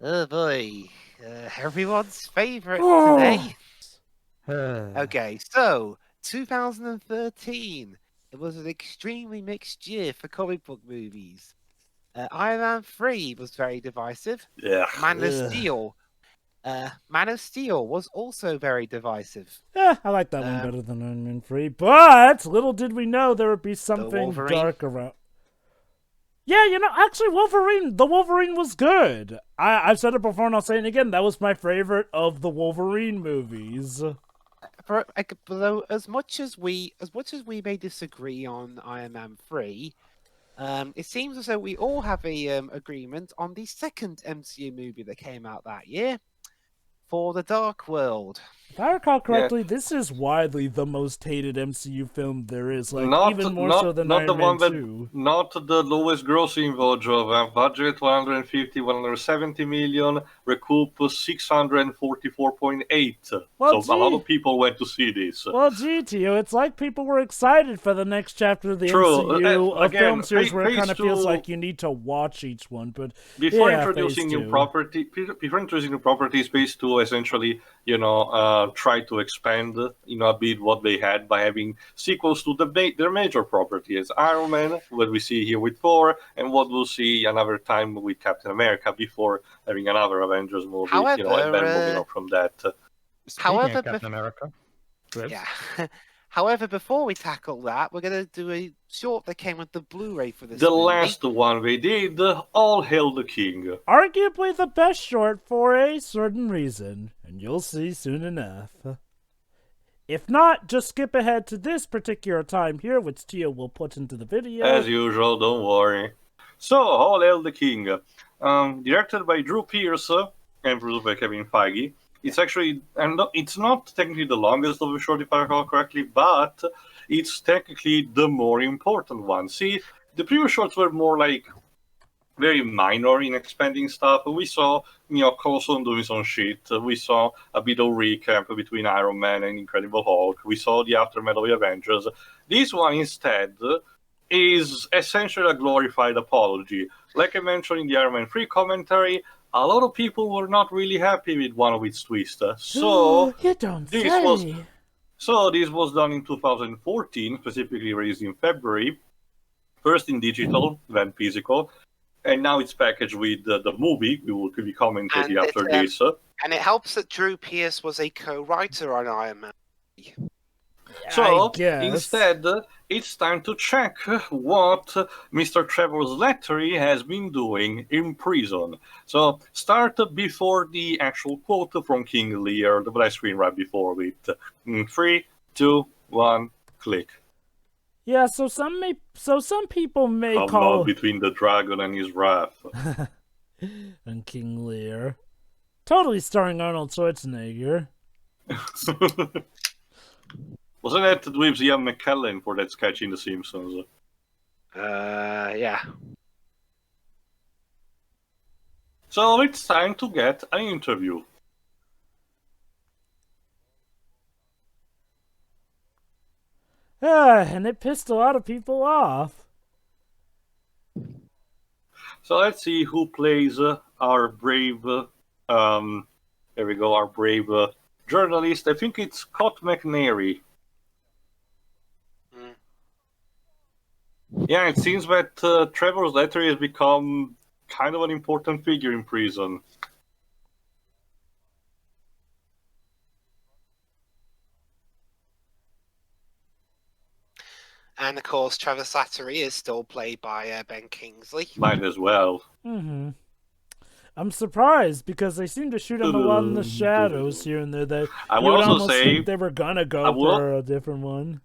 Oh boy, everyone's favorite today. Okay, so 2013. It was an extremely mixed year for comic book movies. Iron Man 3 was very divisive. Yeah. Man of Steel was also very divisive. I like that one better than Iron Man 3, but little did we know there would be something dark around. Yeah, actually, the Wolverine was good. I've said it before and I'll say it again. That was my favorite of the Wolverine movies. Although as much as we may disagree on Iron Man 3, it seems as though we all have a agreement on the second MCU movie that came out that year, For the Dark World. If I recall correctly, this is widely the most hated MCU film there is. Even more so than Iron Man 2. Not the lowest grossing budget, 150, 170 million, recoup 644.8. Well, so a lot of people went to see this. Well, gee, Tio, it's like people were excited for the next chapter of the MCU, a film series where it kind of feels like you need to watch each one. But before introducing new properties, Phase 2 essentially, try to expand, a bit what they had by having sequels to their major properties. Iron Man, what we see here with Thor, and what we'll see another time with Captain America before having another Avengers movie, However, and then moving on from that. However, Captain America. Yeah. However, before we tackle that, we're going to do a short that came with the Blu-ray for this The movie. last one they did, All Hail the King. Arguably the best short for a certain reason, and you'll see soon enough. If not, just skip ahead to this particular time here, which Tio will put into the video. As usual, don't worry. So, All Hail the King. Directed by Drew Pearce and produced by Kevin Feige. It's actually, and it's not technically the longest of the short, if I recall correctly, but it's technically the more important one. See, the previous shorts were more like very minor in expanding stuff. We saw, Coulson doing some shit. We saw a bit of recap between Iron Man and Incredible Hulk. We saw the aftermath of the Avengers. This one instead is essentially a glorified apology. Like I mentioned in the Iron Man 3 commentary, a lot of people were not really happy with one of its twists. So you don't this say. was done in 2014, specifically released in February. First in digital, then physical, and now it's packaged with the movie. We will be commenting after this. And it helps that Drew Pearce was a co-writer on Iron Man. So, instead, it's time to check what Mr. Trevor Slattery has been doing in prison. So, start before the actual quote from King Lear, the black screen right before it. 3, 2, 1, click. Yeah, so some people may call between the dragon and his wrath. And King Lear. Totally starring Arnold Schwarzenegger. Wasn't that with Ian McKellen for that sketch in The Simpsons? Yeah. So it's time to get an interview. And it pissed a lot of people off. So let's see who plays our brave, there we go, our brave journalist. I think it's Scott McNairy. Yeah, it seems that Trevor Slattery has become kind of an important figure in prison. And of course, Trevor Slattery is still played by Ben Kingsley. Might as well. Mm-hmm. I'm surprised because they seem to shoot him a lot in the shadows here and there. That I would also say they were gonna go for a different one.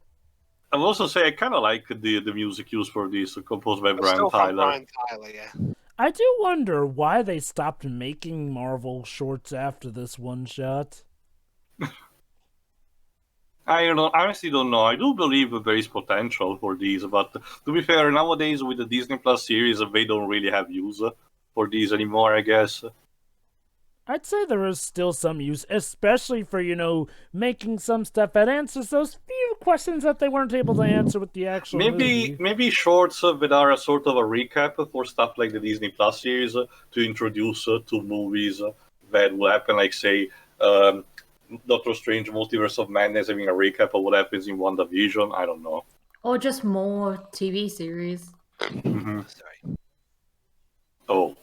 I will also say I kind of like the music used for this, composed by Brian Tyler. Brian Tyler, yeah. I do wonder why they stopped making Marvel shorts after this one shot. I honestly don't know. I do believe that there is potential for these, but to be fair, nowadays with the Disney Plus series, they don't really have use for these anymore, I guess. I'd say there is still some use, especially for, making some stuff that answers those few questions that they weren't able to answer with the actual movie. Maybe shorts that are a sort of a recap for stuff like the Disney Plus series to introduce to movies that will happen, like say Doctor Strange Multiverse of Madness having a recap of what happens in WandaVision. I don't know. Or just more TV series. Sorry. Oh.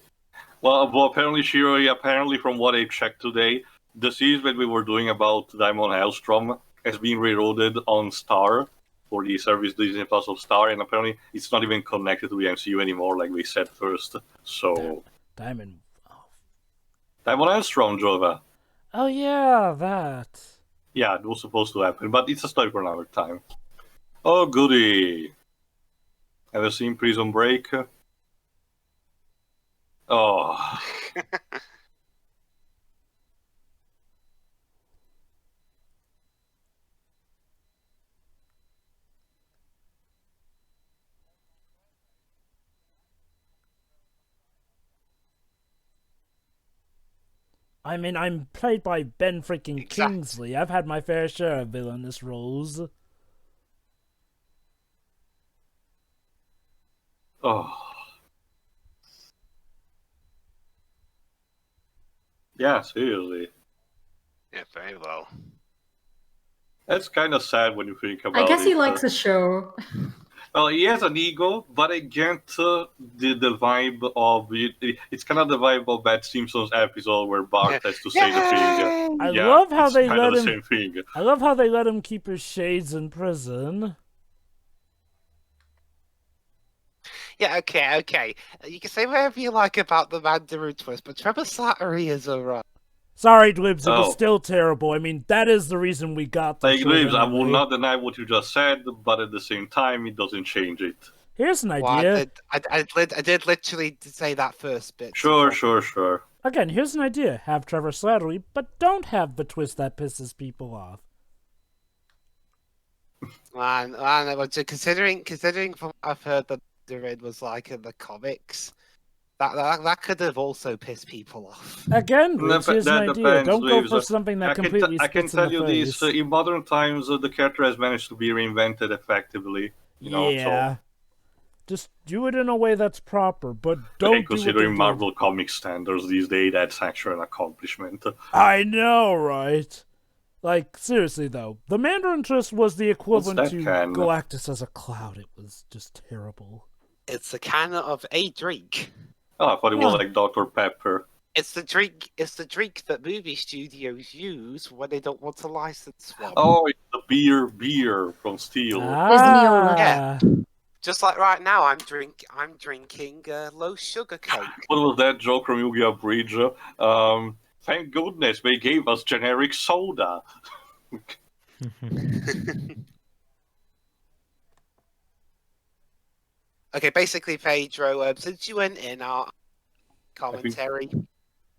Well, apparently, Shiro, apparently from what I checked today, the series that we were doing about Diamond Hellstrom has been reloaded on Star for the service Disney Plus of Star, and apparently it's not even connected to the MCU anymore, like we said first. So Diamond Hellstrom, Jova. Oh yeah, that. Yeah, it was supposed to happen, but it's a story for another time. Oh goody! Ever seen Prison Break? Oh. I mean, I'm played by Ben freaking Kingsley. I've had my fair share of villainous roles. Oh. Yeah, seriously. Yeah, very well. That's kind of sad when you think about it. I guess he likes the show. Well, he has an ego, but I get the vibe of it. It's kind of the vibe of that Simpsons episode where Bart has to say the thing. I love how they let him. Same thing. I love how they let him keep his shades in prison. Yeah, okay. You can say whatever you like about the Mandarin twist, but Trevor Slattery is alright. Sorry, Dwibs, it was still terrible. I mean, that is the reason we got the show. Dwibs, I will not deny what you just said, but at the same time, it doesn't change it. Here's an idea. Well, I did literally say that first bit. Sure. Again, here's an idea. Have Trevor Slattery, but don't have the twist that pisses people off. Man, considering from what I've heard that Red was like in the comics, that could have also pissed people off. Again, here's an idea. Don't go for something that completely spits in the face. I can tell you this, in modern times, the character has managed to be reinvented effectively. So. Just do it in a way that's proper, but don't considering Marvel comic standards these days, that's actually an accomplishment. I know, right? Like, seriously, though, the Mandarin twist was the equivalent to Galactus as a cloud. It was just terrible. It's a can of a drink. Oh, I thought it was like Dr. Pepper. It's the drink that movie studios use when they don't want to license one. Oh, it's the beer from Steel. Yeah. Just like right now, I'm drinking low sugar Coke. What was that joke from Yu-Gi-Oh! Bridge? Thank goodness they gave us generic soda. Okay, basically, Pedro, since you went in our commentary,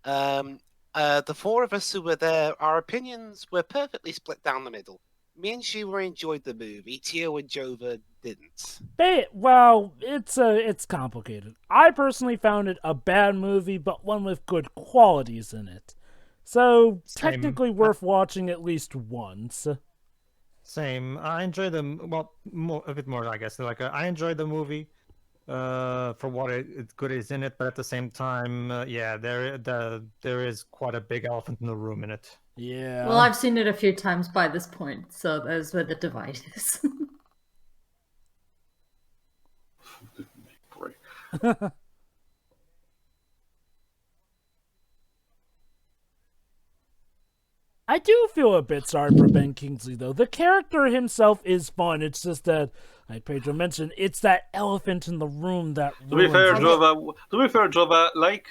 the four of us who were there, our opinions were perfectly split down the middle. Me and Shura enjoyed the movie. Tio and Jova didn't. Well, it's complicated. I personally found it a bad movie, but one with good qualities in it. So, technically worth watching at least once. Same. I enjoyed them, a bit more, I guess. Like, I enjoyed the movie for what it good is in it, but at the same time, there is quite a big elephant in the room in it. Yeah. Well, I've seen it a few times by this point, so there's where the divide is. I do feel a bit sorry for Ben Kingsley, though. The character himself is fun. It's just that, like Pedro mentioned, it's that elephant in the room that To be fair, Jova, like,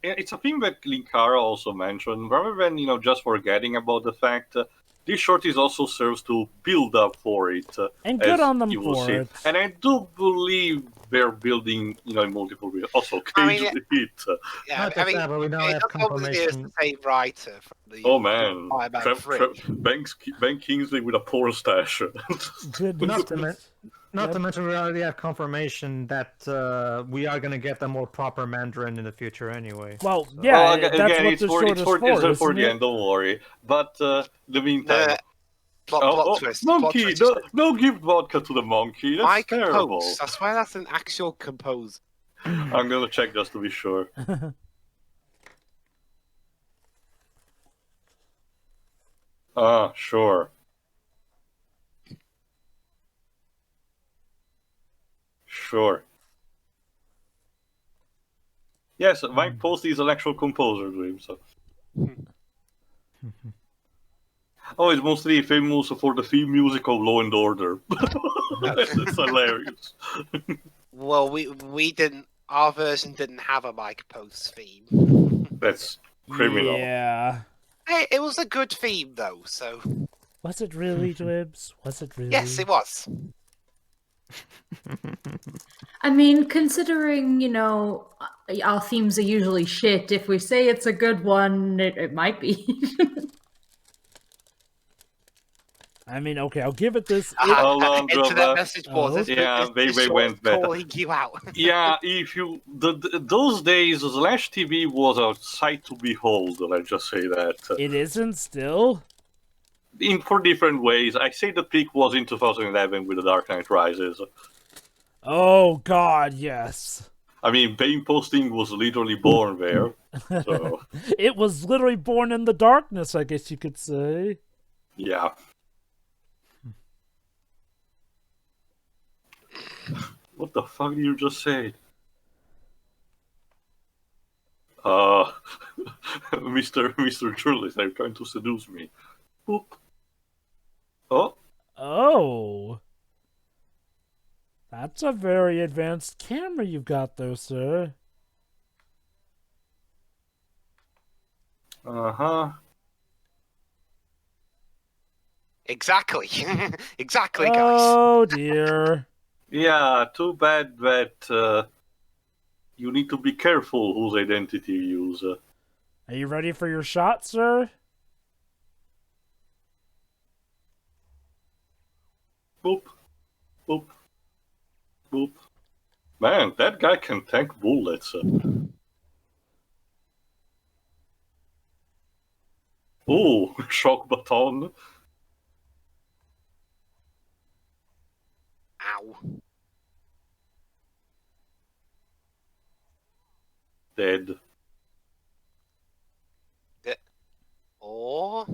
it's a thing that Linkara also mentioned, rather than, just forgetting about the fact this shorties also serves to build up for it. And good on them for it. And I do believe they're building, in multiple ways. Also, Cage Hit. Yeah, but we now have confirmation. The same writer from the man. Ben Kingsley with a porn stash. Not to mention, we already have confirmation that we are going to get a more proper Mandarin in the future anyway. Well, yeah, that's what it's for the end, don't worry. But the meantime... Plot twist. Monkey! No, give vodka to the monkey. That's Mike terrible. Post. I swear that's an actual composer. I'm gonna check just to be sure. Sure. Sure. Yes, Mike Post is an actual composer to him, so. Oh, he's mostly famous for the theme music of Law and Order. That's hilarious. Well, we didn't. Our version didn't have a Mike Post theme. That's criminal. Yeah. Hey, it was a good theme though. So. Was it really, Dwibs? Was it really? Yes, it was. I mean, considering, you know, our themes are usually shit, if we say it's a good one, it might be. I mean, okay, I'll give it this. Hold on, Internet brother. message boards. Yeah, they went better. Calling you out. Yeah, if you those days, Slash TV was a sight to behold. Let's just say that. It isn't still. For different ways. I say the peak was in 2011 with The Dark Knight Rises. Oh God, yes. I mean, Bane posting was literally born there. So It was literally born in the darkness, I guess you could say. yeah. What the fuck did you just say? Mr. Journalist, they're trying to seduce me. Boop. Oh. Oh. That's a very advanced camera you've got there, sir. Uh-huh. Exactly. Exactly, guys. Oh dear. Yeah, too bad that you need to be careful whose identity you use. Are you ready for your shot, sir? Boop. Boop. Boop. Man, that guy can tank bullets. Oh, shock baton. Ow. Dead. Or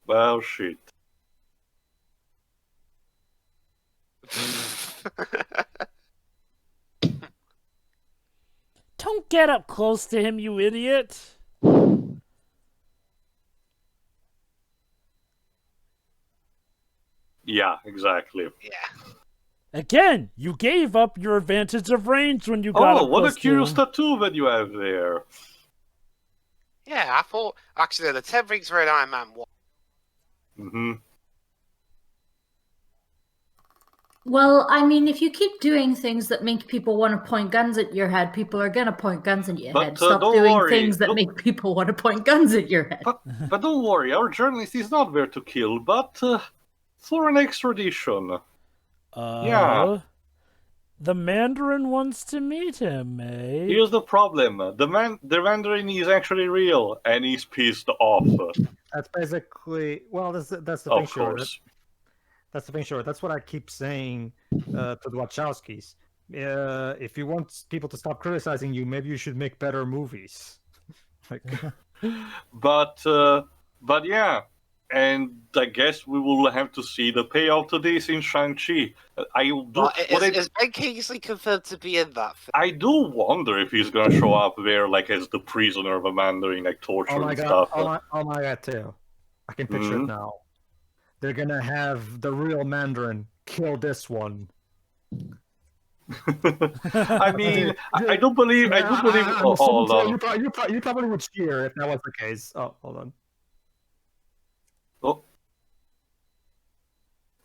Well, shit. Don't get up close to him, you idiot. Yeah, exactly. yeah. Again, you gave up your advantage of range when you got Oh, up what a close to curious him. tattoo that you have there. Yeah, I thought actually the 10 rings were an Iron Man 1. Mm-hmm. Well, I mean, if you keep doing things that make people want to point guns at your head, people are going to point guns at your But, head. Stop don't doing worry, things that don't- make people want to point guns at your head. But don't worry, our journalist is not there to kill, but for an extradition. Yeah. The Mandarin wants to meet him, eh? Here's the problem: the Mandarin is actually real, and he's pissed off. That's basically that's the thing. Of Sure, course. that's the thing. Sure, that's what I keep saying to the Wachowskis. If you want people to stop criticizing you, maybe you should make better movies. Like, But yeah, and I guess we will have to see the payoff to this in Shang-Chi. Is Ben Kingsley confirmed to be in that film? I do wonder if he's gonna show up there, like as the prisoner of a Mandarin, like tortured oh my and god! stuff. Oh my god! Too. I can picture it now. They're gonna have the real Mandarin kill this one. I mean, I don't believe. I do believe. I'm Oh, assuming hold on. you probably would cheer if that was the case. Oh, hold on. Oh.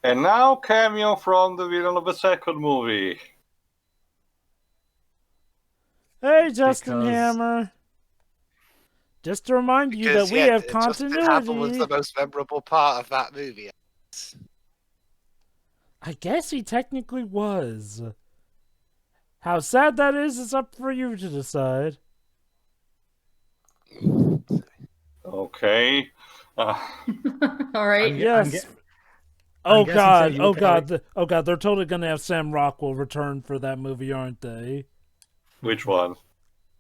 And now cameo from the villain of the second movie. Hey, Justin Because- Hammer. Just to remind you Because, that we yeah, have Justin Hammer was continuity. the most memorable part of that movie. I guess he technically was. How sad that is up for you to decide. Okay. Uh, All right. Yes. I'm Oh guessing god, so you oh probably- god, oh god, they're totally gonna have Sam Rockwell return for that movie, aren't they? which one?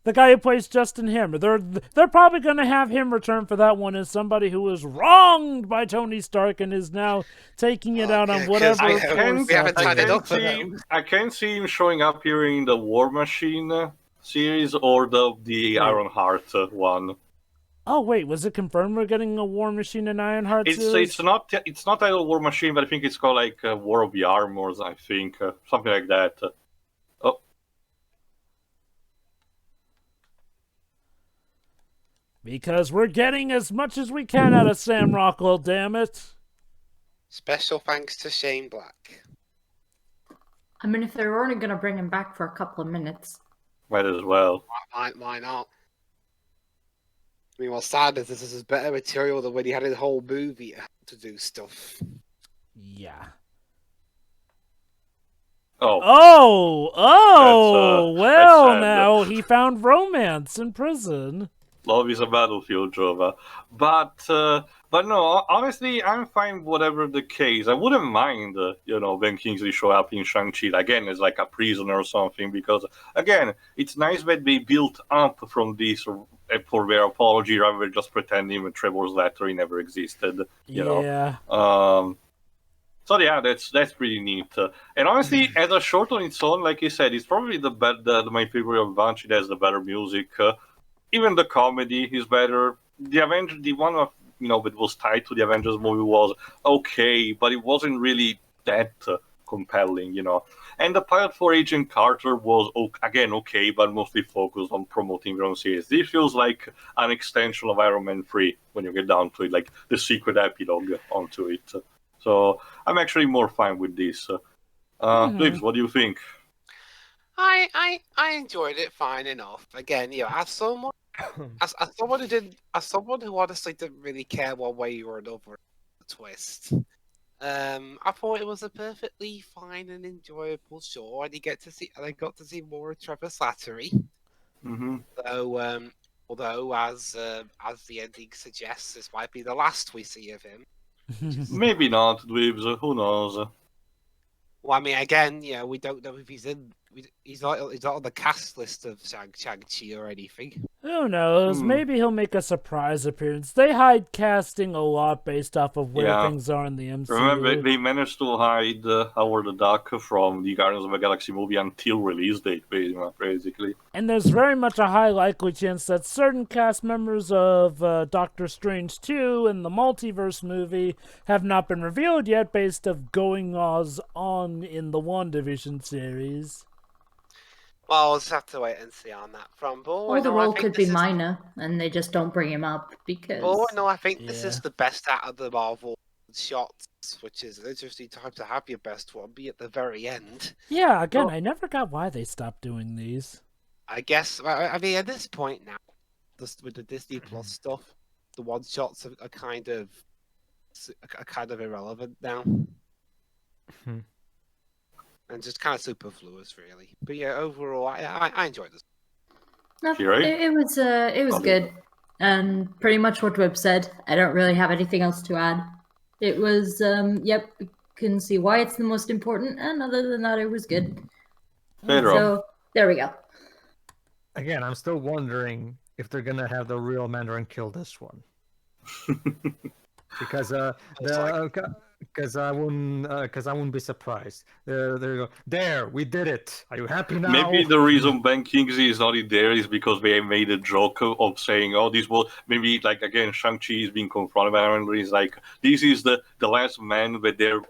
The guy who plays Justin Hammer. They're probably gonna have him return for that one as somebody who was wronged by Tony Stark and is now taking it out on Okay, 'cause whatever we force haven't out tied it there. up for them. I can see him showing up here in the War Machine series or the Iron Heart one. Oh wait, was it confirmed we're getting a War Machine and Ironheart series? It's not titled War Machine, but I think it's called like War of the Armors. I think something like that. Oh, Because we're getting as much as we can out of Sam Rockwell, damn it. Special thanks to Shane Black. I mean, if they're only going to bring him back for a couple of minutes. might as well. Why not? I mean, what's sad is this is better material than when he had his whole movie to do stuff. Yeah. Oh, Well, that's sad. now he found romance in prison. love is a battlefield, Jova. But no, honestly, I'm fine whatever the case. I wouldn't mind, Ben Kingsley show up in Shang-Chi again as like a prisoner or something, because again, it's nice that they built up from this for their apology rather than just pretending that Trevor's letter never existed. You know. So yeah, that's pretty neat. And honestly, as a short on its own, like you said, it's probably my favorite of the bunch. It has the better music. Even the comedy is better. The one of that was tied to the Avengers movie was okay, but it wasn't really that compelling, And the pilot for Agent Carter was again okay, but mostly focused on promoting their own series. This feels like an extension of Iron Man 3 when you get down to it, like the secret epilogue onto it. So I'm actually more fine with this. Lives, what do you think? I enjoyed it fine enough. Again, as someone who honestly didn't really care one way or another the twist. I thought it was a perfectly fine and enjoyable show, and I got to see more of Trevor Slattery. Mm-hmm. So, although as the ending suggests, this might be the last we see of him. Maybe not, Dweebs. Who knows? Well, I mean, again, we don't know if he's in. He's not on the cast list of Shang-Chi or anything. Who knows? Maybe he'll make a surprise appearance. They hide casting a lot based off of where things are in the MCU. Remember, they managed to hide Howard the Duck from the Guardians of the Galaxy movie until release date, basically. And there's very much a high likely chance that certain cast members of Doctor Strange 2 and the Multiverse movie have not been revealed yet based of going on in the WandaVision series. Well, we'll just have to wait and see on that front. Or the role could be minor, and they just don't bring him up because... Oh, no, I think this is the best out of the Marvel shots, which is an interesting time to have your best one be at the very end. Yeah, again, I never got why they stopped doing these. I guess, I mean, at this point now, with the Disney Plus stuff, the one-shots are kind of irrelevant now. And just kind of superfluous, really. But yeah, overall, I enjoyed this. No, it was good, and pretty much what Webb said. I don't really have anything else to add. It was, yep, you can see why it's the most important, and other than that, it was good. So there we go. Again, I'm still wondering if they're gonna have the real Mandarin kill this one, because I wouldn't be surprised. There you go. There, we did it. Are you happy now? Maybe the reason Ben Kingsley is not in there is because they made a joke of saying, "Oh, this was maybe like again Shang-Chi is being confronted by Iron Man. He's like, this is the last man that they're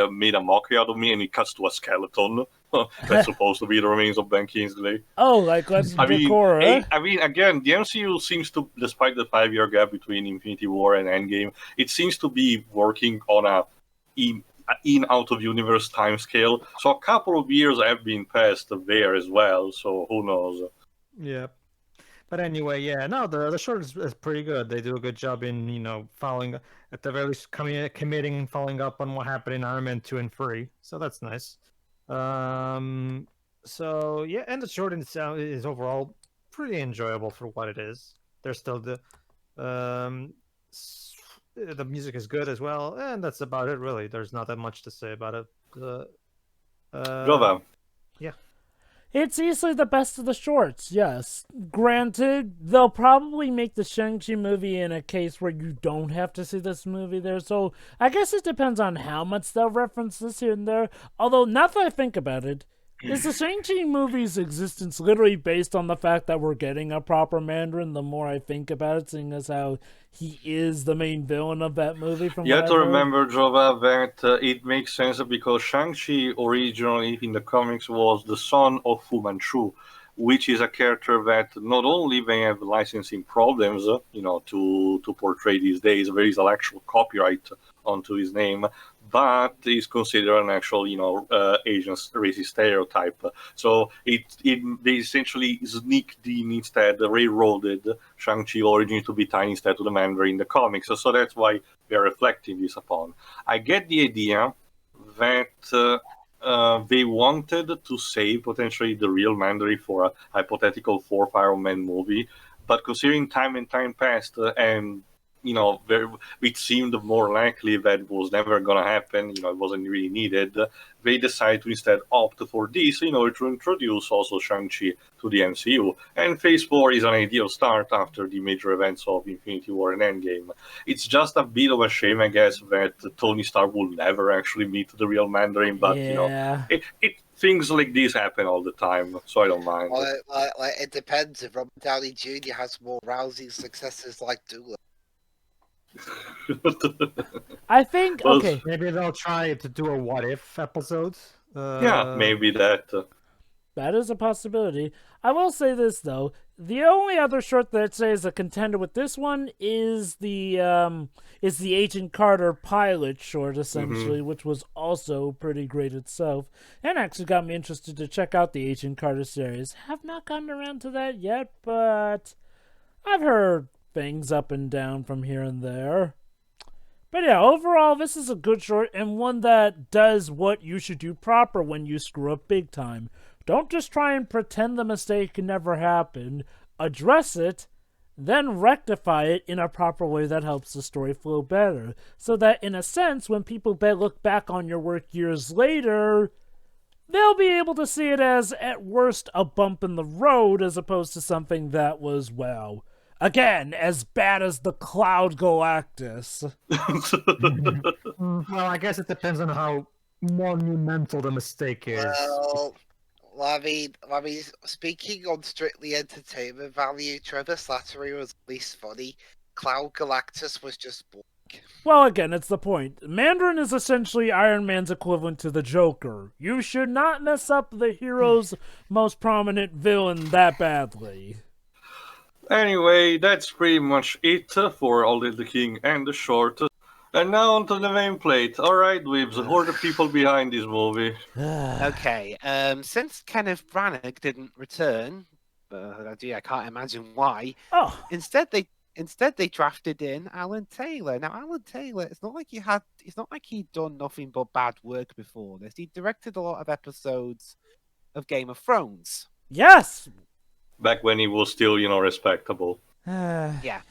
made a mockery out of me, and he cuts to a skeleton." That's supposed to be the remains of Ben Kingsley. Oh, like let's decor, I mean, again, the MCU seems to, despite the 5-year gap between Infinity War and Endgame, it seems to be working on a in out of universe timescale. So a couple of years have been passed there as well. So who knows? Yeah. But anyway, the short is pretty good. They do a good job in following, at the very least, committing and following up on what happened in Iron Man 2 and 3. So that's nice. So yeah, and the short is overall pretty enjoyable for what it is. There's still The music is good as well, and that's about it. Really, there's not that much to say about it. Jova. Yeah. It's easily the best of the shorts, yes. Granted, they'll probably make the Shang-Chi movie in a case where you don't have to see this movie there, so I guess it depends on how much they'll reference this here and there. Although, now that I think about it, is the Shang-Chi movie's existence literally based on the fact that we're getting a proper Mandarin the more I think about it, seeing as how he is the main villain of that movie? You have to remember, Jova, that it makes sense because Shang-Chi originally in the comics was the son of Fu Manchu, which is a character that not only they have licensing problems, to portray these days, there is an actual copyright onto his name, but is considered an actual, Asian racist stereotype. So they essentially sneaked in instead, railroaded Shang-Chi origin to be tied instead to the Mandarin in the comics. So that's why they're reflecting this upon. I get the idea that they wanted to save potentially the real Mandarin for a hypothetical fourth Iron Man movie, but considering time and time passed and it seemed more likely that it was never going to happen, it wasn't really needed, they decided to instead opt for this in order to introduce also Shang-Chi to the MCU. And Phase 4 is an ideal start after the major events of Infinity War and Endgame. It's just a bit of a shame, I guess, that Tony Stark will never actually meet the real Mandarin, but, things like this happen all the time, so I don't mind. Well, it depends. If Robert Downey Jr. has more rousing successes like Doolittle. I think, okay. Maybe they'll try to do a what if episode. Yeah, maybe that. That is a possibility. I will say this, though. The only other short that I'd say is a contender with this one is the Agent Carter pilot short, essentially, which was also pretty great itself, and actually got me interested to check out the Agent Carter series. Have not gotten around to that yet, but I've heard things up and down from here and there. But yeah, overall, this is a good short and one that does what you should do proper when you screw up big time. Don't just try and pretend the mistake never happened. Address it, then rectify it in a proper way that helps the story flow better. So that, in a sense, when people look back on your work years later, they'll be able to see it as, at worst, a bump in the road as opposed to something that was, well, again, as bad as the Cloud Galactus. Well, I guess it depends on how monumental the mistake is. Well, I mean, speaking on strictly entertainment value, Trevor Slattery was at least funny. Cloud Galactus was just boring. Well, again, it's the point. Mandarin is essentially Iron Man's equivalent to the Joker. You should not mess up the hero's most prominent villain that badly. Anyway, that's pretty much it for All the King and the Short. And now onto the main plate. Alright, Weebs, who are the people behind this movie? Okay, since Kenneth Branagh didn't return, I can't imagine why. Instead they drafted in Alan Taylor. Now Alan Taylor, it's not like he'd done nothing but bad work before this. He directed a lot of episodes of Game of Thrones. Yes. Back when he was still, respectable. Yeah.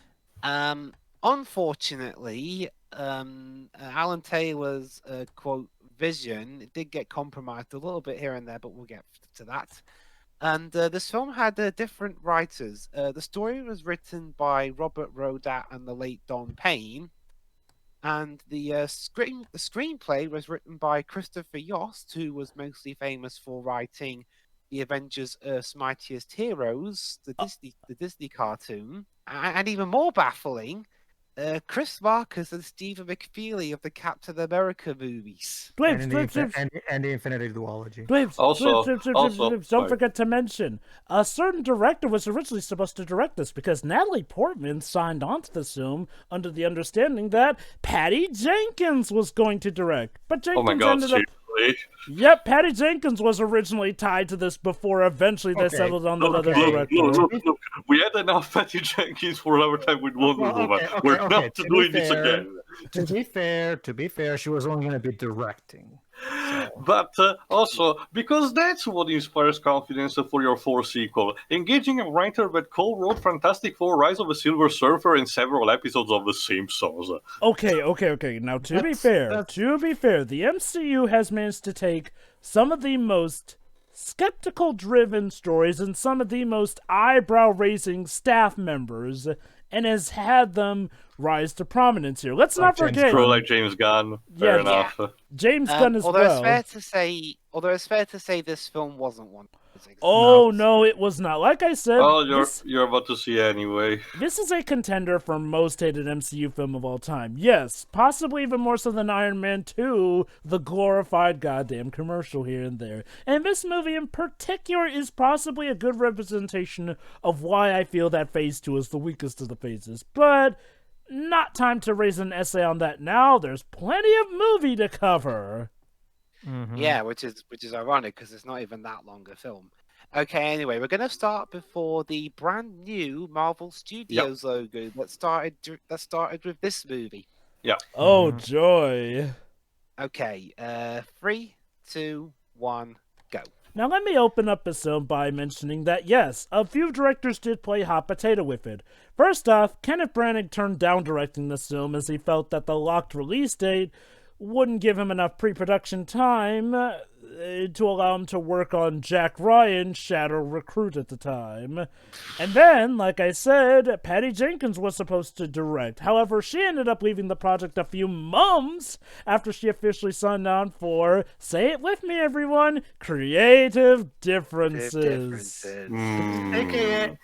Unfortunately, Alan Taylor's quote vision did get compromised a little bit here and there, but we'll get to that. And this film had different writers. The story was written by Robert Rodat and the late Don Payne, and the screenplay was written by Christopher Yost, who was mostly famous for writing the Avengers: Earth's Mightiest Heroes, the Disney cartoon, and even more baffling, Chris Marcus and Stephen McFeely of the Captain America movies. And the Infinity Duology. Don't forget to mention, a certain director was originally supposed to direct this because Natalie Portman signed on to this film under the understanding that Patty Jenkins was going to direct. But Jenkins ended up... Yep, Patty Jenkins was originally tied to this before eventually they settled on the other director. Look, we had enough Patty Jenkins for our time with Wonder Woman. We're not doing this again. To be fair, she was only going to be directing. But also, because that's what inspires confidence for your Thor sequel. Engaging a writer that co-wrote Fantastic Four: Rise of the Silver Surfer and several episodes of The Simpsons. Okay. Now, to be fair, the MCU has managed to take some of the most skeptical-driven stories and some of the most eyebrow-raising staff members and has had them rise to prominence here. Let's not forget. True, like James Gunn. Fair enough. Yeah. James Gunn as although well. Although it's fair to say this film wasn't one. No, it was not. Like I said, you're about to see anyway. This is a contender for most hated MCU film of all time. Yes, possibly even more so than Iron Man 2, the glorified goddamn commercial here and there. And this movie in particular is possibly a good representation of why I feel that Phase 2 is the weakest of the phases. But not time to raise an essay on that now. There's plenty of movie to cover. Mm-hmm. Yeah, which is ironic because it's not even that long a film. Okay, anyway, we're going to start before the brand new Marvel Studios logo that started with this movie. Yeah. Oh, joy. Okay, 3, 2, 1, go. Now let me open up this film by mentioning that yes, a few directors did play hot potato with it. First off, Kenneth Branagh turned down directing this film as he felt that the locked release date wouldn't give him enough pre-production time to allow him to work on Jack Ryan's Shadow Recruit at the time. And then, like I said, Patty Jenkins was supposed to direct. However, she ended up leaving the project a few months after she officially signed on for, say it with me everyone, creative differences.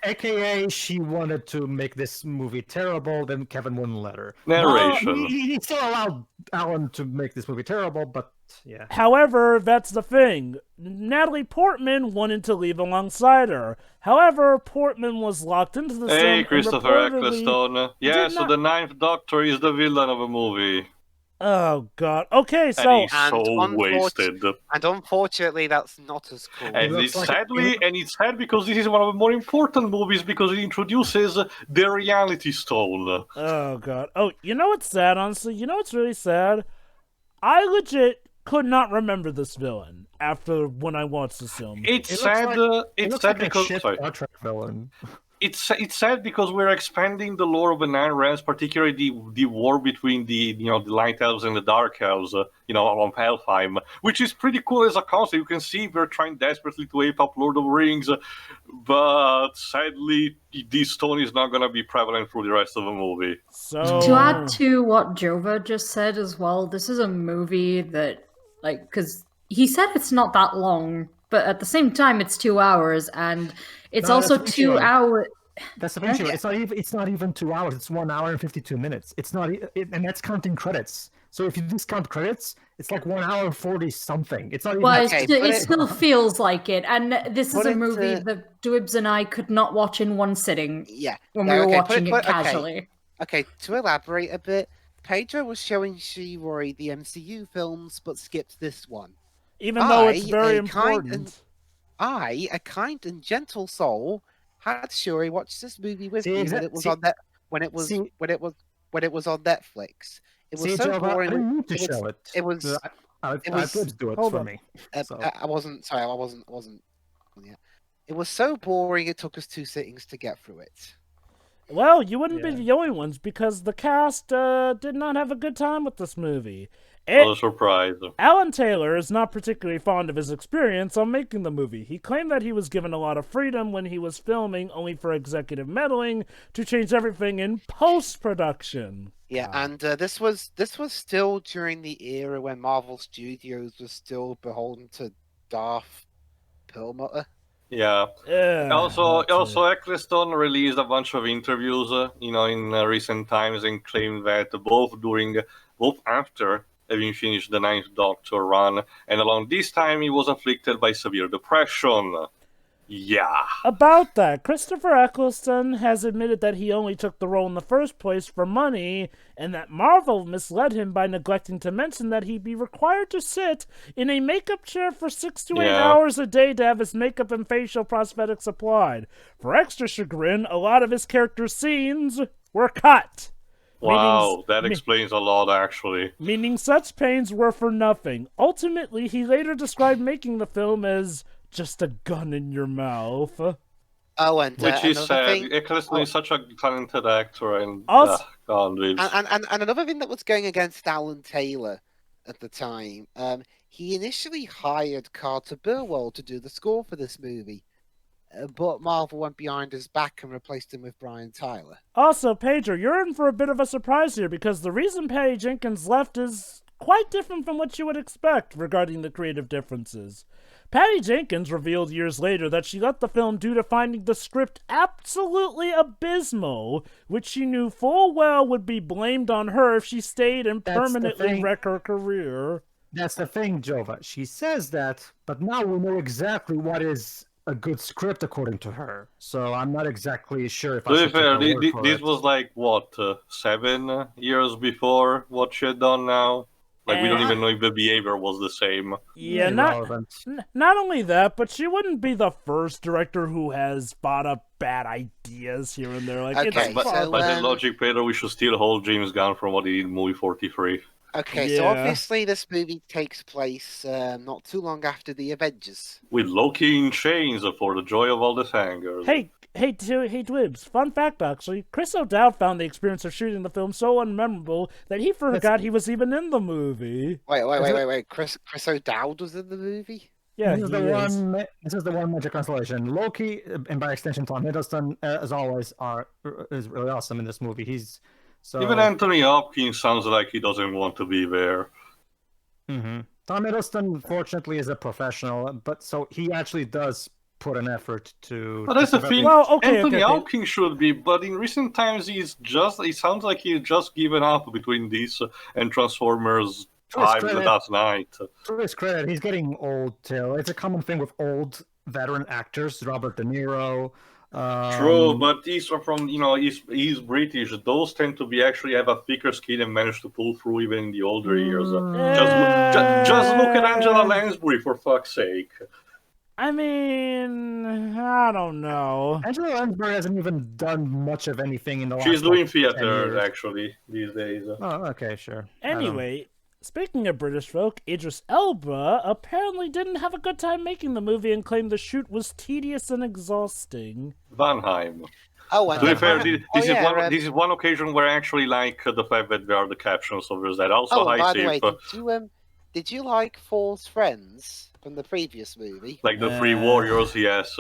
AKA she wanted to make this movie terrible, then Kevin wouldn't let her. Narration. He still allowed Alan to make this movie terrible, but yeah. However, that's the thing. Natalie Portman wanted to leave alongside her. However, Portman was locked into the film. Hey, Christopher Eccleston. Yeah, so the Ninth Doctor is the villain of a movie. Oh, God. Okay, so... And he's so wasted. And unfortunately, that's not as cool. And it's sad because this is one of the more important movies because it introduces the reality stone. Oh, God. Oh, you know what's sad, honestly? You know what's really sad? I legit could not remember this villain after when I watched this film. It's sad because... Star Trek villain. It's sad because we're expanding the lore of the Nine Realms, particularly the war between the Light Elves and the Dark Elves, on Helheim, which is pretty cool as a concept. You can see we're trying desperately to ape up Lord of the Rings, but sadly, this stone is not going to be prevalent through the rest of the movie. So... To add to what Jova just said as well, this is a movie that, because he said it's not that long, but at the same time, it's 2 hours, and it's also 2 hours. That's eventually. It's not even 2 hours. It's 1 hour and 52 minutes. It's not, and that's counting credits. So if you discount credits, it's like 1 hour and 40 something. It's not even. Well, it still feels like it, and this is a movie that Dwibs and I could not watch in one sitting. Yeah, when we were watching it casually. Okay, to elaborate a bit, Pedro was showing Shiroi the MCU films, but skipped this one. Even though it's very important. A kind and gentle soul, had Shuri watch this movie with me when it was on that when it was on Netflix. It was so boring. I didn't need to show it. It was. I could do it for me. I wasn't. Sorry, I wasn't. Yeah. It was so boring. It took us 2 sittings to get through it. Well, you wouldn't be the only ones because the cast did not have a good time with this movie. What a surprise. Alan Taylor is not particularly fond of his experience on making the movie. He claimed that he was given a lot of freedom when he was filming, only for executive meddling to change everything in post-production. Yeah, and this was still during the era when Marvel Studios was still beholden to Darth Perlmutter. Yeah. Also, Eccleston released a bunch of interviews, in recent times and claimed that both after having finished the Ninth Doctor run, and along this time he was afflicted by severe depression. Yeah. About that, Christopher Eccleston has admitted that he only took the role in the first place for money, and that Marvel misled him by neglecting to mention that he'd be required to sit in a makeup chair for 6 to 8 hours a day to have his makeup and facial prosthetics applied. For extra chagrin, a lot of his character's scenes were cut. Wow, that explains a lot, actually. Meaning such pains were for nothing. Ultimately, he later described making the film as just a gun in your mouth. Oh, and which is sad. thing... Eccleston is such a talented actor, and and another thing that was going against Alan Taylor at the time, he initially hired Carter Burwell to do the score for this movie, but Marvel went behind his back and replaced him with Brian Tyler. Also, Pedro, you're in for a bit of a surprise here, because the reason Patty Jenkins left is quite different from what you would expect regarding the creative differences. Patty Jenkins revealed years later that she left the film due to finding the script absolutely abysmal, which she knew full well would be blamed on her if she stayed and permanently wreck her career. That's the thing, Jova. She says that, but now we know exactly what is a good script according to her. So I'm not exactly sure if I should take her word for this it. was like, what, 7 years before what she had done now? Like, we don't even know if the behavior was the same. Yeah, not only that, but she wouldn't be the first director who has thought up bad ideas here and there. Like, okay, by that logic, Pedro, we should still hold James Gunn from what he did in movie 43. Okay, so obviously this movie takes place not too long after the Avengers. With Loki in chains for the joy of all the hangers. Hey, Dwibs, fun fact actually, Chris O'Dowd found the experience of shooting the film so unmemorable that he forgot he was even in the movie. Wait, Chris O'Dowd was in the movie? Yeah, this is the one major consolation. Loki, and by extension Tom Hiddleston, as always, is really awesome in this movie. Even Anthony Hopkins sounds like he doesn't want to be there. Mm-hmm. Tom Hiddleston, fortunately, is a professional, but so he actually does put an effort to. But that's the thing. Well, Anthony Hopkins should be, but in recent times it sounds like he's just given up between these and Transformers Time that night. To his credit, he's getting old too. It's a common thing with old veteran actors, Robert De Niro. True, but he's from he's British. Those tend to have a thicker skin and manage to pull through even in the older years. Just look at Angela Lansbury, for fuck's sake. I mean, I don't know. Angela Lansbury hasn't even done much of anything in the last. She's doing theater actually these days. Oh, okay, sure. Anyway, speaking of British folk, Idris Elba apparently didn't have a good time making the movie and claimed the shoot was tedious and exhausting. Vanheim. Oh, and to be fair, this is one occasion where I actually like the fact that there are the captions, so there's that. Also, by the way, did you like Thor's friends from the previous movie? Like the three warriors, yes.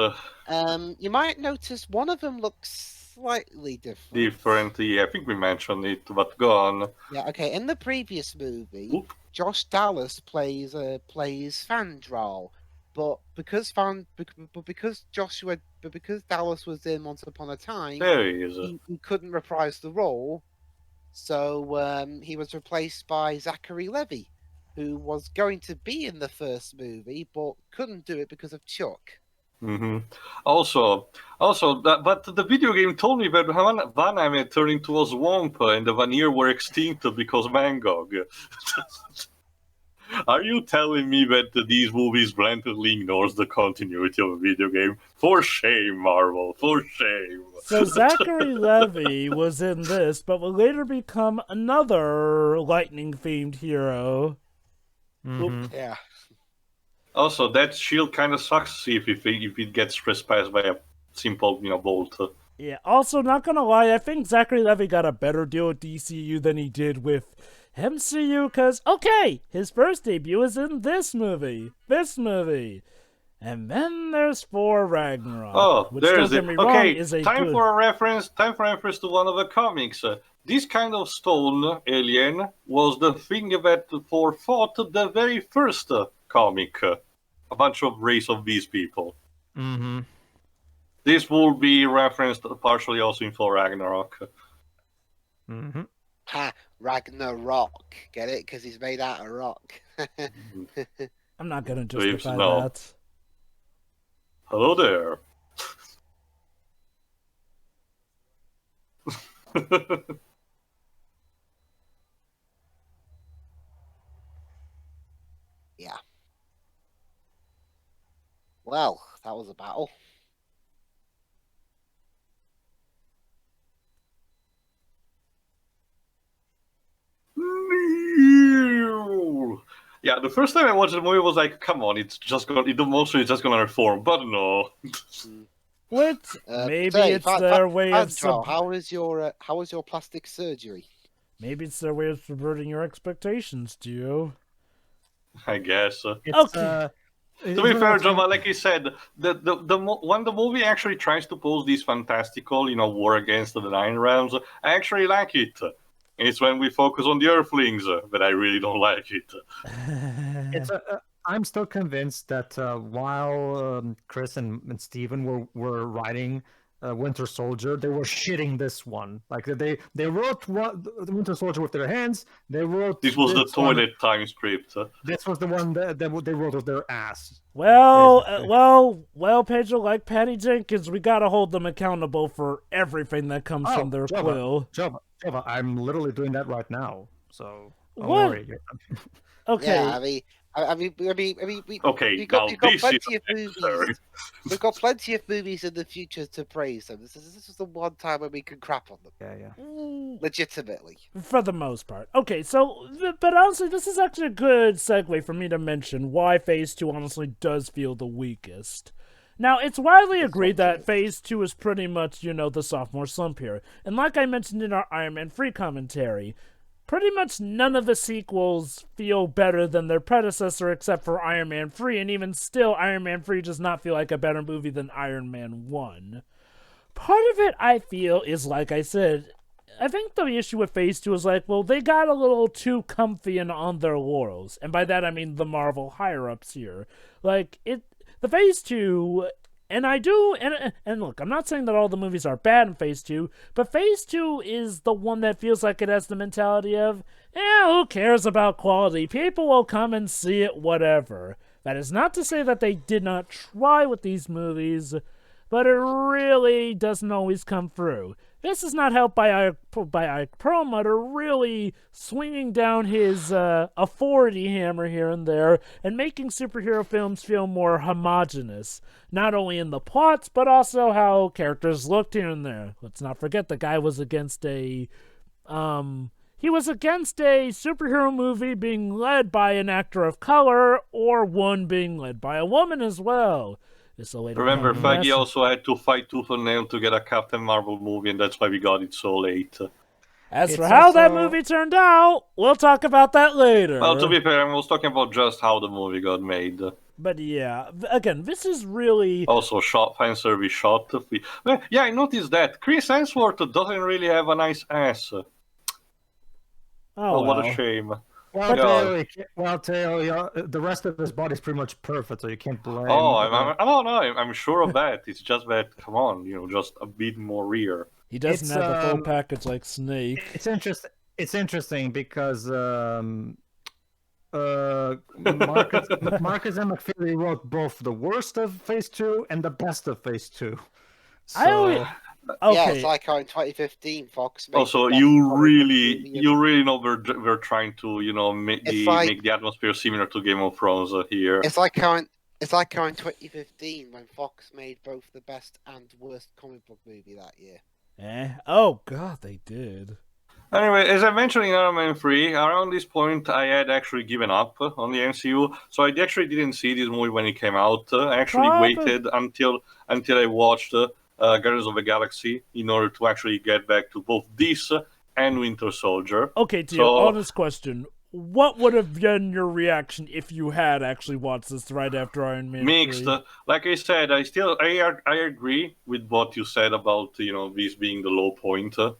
You might notice one of them looks slightly different. Yeah, I think we mentioned it, but go on. Yeah, okay. In the previous movie, Josh Dallas plays Fandral, but because Dallas was in Once Upon a Time, there he is. He couldn't reprise the role, so he was replaced by Zachary Levi, who was going to be in the first movie but couldn't do it because of Chuck. Mm-hmm. Also, but the video game told me that Vanheim had turned into a swamp and the Vanir were extinct because Mangog. Are you telling me that these movies blatantly ignores the continuity of a video game? For shame, Marvel, for shame. So Zachary Levi was in this, but will later become another lightning-themed hero. Mm-hmm. Yeah. Also, that shield kind of sucks if it gets trespassed by a simple, bolt. Yeah. Also, not gonna lie, I think Zachary Levi got a better deal with DCU than he did with MCU, because, okay, his first debut is in this movie, and then there's Thor Ragnarok. Oh, which, there's don't it. get me wrong, Okay, is time for a reference to one of the comics. This kind of stone alien was the thing that Thor fought the very first comic. A bunch of race of these people. Mm-hmm. This will be referenced partially also in Thor Ragnarok. Mm-hmm. Ha, Ragnarok. Get it? Because he's made out of rock. I'm not going to justify that. Hello there. Yeah. Well, that was a battle. Yeah, the first time I watched the movie was like, come on, the monster is just gonna reform, but no. Which maybe it's their way of how was your plastic surgery? Maybe it's their way of subverting your expectations, Gio. I guess. Okay. To be fair, John, like you said, when the movie actually tries to pose these fantastical, war against the Nine Realms, I actually like it. It's when we focus on the Earthlings that I really don't like it. I'm still convinced that while Chris and Steven were writing Winter Soldier, they were shitting this one. Like they wrote the Winter Soldier with their hands. They wrote this was the toilet time script. This was the one that they wrote with their ass. Well, Pedro, like Patty Jenkins, we gotta hold them accountable for everything that comes from their quill. Jova, I'm literally doing that right now. So don't worry. Okay. Yeah, we've got plenty of movies in the future to praise them. This is the one time when we can crap on them. Yeah. Legitimately. For the most part. Okay, so, but honestly, this is actually a good segue for me to mention why Phase 2 honestly does feel the weakest. Now, it's widely agreed that Phase 2 is pretty much, the sophomore slump here. And like I mentioned in our Iron Man Free commentary, pretty much none of the sequels feel better than their predecessor except for Iron Man 3, and even still, Iron Man 3 does not feel like a better movie than Iron Man 1. Part of it, I feel, is, like I said, I think the issue with Phase 2 is they got a little too comfy and on their laurels. And by that, I mean the Marvel higher-ups here. The Phase 2... And I do, and look, I'm not saying that all the movies are bad in Phase 2, but Phase 2 is the one that feels like it has the mentality of, who cares about quality? People will come and see it, whatever. That is not to say that they did not try with these movies, but it really doesn't always come through. This is not helped by Ike Perlmutter really swinging down his authority hammer here and there and making superhero films feel more homogenous, not only in the plots, but also how characters looked here and there. Let's not forget the guy was against a superhero movie being led by an actor of color or one being led by a woman as well. Remember, Feige also had to fight tooth and nail to get a Captain Marvel movie, and that's why we got it so late. As for how that movie turned out, we'll talk about that later. Well, to be fair, I was talking about just how the movie got made. But yeah, again, this is really... Also, fan service shot. Yeah, I noticed that. Chris Hemsworth doesn't really have a nice ass. Oh, what a shame. Well, Teo, the rest of his body is pretty much perfect, so you can't blame. I'm sure of that. It's just that, come on, just a bit more rear. He doesn't have the full package like Snake. It's interesting because Marcus and McFeely wrote both the worst of Phase 2 and the best of Phase 2. So... Okay. Yeah, it's like how in 2015 Fox. Also, you really know we're trying to make the atmosphere similar to Game of Thrones here. It's like how in 2015 when Fox made both the best and worst comic book movie that year. Oh god, they did. Anyway, as I mentioned in Iron Man 3, around this point I had actually given up on the MCU, so I actually didn't see this movie when it came out. I actually waited until I watched Guardians of the Galaxy in order to actually get back to both this and Winter Soldier. Okay, Teo, honest question. What would have been your reaction if you had actually watched this right after Iron Man 3? Mixed. Like I said, I agree with what you said about this being the low point of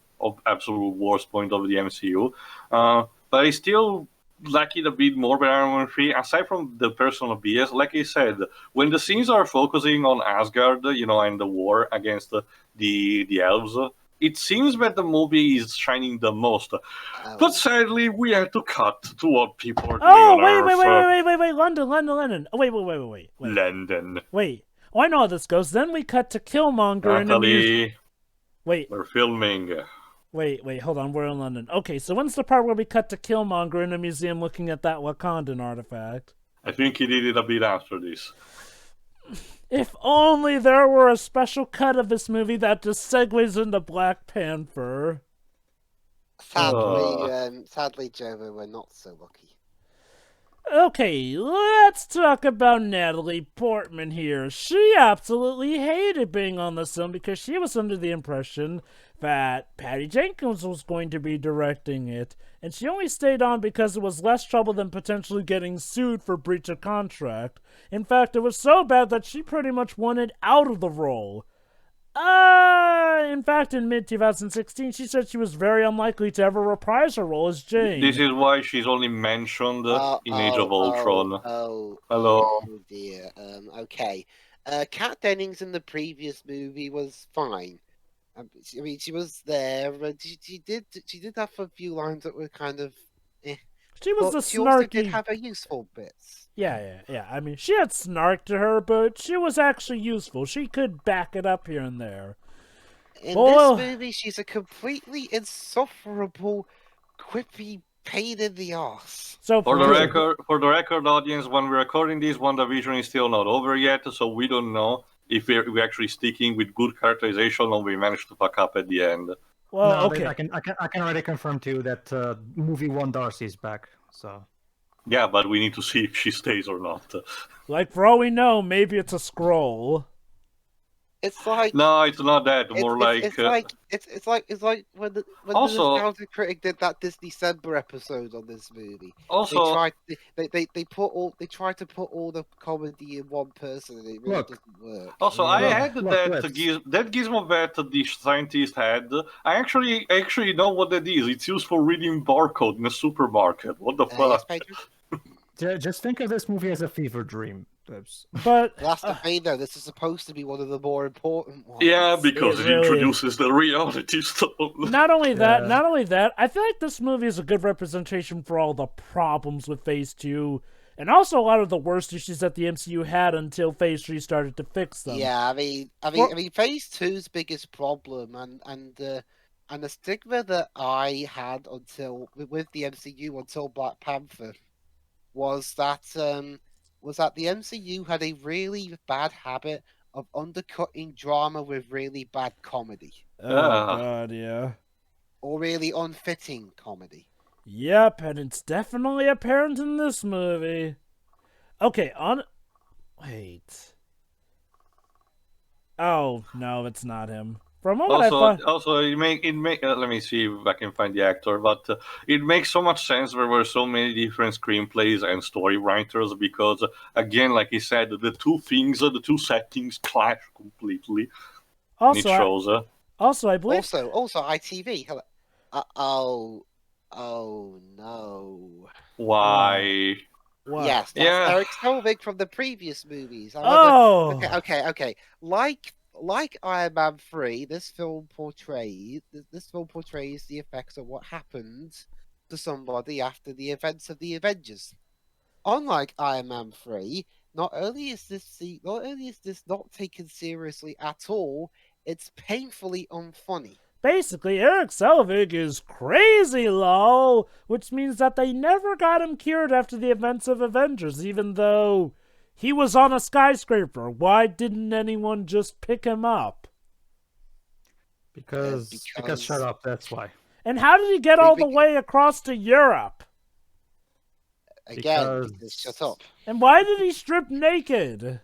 absolute worst point of the MCU. But I still like it a bit more than Iron Man 3, aside from the personal BS. Like I said, when the scenes are focusing on Asgard, and the war against the elves, it seems that the movie is shining the most. But sadly, we had to cut to what people are doing on Earth. Wait, London. Oh, wait. London. Wait. Oh, I know how this goes. Then we cut to Killmonger Natalie, Wait. We're filming. Wait, hold on, we're in London. Okay, so when's the part where we cut to Killmonger in a museum looking at that Wakandan artifact? I think he did it a bit after this. If only there were a special cut of this movie that just segues into Black Panther. Sadly, Jovo, we're not so lucky. Okay, let's talk about Natalie Portman here. She absolutely hated being on this film because she was under the impression that Patty Jenkins was going to be directing it, and she only stayed on because it was less trouble than potentially getting sued for breach of contract. In fact, it was so bad that she pretty much wanted out of the role. In fact, in mid-2016, she said she was very unlikely to ever reprise her role as Jane. This is why she's only mentioned in Age of Ultron. Hello. Oh dear. Okay. Kat Dennings in the previous movie was fine. I mean, she was there, but she did have a few lines that were kind of. She was the snarky. She also did have her useful bits. Yeah. I mean, she had snark to her, but she was actually useful. She could back it up here and there. In this movie, she's a completely insufferable, quippy pain in the ass. So for the record, audience, when we're recording this, WandaVision is still not over yet, so we don't know if we're actually sticking with good characterization or we managed to fuck up at the end. Well, no, okay. I can already confirm too that movie 1 Darcy is back. So. Yeah, but we need to see if she stays or not. Like, for all we know, maybe it's a scroll. It's like no, it's not that. More it's like when the nostalgia critic did that Disney-December episode on this movie. Also, they tried to put all the comedy in one person, and it really doesn't work. Also, I had that gizmo that the scientist had. I actually know what that is. It's used for reading barcode in a supermarket. What the fuck? Just think of this movie as a fever dream. But that's the thing, though. This is supposed to be one of the more important ones. Yeah, because it introduces the reality stone. Not only that, I feel like this movie is a good representation for all the problems with Phase 2, and also a lot of the worst issues that the MCU had until Phase 3 started to fix them. Yeah, I mean, Phase 2's biggest problem and the stigma that I had with the MCU until Black Panther was that the MCU had a really bad habit of undercutting drama with really bad comedy. Oh, God, yeah. Or really unfitting comedy. Yep, and it's definitely apparent in this movie. Okay, wait. Oh, no, it's not him. For a moment, also, it make. Let me see if I can find the actor. But it makes so much sense. There were so many different screenplays and story writers because, again, like he said, the two settings clash completely. Also, it shows. I believe. Also, ITV. Oh no. Why? What? Yes, that's Eric Selvig from the previous movies. However, Okay. Like Iron Man 3, this film portrays the effects of what happens to somebody after the events of the Avengers. Unlike Iron Man 3, not only is this not taken seriously at all, it's painfully unfunny. Basically, Eric Selvig is crazy, lol, which means that they never got him cured after the events of Avengers, even though he was on a skyscraper. Why didn't anyone just pick him up? Because shut up, that's why. And how did he get all the way across to Europe? Again, because shut up. And why did he strip naked?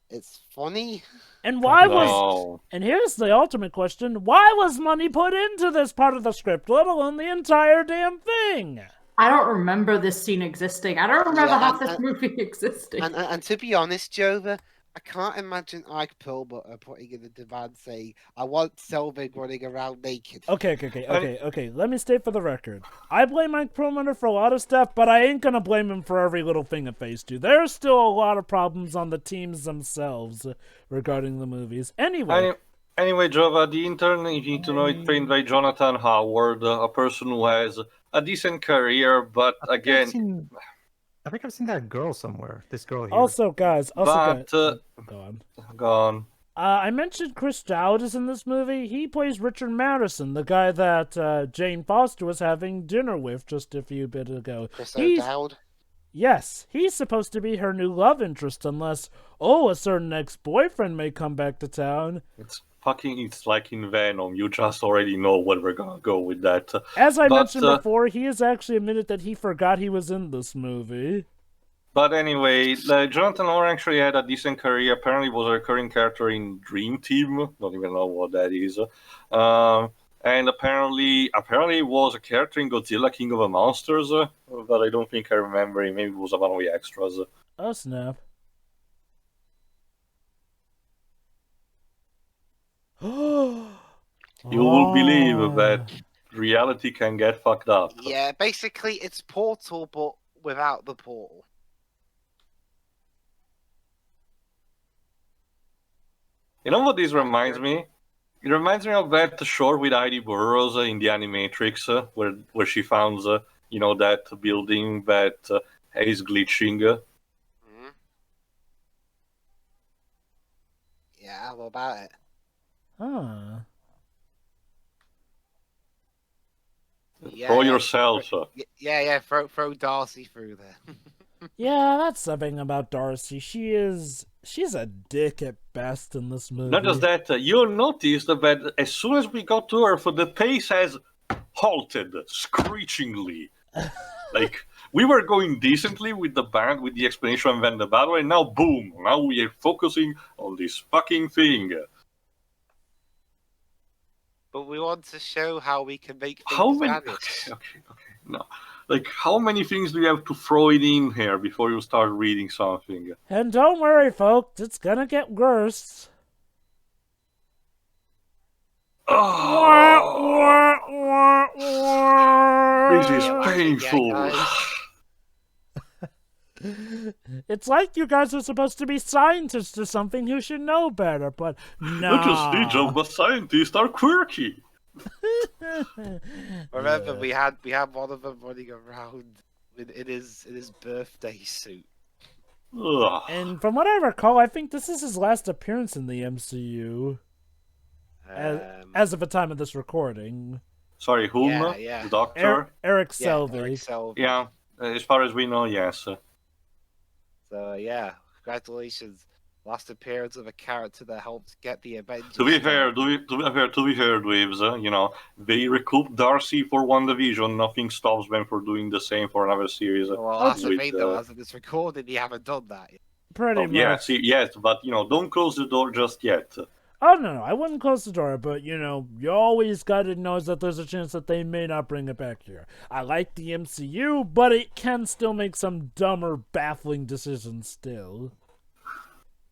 It's funny. And and here's the ultimate question, why was money put into this part of the script, let alone the entire damn thing? I don't remember this scene existing. I don't remember half this movie existing. And to be honest, Jova, I can't imagine Ike Perlmutter putting in a demand saying, I want Selvig running around naked. Okay. Let me state for the record. I blame Ike Perlmutter for a lot of stuff, but I ain't gonna blame him for every little thing at Phase 2. There's still a lot of problems on the teams themselves regarding the movies. Anyway, Jova, the intern, you need to know, it's played by Jonathan Howard, a person who has a decent career, but again... I think I've seen that girl somewhere. This girl here. Also, guys. Go on. I mentioned Chris Dowd is in this movie. He plays Richard Madison, the guy that Jane Foster was having dinner with just a few bits ago. Chris O'Dowd? Yes, he's supposed to be her new love interest, unless, a certain ex-boyfriend may come back to town. it's like in Venom. You just already know where we're gonna go with that. As I mentioned before, he has actually admitted that he forgot he was in this movie. But anyway, Jonathan Orr actually had a decent career. Apparently was a recurring character in Dream Team. Don't even know what that is. And apparently was a character in Godzilla King of the Monsters, but I don't think I remember him. Maybe it was one of the extras. Oh, snap. You will believe that reality can get fucked up. Yeah, basically it's Portal, but without the portal. You know what this reminds me? It reminds me of that short with Heidi Burroughs in the Animatrix, where she found, that building that is glitching. Mm-hmm. Yeah, what about it? Huh. Throw yourself. Yeah, throw Darcy through there. Yeah, that's something about Darcy. She's a dick at best in this movie. Not just that, you'll notice that as soon as we got to Earth, the pace has halted screechingly. Like, we were going decently with the band, with the explanation and then the battle, and now boom, now we are focusing on this fucking thing. But we want to show how we can make things How many? vanish. Okay, no. Like, how many things do you have to throw it in here before you start reading something? And don't worry, folks, it's gonna get worse. This is painful. It's like you guys are supposed to be scientists or something who should know better, but no. Not just ninja, but scientists are quirky. Remember, we had one of them running around in his birthday suit. And from what I recall, I think this is his last appearance in the MCU. As of the time of this recording. Sorry, whom? Yeah. The Doctor? Eric Selvig. Eric Selvig. Yeah, as far as we know, yes. So, yeah, congratulations. Last appearance of a character that helped get the Avengers. To be fair, Dweebs, they recouped Darcy for WandaVision. Nothing stops them from doing the same for another series. Well, that's the thing, though. As of this recording, you haven't done that yet. Pretty much. Yes, but, don't close the door just yet. Oh, no, I wouldn't close the door, but, you always gotta know that there's a chance that they may not bring it back here. I like the MCU, but it can still make some dumb or baffling decisions still.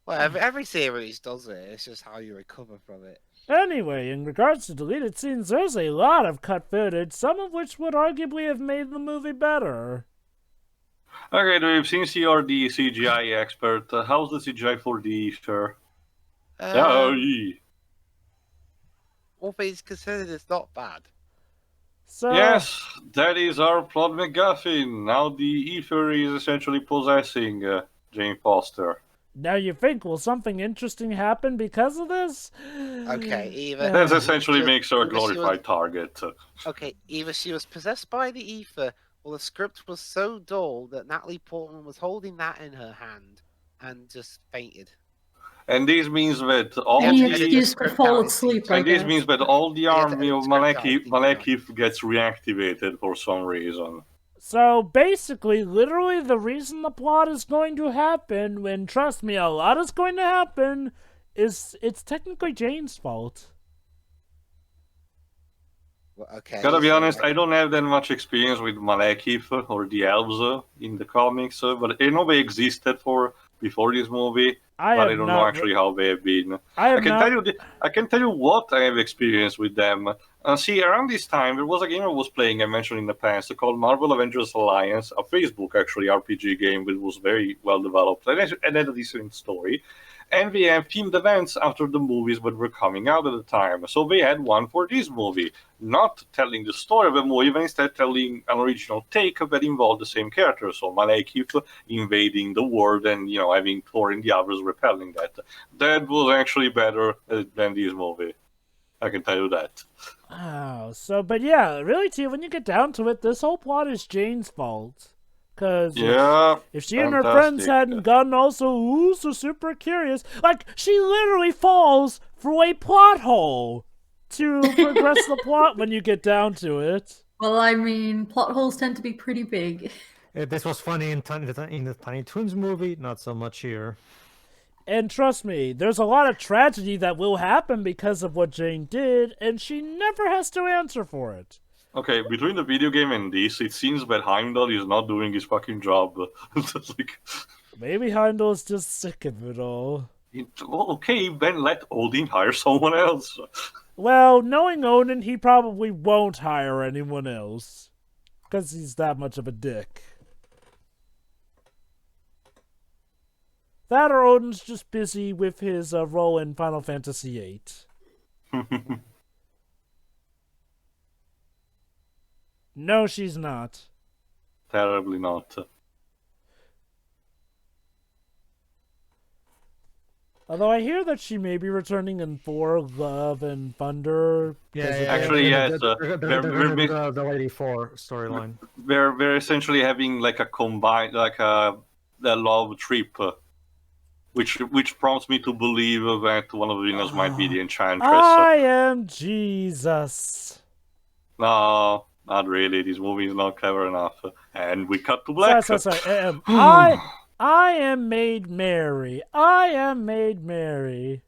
Well, every series does it. It's just how you recover from it. Anyway, in regards to deleted scenes, there's a lot of cut footage, some of which would arguably have made the movie better. Okay, Dave, since you're the CGI expert, how's the CGI for the Aether? All things considered, it's not bad. So, yes, that is our plot MacGuffin. Now the Aether is essentially possessing Jane Foster. Now you think, will something interesting happen because of this? Okay, either... That essentially makes her a glorified target. Okay, either she was possessed by the Aether, or the script was so dull that Natalie Portman was holding that in her hand and just fainted. And this means that all Any excuse to fall asleep, and this means that all the army of Malekith gets reactivated for some reason. So basically, literally the reason the plot is going to happen, and trust me, a lot is going to happen, is it's technically Jane's fault. Well, okay. Gotta be honest, I don't have that much experience with Malekith or the elves in the comics, but I know they existed before this movie, but I don't know actually how they have been. I can tell you what I have experienced with them. See, around this time, there was a game I was playing, I mentioned in the past, called Marvel Avengers Alliance, a Facebook, actually, RPG game that was very well developed and had a decent story. And they have themed events after the movies that were coming out at the time. So they had one for this movie, not telling the story of the movie, but instead telling an original take that involved the same characters. So Malekith invading the world and, having Thor and the others repelling that. That was actually better than this movie. I can tell you that. Oh, but yeah, really, too, when you get down to it, this whole plot is Jane's fault. Because if she and her friends hadn't gotten also so super curious, like, she literally falls through a plot hole to progress the plot when you get down to it. Well, I mean, plot holes tend to be pretty big. This was funny in the Tiny Toons movie, not so much here. And trust me, there's a lot of tragedy that will happen because of what Jane did, and she never has to answer for it. Okay, between the video game and this, it seems that Heimdall is not doing his fucking job. Maybe Heimdall's just sick of it all. Okay, then let Odin hire someone else. Well, knowing Odin, he probably won't hire anyone else. Because he's that much of a dick. That or Odin's just busy with his role in Final Fantasy VIII. No, she's not. Terribly not. Although I hear that she may be returning in Thor, Love, and Thunder. Actually, yes. The Lady 4 storyline. They're essentially having like a combined, like the love trip, which prompts me to believe that one of the winners might be the Enchantress. I am Jesus. No. Not really. This movie is not clever enough. And we cut to black. Sorry. I am made merry. I am made merry.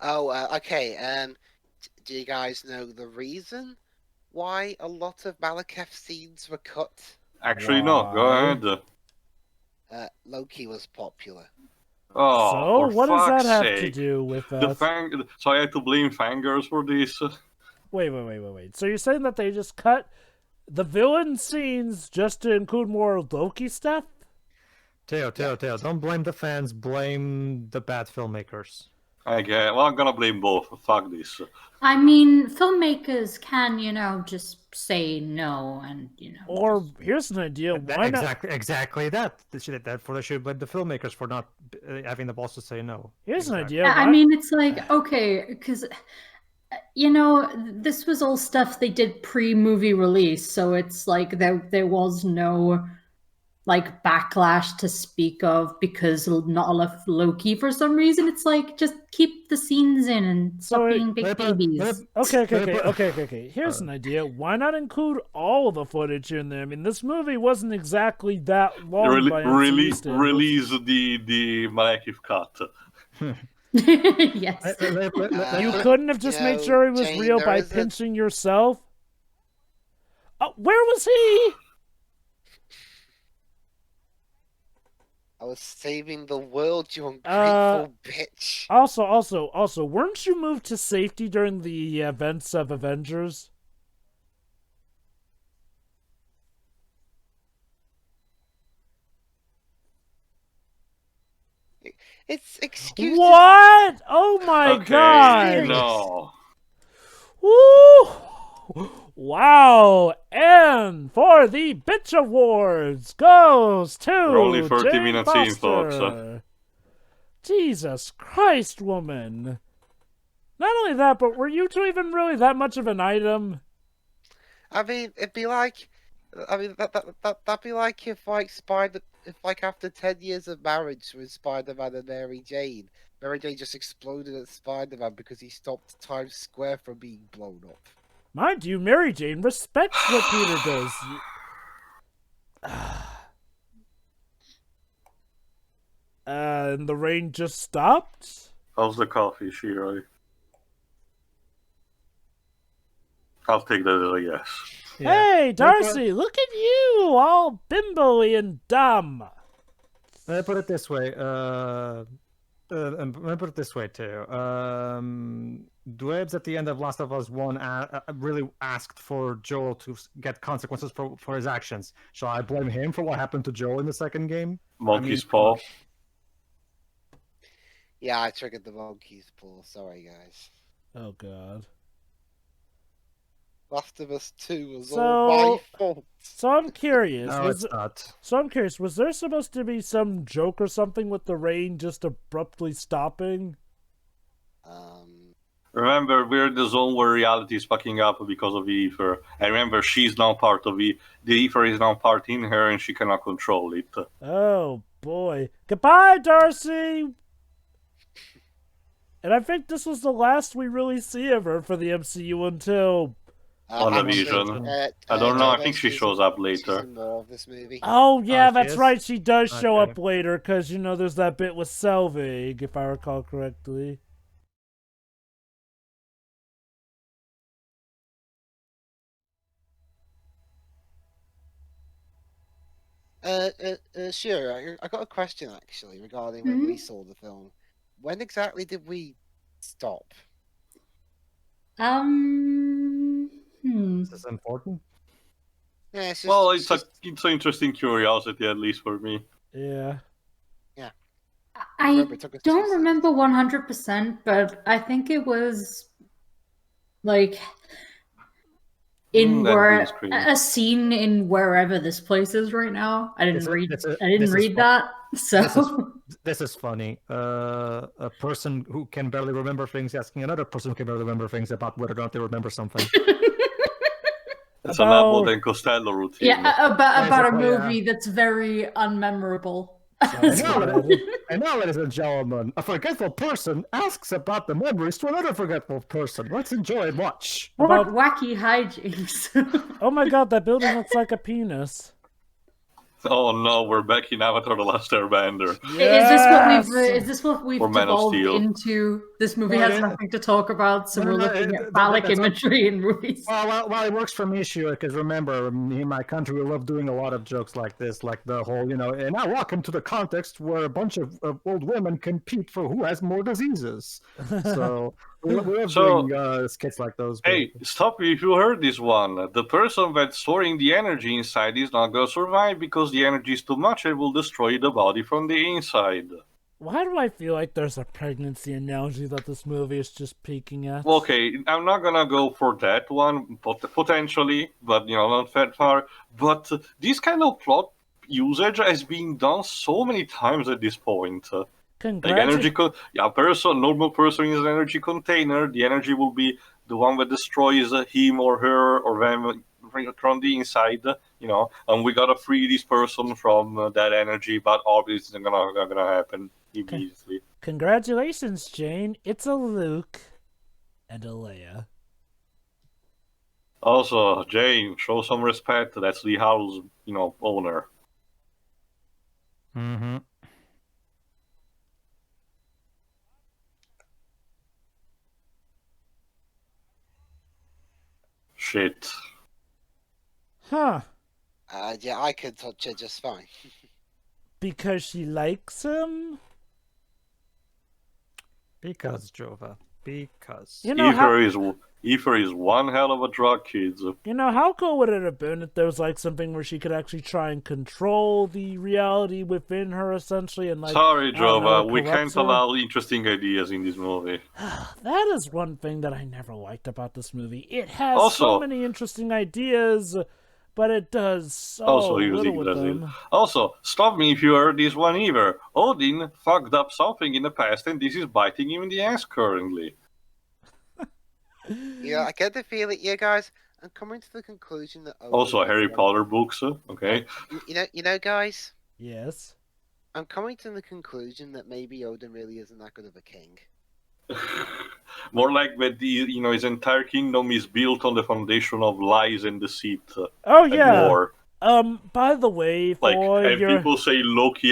Oh, okay. Do you guys know the reason why a lot of Malekith scenes were cut? Actually, no. Go ahead. Loki was popular. Oh, so what does that have sake. to do with that? So I had to blame fangirls for this. Wait. So you're saying that they just cut the villain scenes just to include more Loki stuff? Teo, don't blame the fans, blame the bad filmmakers. Okay, well, I'm gonna blame both. Fuck this. I mean, filmmakers can, just say no and, Or, here's an idea, why not? Exactly that. Therefore, they should blame the filmmakers for not having the balls to say no. Here's an idea. I mean, it's like, okay, because... this was all stuff they did pre-movie release, so it's like there was no like backlash to speak of because not enough Loki for some reason. It's like just keep the scenes in and stop being big babies. Okay. Here's an idea. Why not include all of the footage in there? I mean, this movie wasn't exactly that long. Release the Malekith cut. Yes. You couldn't have just made sure he was Jane, real by pinching yourself? Where was he? I was saving the world, you ungrateful bitch. Also, weren't you moved to safety during the events of Avengers? It's excuses. What? Oh my god! No. Woo! Wow! And for the Bitch Awards goes to We're only 30 Jane minutes Foster. in, folks. Jesus Christ, woman! Not only that, but were you two even really that much of an item? I mean, it'd be like, that'd be like if after 10 years of marriage with Spider-Man and Mary Jane just exploded at Spider-Man because he stopped Times Square from being blown up. Mind you, Mary Jane respects what Peter does. And the rain just stopped? How's the coffee, Shiroi? I'll take that as a yes. Yeah. Hey, Darcy, look at you, all bimbo-y and dumb. Let me put it this way. Let me put it this way, too. Dweebs at the end of Last of Us 1 really asked for Joel to get consequences for his actions. Shall I blame him for what happened to Joel in the second game? Monkey's paw. Yeah, I triggered the monkey's paw. Sorry, guys. Oh, God. Last of Us 2 was all my fault. So I'm curious. No, it's not. So I'm curious, was there supposed to be some joke or something with the rain just abruptly stopping? Remember, we're in the zone where reality is fucking up because of the Aether. And remember, she's now part of the Aether is now part in her, and she cannot control it. Oh boy! Goodbye, Darcy. And I think this was the last we really see of her for the MCU until WandaVision. I don't know. I think she shows up later. More of this movie. Oh yeah, that's right. She does show Okay. up later because there's that bit with Selvig, if I recall correctly. Sure. I got a question actually regarding when we saw the film. When exactly did we stop? This is important. Yeah, it's just, Well, it's an interesting curiosity, at least for me. Yeah. I don't remember 100%, but I think it was like in a scene in wherever this place is right now. I didn't read that, so this is funny. A person who can barely remember things asking another person who can barely remember things about whether or not they remember something. It's an Abbott and Costello routine. Yeah, about a movie that's very unmemorable. And now, ladies and gentlemen, a forgetful person asks about the memories to another forgetful person. Let's enjoy and watch. About wacky hijinks. Oh my god, that building looks like a penis. Oh no, we're back in Avatar: The Last Airbender. Yes! Is this what we've devolved into? This movie has nothing to talk about, so we're looking at phallic imagery in movies. Well, it works for me, sure, because remember, me and my country, we love doing a lot of jokes like this, like the whole, and now welcome to the context where a bunch of old women compete for who has more diseases. So we love doing skits like those. Hey, stop if you heard this one. The person that's storing the energy inside is not going to survive because the energy is too much and will destroy the body from the inside. Why do I feel like there's a pregnancy analogy that this movie is just peeking at? Okay, I'm not gonna go for that one, potentially, but not that far. But this kind of plot usage has been done so many times at this point. Normal person is an energy container. The energy will be the one that destroys him or her or them from the inside, and we gotta free this person from that energy, but obviously it's not gonna happen immediately. Congratulations, Jane. It's a Luke and a Leia. Also, Jane, show some respect. That's the house, owner. Mm-hmm. Shit. Huh. Yeah, I could touch it just fine. Because she likes him? Because, Jova. Because. Aether is one hell of a drug, kids. How cool would it have been if there was something where she could actually try and control the reality within her, essentially, and Sorry, Jova, we can't allow interesting ideas in this movie. That is one thing that I never liked about this movie. It has so many interesting ideas, but it does so little with them. Also, stop me if you heard this one either. Odin fucked up something in the past, and this is biting him in the ass currently. Yeah, I get the feeling, guys, I'm coming to the conclusion that Odin also Harry Potter books, okay? Guys? Yes? I'm coming to the conclusion that maybe Odin really isn't that good of a king. More like that his entire kingdom is built on the foundation of lies and deceit. Oh yeah. War. By the way, people say Loki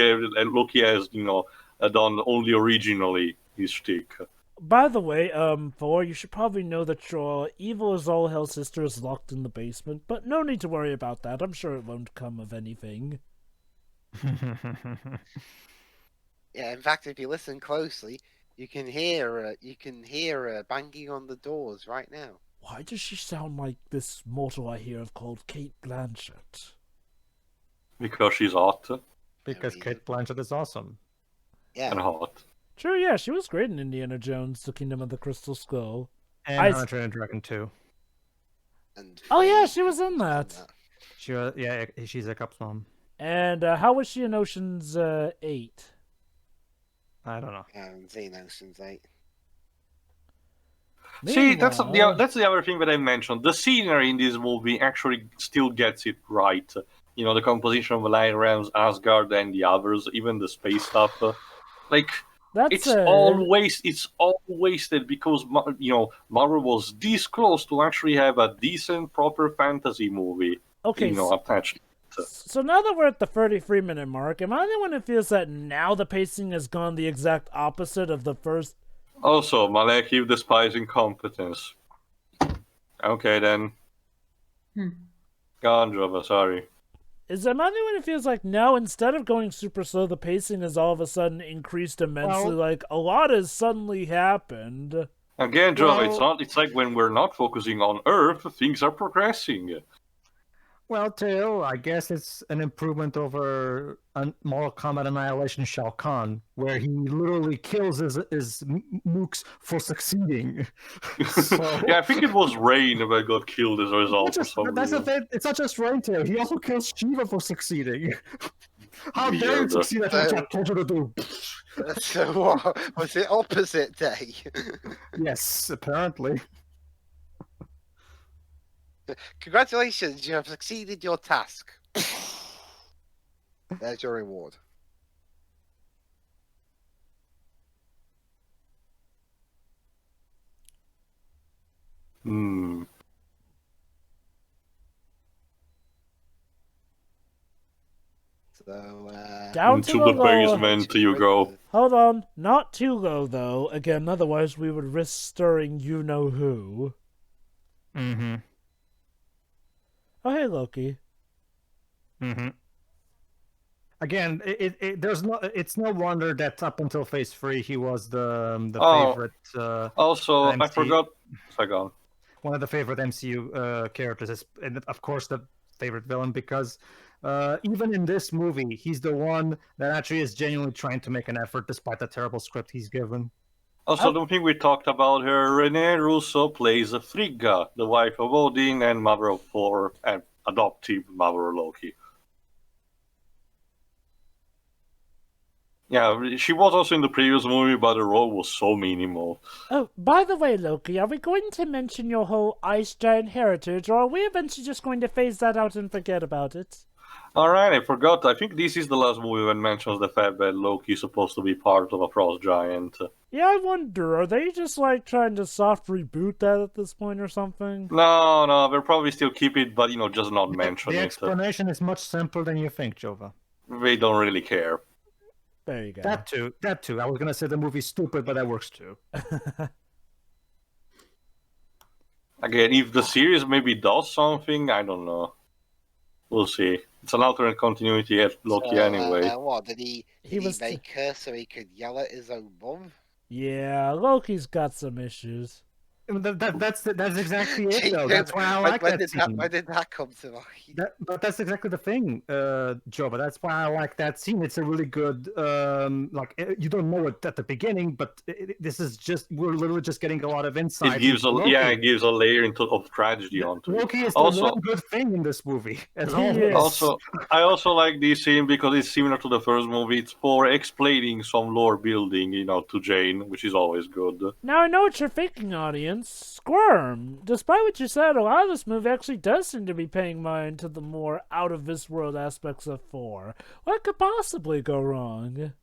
has done only originally his shtick. By the way, Thor, you should probably know that your evil as all hell sister is locked in the basement, but no need to worry about that. I'm sure it won't come of anything. Yeah, in fact, if you listen closely, you can hear banging on the doors right now. Why does she sound like this mortal I hear of called Cate Blanchett? Because she's hot. Because Cate Blanchett is awesome. Yeah. And hot. True, yeah, she was great in Indiana Jones, The Kingdom of the Crystal Skull. And Hunter and Dragon 2. Oh yeah, she was in that. She's a cop's mom. And how was she in Ocean's 8? I don't know. I haven't seen Ocean's 8. See, that's the other thing that I mentioned. The scenery in this movie actually still gets it right. You know, the composition of the Lion Realms, Asgard, and the others, even the space stuff. It's all wasted because Marvel was this close to actually have a decent, proper fantasy movie. Okay, attached. So now that we're at the 33-minute mark, am I the one who feels that now the pacing has gone the exact opposite of the first? Also, Malekith despises incompetence. Okay, then. Go on, Jova, sorry. Am I the one who feels like now, instead of going super slow, the pacing has all of a sudden increased immensely? Like, a lot has suddenly happened. Again, Jova, it's like when we're not focusing on Earth, things are progressing. Well, Tail, I guess it's an improvement over Mortal Kombat Annihilation Shao Kahn, where he literally kills his mooks for succeeding. Yeah, I think it was Rain that got killed as a result. That's the thing. It's not just Rain, Tail. He also kills Shiva for succeeding. How dare you succeed at what I told you to do? So what? Was it opposite day? Yes, apparently. Congratulations, you have succeeded your task. There's your reward. So, down to the basement you go. Hold on, not too low though. Again, otherwise we would risk stirring you-know-who. Mm-hmm. Oh, hey, Loki. Mm-hmm. Again, it's no wonder that up until Phase 3 he was the favorite. Also, I forgot. Sorry, one of the favorite MCU characters is, and of course, the favorite villain, because even in this movie, he's the one that actually is genuinely trying to make an effort despite the terrible script he's given. Also, I don't think we talked about her. Renee Russo plays Frigga, the wife of Odin and mother of Thor, and adoptive mother of Loki. Yeah, she was also in the previous movie, but the role was so minimal. Oh, by the way, Loki, are we going to mention your whole ice giant heritage, or are we eventually just going to phase that out and forget about it? Alright, I forgot. I think this is the last movie that mentions the fact that Loki is supposed to be part of a frost giant. Yeah, I wonder, are they just like trying to soft reboot that at this point or something? No, they'll probably still keep it, but just not mention it. The explanation is much simpler than you think, Jova. They don't really care. There you go. That too. I was gonna say the movie's stupid, but that works too. Again, if the series maybe does something, I don't know. We'll see. It's an alternate continuity at Loki anyway. What, did he make her so he could yell at his own mum? Yeah, Loki's got some issues. That's exactly it, though. That's why I like that scene. Why did that come to mind? But that's exactly the thing, Joe. But that's why I like that scene. It's a really good, you don't know it at the beginning, but this is just, we're literally just getting a lot of insight. It gives a layer of tragedy onto it. Loki is the one good thing in this movie. As always. I also like this scene because it's similar to the first movie. It's for explaining some lore building, to Jane, which is always good. Now I know what you're thinking, audience. Squirm. Despite what you said, a lot of this movie actually does seem to be paying mind to the more out-of-this-world aspects of Thor. What could possibly go wrong?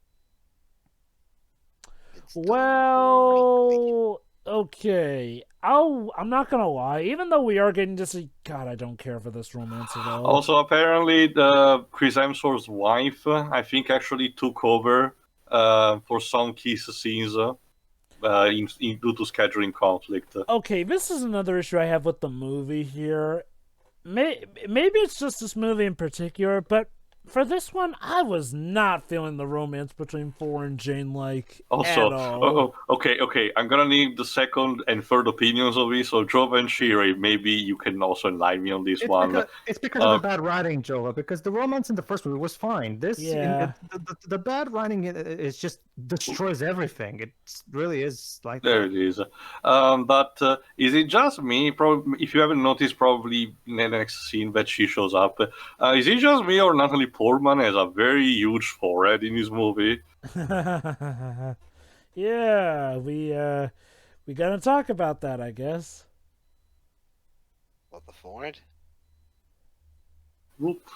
Well, okay. I'm not gonna lie. Even though we are getting to see, God, I don't care for this romance at all. Also, apparently, Chris Hemsworth's wife, I think, actually took over for some kiss scenes. Due to scheduling conflict. Okay, this is another issue I have with the movie here. Maybe it's just this movie in particular, but for this one, I was not feeling the romance between Thor and Jane at all. Okay. I'm gonna need the second and third opinions of this. So, Jova and Shiri, maybe you can also enlighten me on this one. It's because of the bad writing, Jova. Because the romance in the first movie was fine. The bad writing is just destroys everything. It really is like there that. It is. But is it just me? Probably, if you haven't noticed, probably in the next scene that she shows up, is it just me or Natalie Portman has a very huge forehead in this movie? Yeah, we We gotta talk about that, I guess. What, the Ford? Whoop.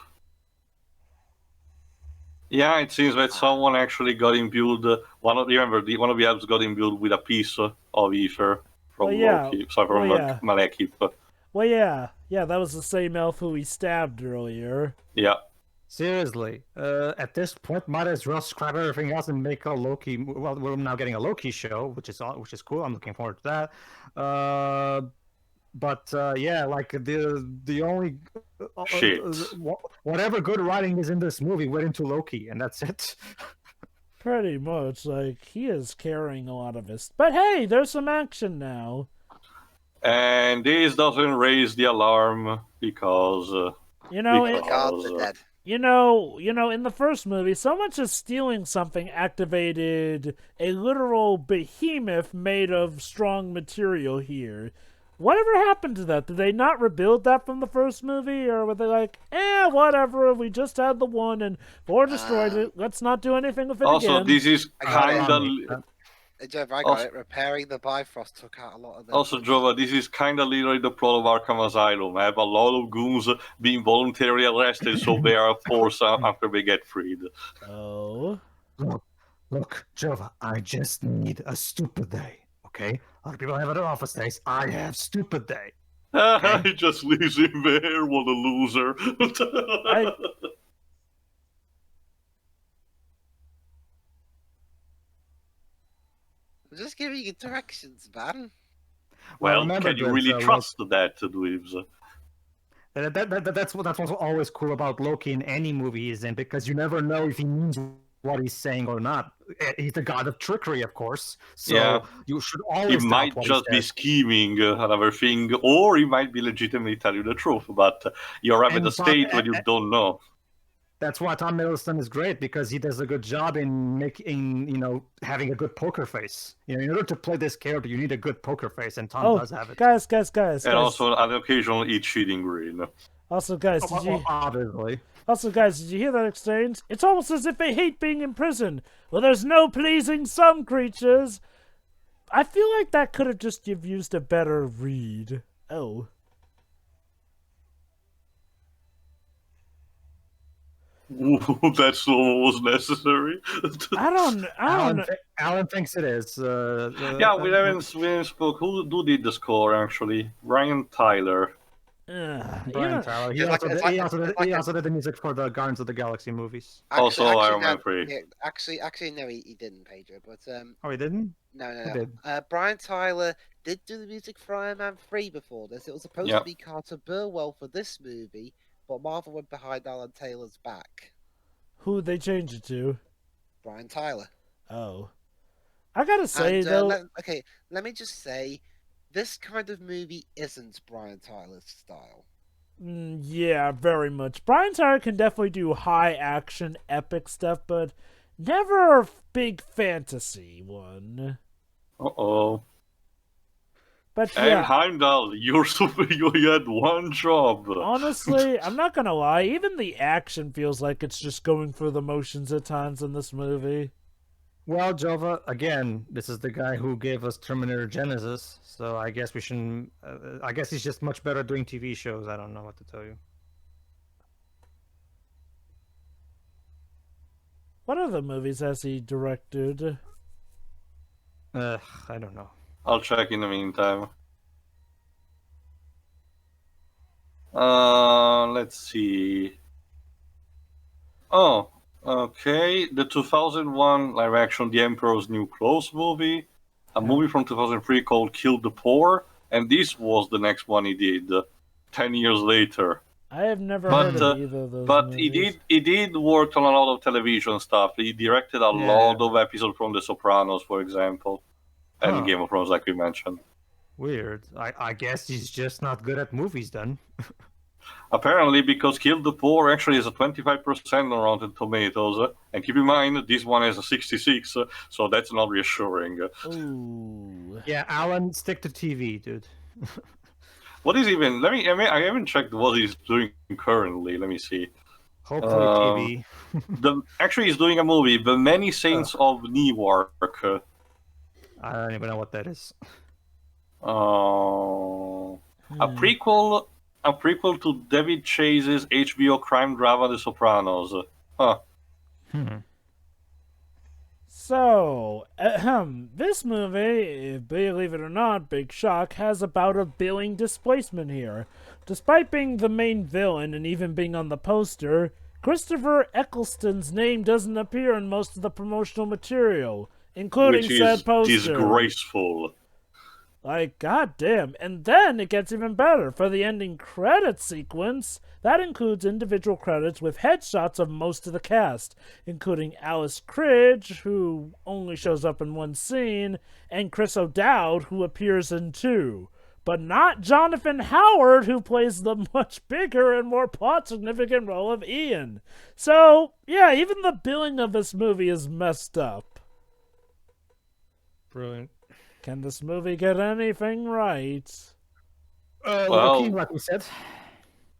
Yeah, it seems that someone actually got imbued. One of the elves got imbued with a piece of ether from Loki. Sorry, from Malekith. Well, yeah, that was the same elf who we stabbed earlier. Yeah. Seriously, at this point, might as well scrap everything else and make a Loki. Well, we're now getting a Loki show, which is cool. I'm looking forward to that. But yeah, like the only shit. Whatever good writing is in this movie went into Loki, and that's it. Pretty much, like he is carrying a lot of this. But hey, there's some action now. And this doesn't raise the alarm because you know, in the first movie, so much as stealing something activated a literal behemoth made of strong material here. Whatever happened to that? Did they not rebuild that from the first movie? Or were they like, whatever, we just had the one and Thor destroyed it, let's not do anything with it again? Also, this is kind of... Jeff, I got it. Repairing the Bifrost took out a lot of them. Also, Jova, this is kind of literally the plot of Arkham Asylum. I have a lot of goons being voluntarily arrested, so they are forced after they get freed. Oh. Look, Jova, I just need a stupid day, okay? Other people have other office days. I have stupid day. Okay? He just leaves him there. What a loser. I'm just giving you directions, man. Well, can you really trust that, Dweebs? That's what's always cool about Loki in any movie he's in, because you never know if he means what he's saying or not. He's the god of trickery, of course. So you should always. He might just be scheming another thing, or he might be legitimately telling you the truth. But you're at the state where you don't know. That's why Tom Hiddleston is great, because he does a good job in having a good poker face. In order to play this character, you need a good poker face, and Tom does have it. Guys. And also an occasional eat-cheating green. Also, guys, obviously. Also, guys, did you hear that exchange? It's almost as if they hate being in prison. Well, there's no pleasing some creatures. I feel like that could have just used a better read. Oh. That slow was necessary. I don't know. Alan thinks it is. Yeah, we haven't spoke. Who did the score, actually? Brian Tyler. Brian Tyler. He also did the music for the Guardians of the Galaxy movies. Also, Iron Man 3. Yeah, actually, no, he didn't, Pedro. But oh, he didn't? No. Brian Tyler did do the music for Iron Man 3 before this. It was supposed to be Carter Burwell for this movie, but Marvel went behind Alan Taylor's back. Who'd they change it to? Brian Tyler. Oh. I gotta say, though... let me just say, this kind of movie isn't Brian Tyler's style. Yeah, very much. Brian Tyler can definitely do high-action, epic stuff, but never a big fantasy one. Uh-oh. But yeah. And Heimdall, you had one job. Honestly, I'm not gonna lie, even the action feels like it's just going through the motions at times in this movie. Well, Jova, again, this is the guy who gave us Terminator Genesis, so I guess we shouldn't... I guess he's just much better at doing TV shows. I don't know what to tell you. What other movies has he directed? I don't know. I'll check in the meantime. Let's see. Oh, okay. The 2001 live-action The Emperor's New Clothes movie. A movie from 2003 called Kill the Poor. And this was the next one he did, 10 years later. I have never heard of either of those movies. he did work on a lot of television stuff. He directed a lot of episodes from The Sopranos, for example. And Game of Thrones, like we mentioned. Weird. I guess he's just not good at movies, then. Apparently, because Kill the Poor actually is a 25% on Rotten Tomatoes. And keep in mind, this one is a 66, so that's not reassuring. Ooh. Yeah, Alan, stick to TV, dude. What is even... I haven't checked what he's doing currently. Let me see. Hopefully TV. Actually, he's doing a movie, The Many Saints of Newark. I don't even know what that is. A prequel to David Chase's HBO crime drama The Sopranos. Huh. So, this movie, believe it or not, big shock, has about $1 billion displacement here. Despite being the main villain and even being on the poster, Christopher Eccleston's name doesn't appear in most of the promotional material, including said poster. Which is disgraceful. Like, goddamn. And then it gets even better. For the ending credits sequence, that includes individual credits with headshots of most of the cast, including Alice Cridge, who only shows up in one scene, and Chris O'Dowd, who appears in 2. But not Jonathan Howard, who plays the much bigger and more plot-significant role of Ian. So, yeah, even the billing of this movie is messed up. Brilliant. Can this movie get anything right? Loki, like we said.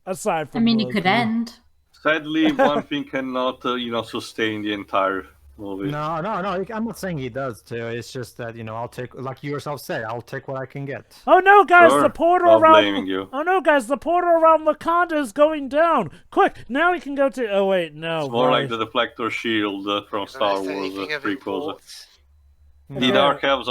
Aside from Loki. it could end. Sadly, one thing cannot, sustain the entire movie. No. I'm not saying he does too. It's just that I'll take, like you yourself say, I'll take what I can get. Oh no, guys! Sure. The portal Not around. blaming you. Oh no, guys! The portal around Wakanda is going down. Quick! Now we can go to. Oh wait, no. It's more like the deflector shield from Star Wars prequels. The Dark Elves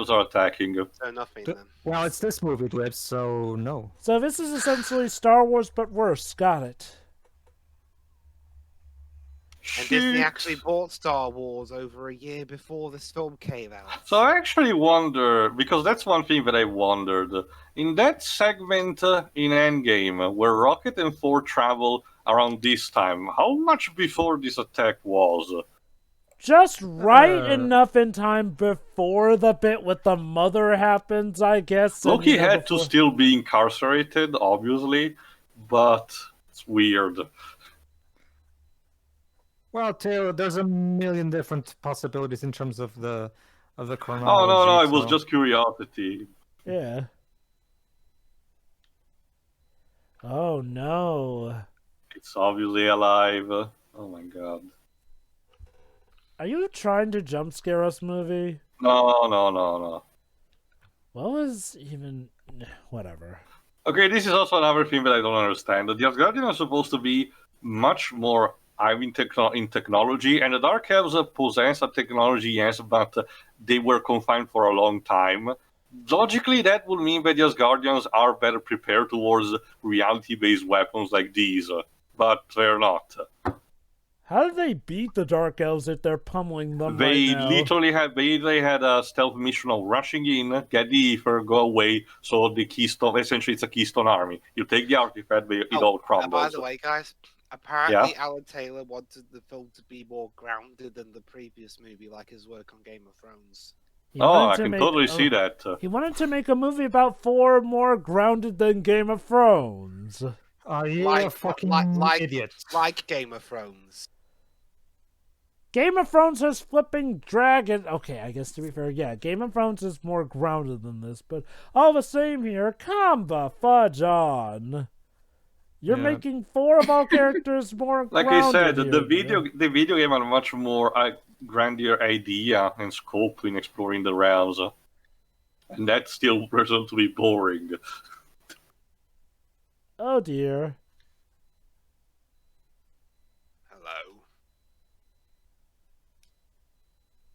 are attacking. So nothing then. Well, it's this movie, Dwibs, so no. So this is essentially Star Wars, but worse. Got it. And Disney actually bought Star Wars over a year before this film came out. So I actually wonder, because that's one thing that I wondered. In that segment in Endgame, where Rocket and Thor travel around this time, how much before this attack was? Just right enough in time before the bit with the mother happens, I guess. Loki had to still be incarcerated, obviously, but it's weird. Well, Taylor, there's a million different possibilities in terms of the chronology. Oh no, it was just curiosity. Yeah. Oh no. It's obviously alive. Oh my god. Are you trying to jump scare us, movie? No. What was even... Whatever. Okay, this is also another thing that I don't understand. The Asgardians are supposed to be much more in technology, and the Dark Elves possess a technology, yes, but they were confined for a long time. Logically, that would mean that the Asgardians are better prepared towards reality-based weapons like these, but they're not. How do they beat the Dark Elves if they're pummeling them They right now? literally had a stealth mission of rushing in, get the Aether, go away, so the Keystone, essentially it's a Keystone army. You take the artifact, but it all crumbles. By the way, guys, apparently Alan Taylor wanted the film to be more grounded than the previous movie, like his work on Game of Thrones. I can totally see that. He wanted to make a movie about Thor more grounded than Game of Thrones. You're a fucking idiot. Like Game of Thrones. Game of Thrones has flipping dragon. Okay, I guess to be fair, yeah, Game of Thrones is more grounded than this, but all the same here, come the fudge on. You're making 4 of our characters more like grounded. I said, here, the video game had a much more grander idea and scope in exploring the realms, and that still resulted to be boring. Oh dear. Hello.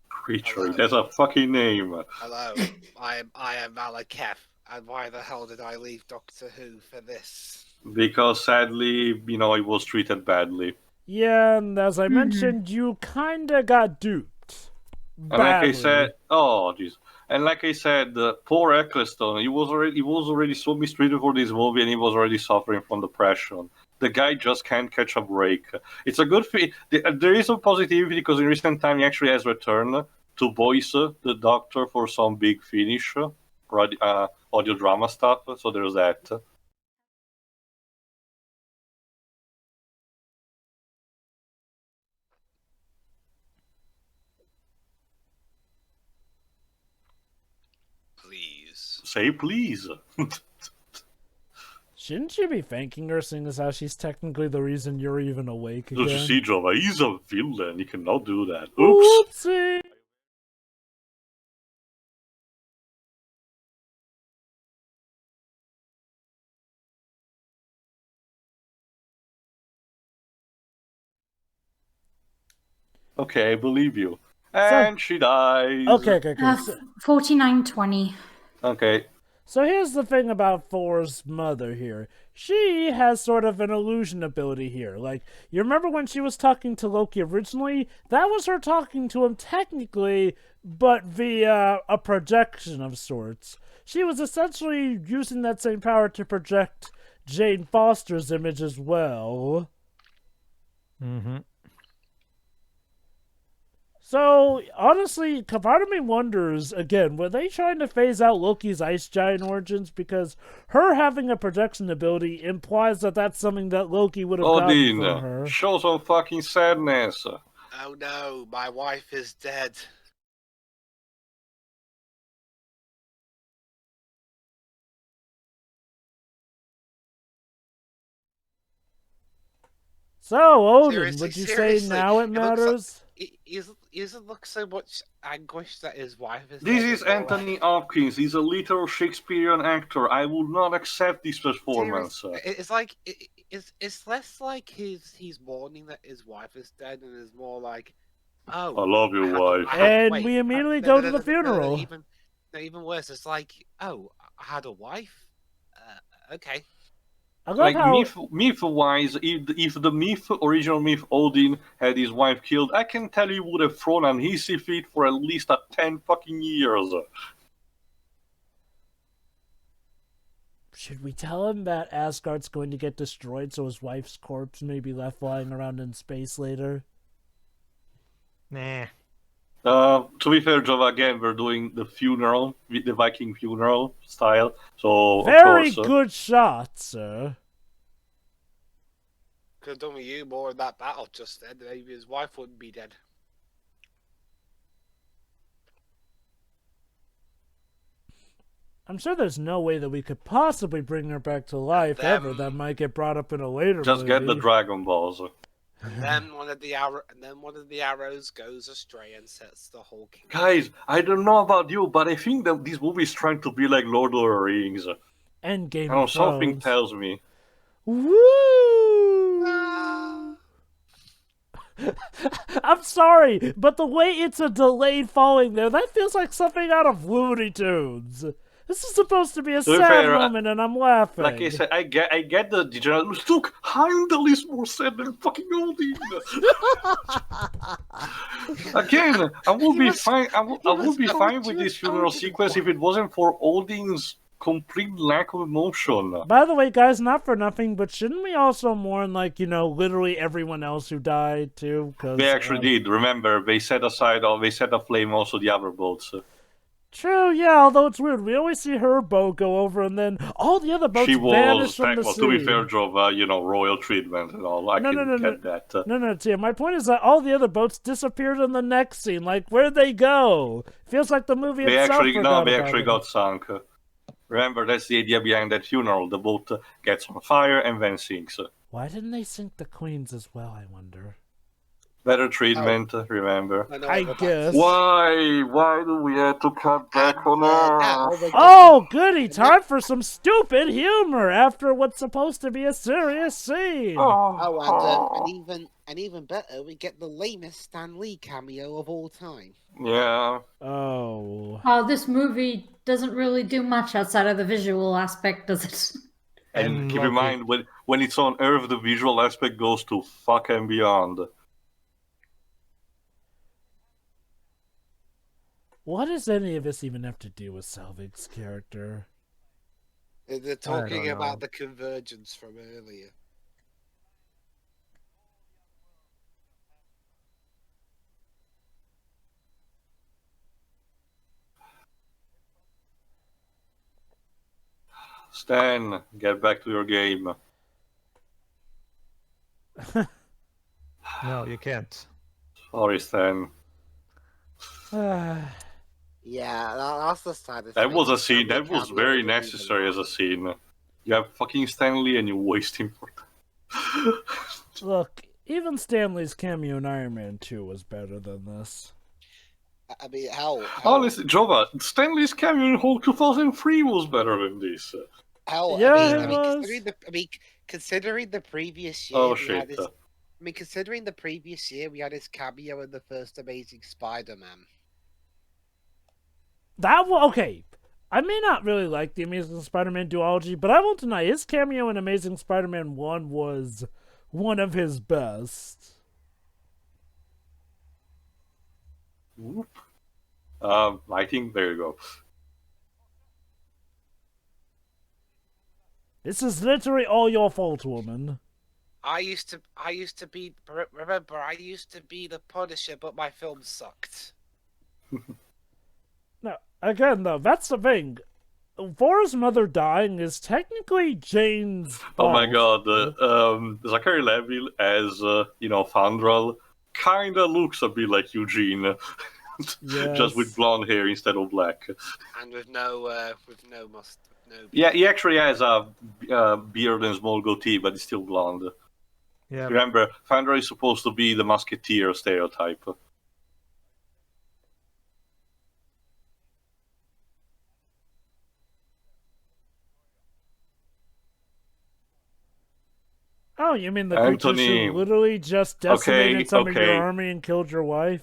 Creature, that's a fucking name. Hello, I am Malekith, and why the hell did I leave Doctor Who for this? Because sadly, it was treated badly. Yeah, and as I mentioned, you kinda got duped. And like I said, and like I said, poor Eccleston, he was already so mistreated for this movie, and he was already suffering from depression. The guy just can't catch a break. It's a good thing. There is some positivity because in recent time he actually has returned to voice the Doctor for some big finish, audio drama stuff. So there's that. Please. Say please. Shouldn't you be thanking her, seeing as how she's technically the reason you're even awake again? See, Java, he's a villain. He cannot do that. Oops. Oopsie. Okay, I believe you. And she dies. Okay. 4920. Okay. So here's the thing about Thor's mother here. She has sort of an illusion ability here. Like, you remember when she was talking to Loki originally? That was her talking to him technically, but via a projection of sorts. She was essentially using that same power to project Jane Foster's image as well. Mm-hmm. So, honestly, part of me wonders, again, were they trying to phase out Loki's ice giant origins? Because her having a projection ability implies that that's something that Loki would have gotten from her. Odin, show some fucking sadness. Oh no, my wife is dead. So, Odin, Seriously, would you say now it matters? He doesn't look so much anguished that his wife is This dead. is Anthony Hopkins. He's a literal Shakespearean actor. I would not accept this performance. It's like it's less like he's mourning that his wife is dead, and it's more like, oh, I love your wife. And we immediately go to the funeral. Even worse, it's like, oh, I had a wife. Okay. Like myth-wise, if the original myth Odin had his wife killed, I can tell you would have thrown an easy fit for at least 10 fucking years. Should we tell him that Asgard's going to get destroyed so his wife's corpse may be left lying around in space later? Nah. To be fair, Jova, again, we're doing the funeral, the Viking funeral style, so Very of course, good shot, sir. Could have done with you more in that battle just then. Maybe his wife wouldn't be dead. I'm sure there's no way that we could possibly bring her back to life ever. That might get brought up in a later just movie. get the Dragon Balls. And then one of the arrows goes astray and sets the whole kingdom. Guys, I don't know about you, but I think that this movie is trying to be like Lord of the Rings. And Game of of Thrones. Something tells me. Woo! I'm sorry, but the way it's a delayed falling there, that feels like something out of Looney Tunes. This is supposed to be a sad moment, and I'm laughing. Like I said, I get the general. Look, Heimdall is more sad than fucking Odin. Again, I would be fine. I would be fine with this funeral sequence if it wasn't for Odin's complete lack of emotion. By the way, guys, not for nothing, but shouldn't we also mourn, like, literally everyone else who died too? They actually did. Remember, they set aflame also the other boats. True, yeah, although it's weird. We always see her boat go over, and then all the other boats vanish from the sea. To be fair, Jova, royal treatment and all. I can get that. No, Tia, my point is that all the other boats disappeared in the next scene. Like, where'd they go? Feels like the movie itself they actually got sunk. Remember, that's the idea behind that funeral. The boat gets on fire and then sinks. Why didn't they sink the queens as well, I wonder? Better treatment, remember. I guess. Why do we have to cut back on her? Oh, goody! Time for some stupid humor after what's supposed to be a serious scene. And even better, we get the lamest Stan Lee cameo of all time. Yeah. Oh. This movie doesn't really do much outside of the visual aspect, does it? And keep in mind, when it's on Earth, the visual aspect goes to fuck and beyond. What does any of this even have to do with Selvig's character? They're talking about the convergence from earlier. Stan, get back to your game. No, you can't. Sorry, Stan. Yeah, that's the saddest. That was a scene. That was very necessary as a scene. You have fucking Stanley and you waste him for that. Look, even Stanley's cameo in Iron Man 2 was better than this. I mean, hell. Honestly, Jova, Stanley's cameo in Hulk 2003 was better than this. Hell, yeah, considering the previous year. Oh shit. I mean, considering the previous year, we had his cameo in the first Amazing Spider-Man. Okay. I may not really like the Amazing Spider-Man duology, but I won't deny his cameo in Amazing Spider-Man 1 was one of his best. I think there you go. This is literally all your fault, woman. I used to be. Remember, I used to be the Punisher, but my film sucked. No, again though, that's the thing. Thor's mother dying is technically Jane's fault. Oh my god, Zachary Levi as, Fandral kinda looks a bit like Eugene. Yes. Just with blonde hair instead of black. And with no Yeah, he actually has a beard and small goatee, but he's still blonde. Yeah. Remember, Fandral is supposed to be the Musketeer stereotype. Oh, you mean the creatures who literally just decimated some of your army and killed your wife?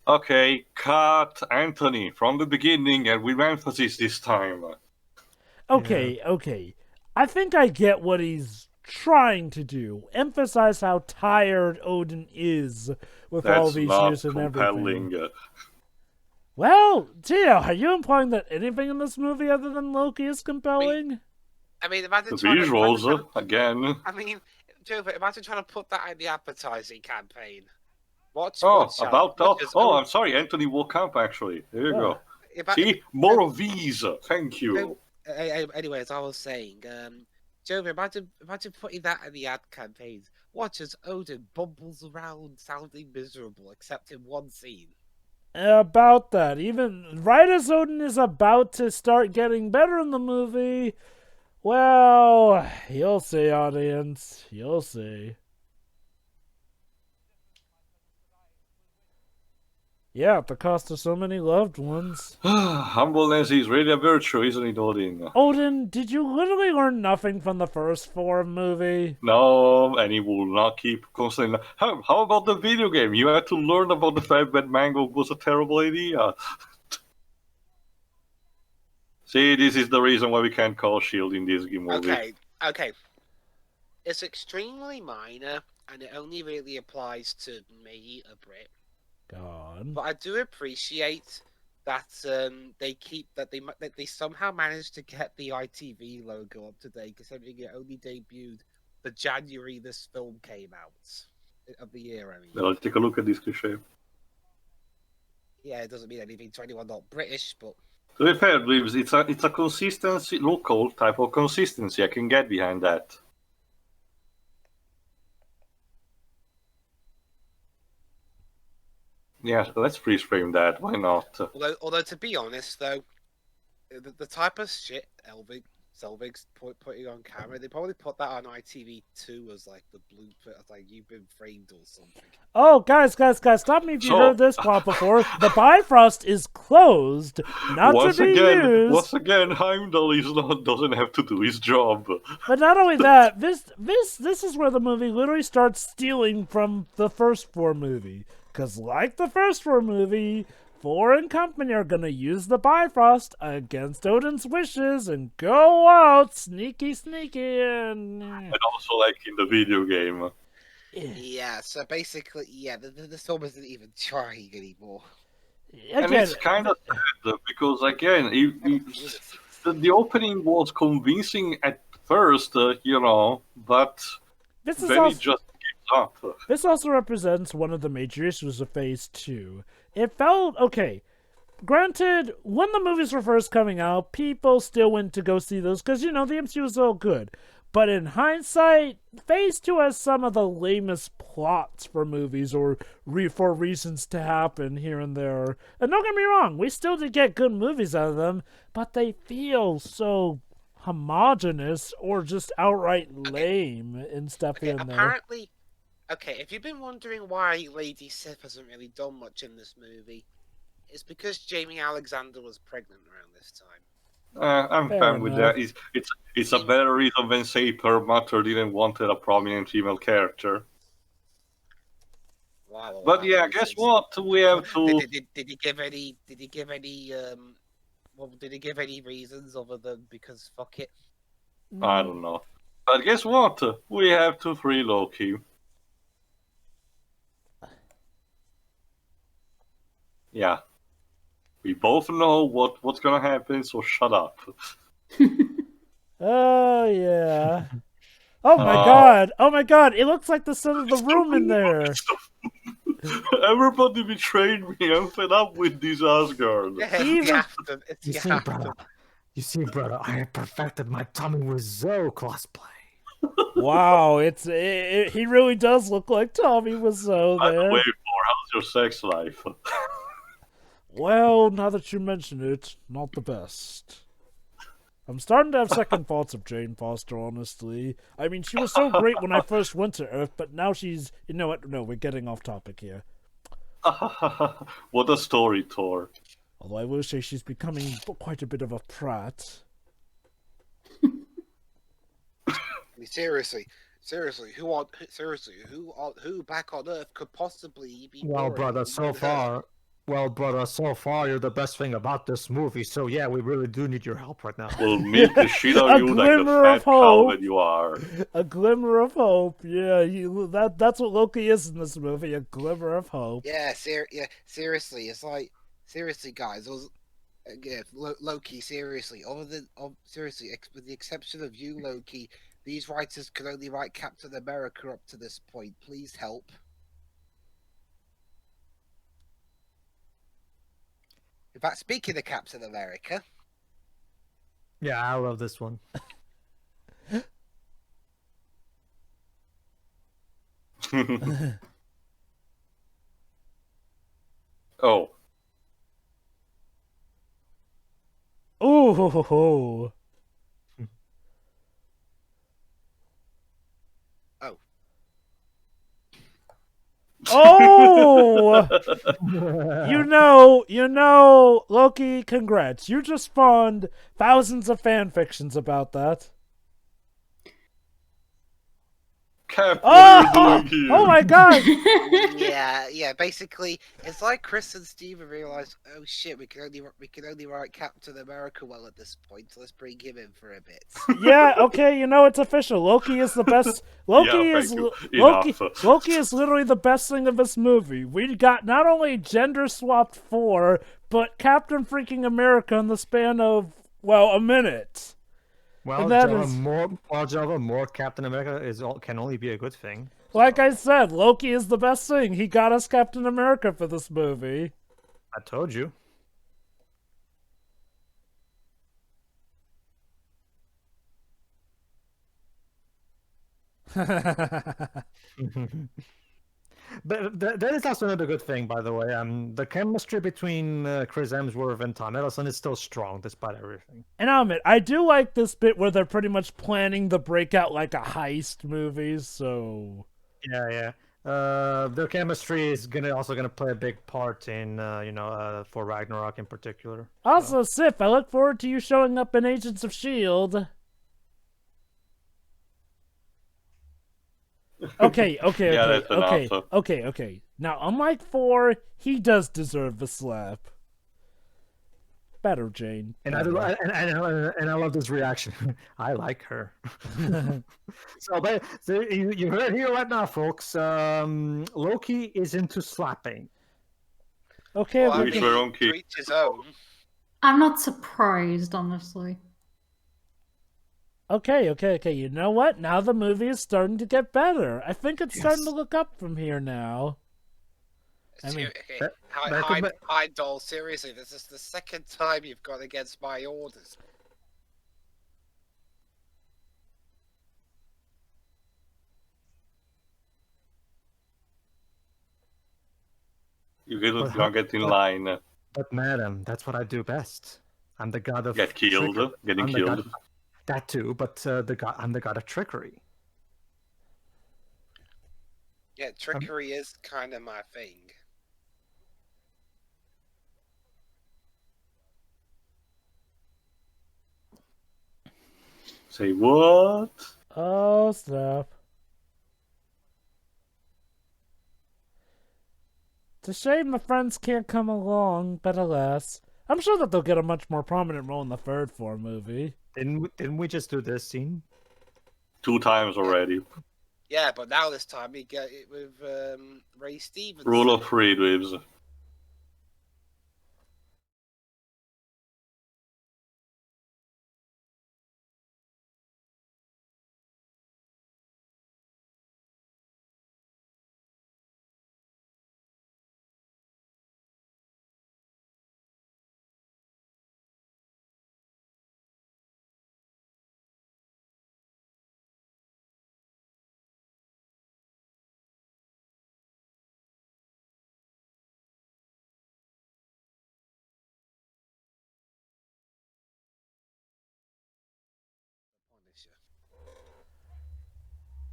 Okay, cut Anthony from the beginning and with emphasis this time. Okay. I think I get what he's trying to do. Emphasize how tired Odin is with all these years and everything. Well, Tio, are you implying that anything in this movie other than Loki is compelling? I mean imagine the visuals, again. I mean, Joe, imagine trying to put that in the advertising campaign. I'm sorry, Anthony woke up, actually. There you go. See? More of these. Thank you. Anyway, as I was saying, Joe, imagine putting that in the ad campaigns. Watch as Odin bumbles around sounding miserable, except in one scene. About that, even right as Odin is about to start getting better in the movie, well, you'll see, audience. You'll see. Yeah, at the cost of so many loved ones. Humbleness is really a virtue, isn't it, Odin? Odin, did you literally learn nothing from the first Thor movie? No, and he will not keep constantly. How about the video game? You had to learn about the fact that Mango was a terrible idea. See, this is the reason why we can't call S.H.I.E.L.D. in this movie. Okay. It's extremely minor, and it only really applies to me, a Brit. God. But I do appreciate that they somehow managed to get the ITV logo up to date, considering it only debuted the January this film came out of the year. I mean, well, let's take a look at this cliche. Yeah, it doesn't mean anything to anyone not British, but to be fair, it's a consistency, local type of consistency. I can get behind that. Yeah, let's freeze frame that. Why not? Although to be honest, though, the type of shit Selvig's putting on camera, they probably put that on ITV2 as like the blueprint, as like you've been framed or something. Oh, guys, stop me if you heard this plot before. The Bifrost is closed, not to be used. Once again, Heimdall doesn't have to do his job. But not only that, this is where the movie literally starts stealing from the first Thor movie. Because like the first Thor movie, Thor and company are going to use the Bifrost against Odin's wishes and go out sneaky and also like in the video game. Yeah, so basically, the film isn't even trying anymore. Again, and it's kind of sad, because again, the opening was convincing at first, but then it just gives up. This also represents one of the major issues of Phase 2. It felt okay. Granted, when the movies were first coming out, people still went to go see those because, the MCU was all good. But in hindsight, Phase 2 has some of the lamest plots for movies or for reasons to happen here and there. And don't get me wrong, we still did get good movies out of them, but they feel so homogenous or just outright lame and stuff in there. Apparently, if you've been wondering why Lady Sif hasn't really done much in this movie, it's because Jamie Alexander was pregnant around this time. I'm fine with that. It's a better reason than say her mother didn't want a prominent female character. Wow. But yeah, guess what? We have to. Did he give any? Did he give any? Well, did he give any reasons other than because fuck it? I don't know. But guess what? We have to free Loki. Yeah. We both know what's gonna happen, so shut up. Oh, yeah. Oh my god! Oh my god! It looks like the set of the room in there! Everybody betrayed me. I'm fed up with this Asgard. Yeah, You see, brother, I have perfected my Tommy Wiseau cosplay. Wow, he really does look like Tommy Wiseau there. By the way, how's your sex life? Well, now that you mention it, not the best. I'm starting to have second thoughts of Jane Foster, honestly. I mean, she was so great when I first went to Earth, but now she's... You know what? No, we're getting off topic here. What a story, Thor. Although I will say she's becoming quite a bit of a prat. Seriously, who back on Earth could possibly be? Well, brother, so far you're the best thing about this movie. So yeah, we really do need your help right now. We'll milk the shit out of you like the fat cow that you are. A glimmer of hope. Yeah, that's what Loki is in this movie. A glimmer of hope. Yeah, seriously, it's like seriously, guys. Loki, seriously, seriously, with the exception of you, Loki, these writers could only write Captain America up to this point. Please help. In fact, speaking of Captain America... Yeah, I love this one. Oh. Oh. Oh! You know, Loki, congrats. You just spawned thousands of fan fictions about that. Cap, what are you doing here? Oh my god! yeah. Basically, it's like Chris and Steven realized, oh shit, we can only write Captain America well at this point. So let's bring him in for a bit. Yeah, okay, you know it's official. Loki is the best. Loki is literally the best thing of this movie. We got not only gender swapped Thor, but Captain freaking America in the span of a minute. Well, more Captain America can only be a good thing. Like I said, Loki is the best thing. He got us Captain America for this movie. I told you. But that is also another good thing, by the way. The chemistry between Chris Hemsworth and Tom Hiddleston is still strong, despite everything. And I'll admit, I do like this bit where they're pretty much planning the breakout like a heist movie, so... Yeah. Their chemistry is also gonna play a big part in, for Ragnarok in particular. Also, Sif, I look forward to you showing up in Agents of S.H.I.E.L.D. Okay. Now, unlike Thor, he does deserve the slap. Better, Jane. And I love this reaction. I like her. So you heard here right now, folks. Loki is into slapping. Okay. His own. I'm not surprised, honestly. Okay. You know what? Now the movie is starting to get better. I think it's starting to look up from here now. I mean, hi, doll. Seriously, this is the second time you've gone against my orders. You don't get in line. But madam, that's what I do best. I'm the god of getting killed. That too, but I'm the god of trickery. Yeah, trickery is kind of my thing. Say what? Oh, snap. It's a shame the friends can't come along, but alas. I'm sure that they'll get a much more prominent role in the third Thor movie. Didn't we just do this scene? 2 times already. Yeah, but now this time we get it with Ray Stevens. Rule of 3, Dibs.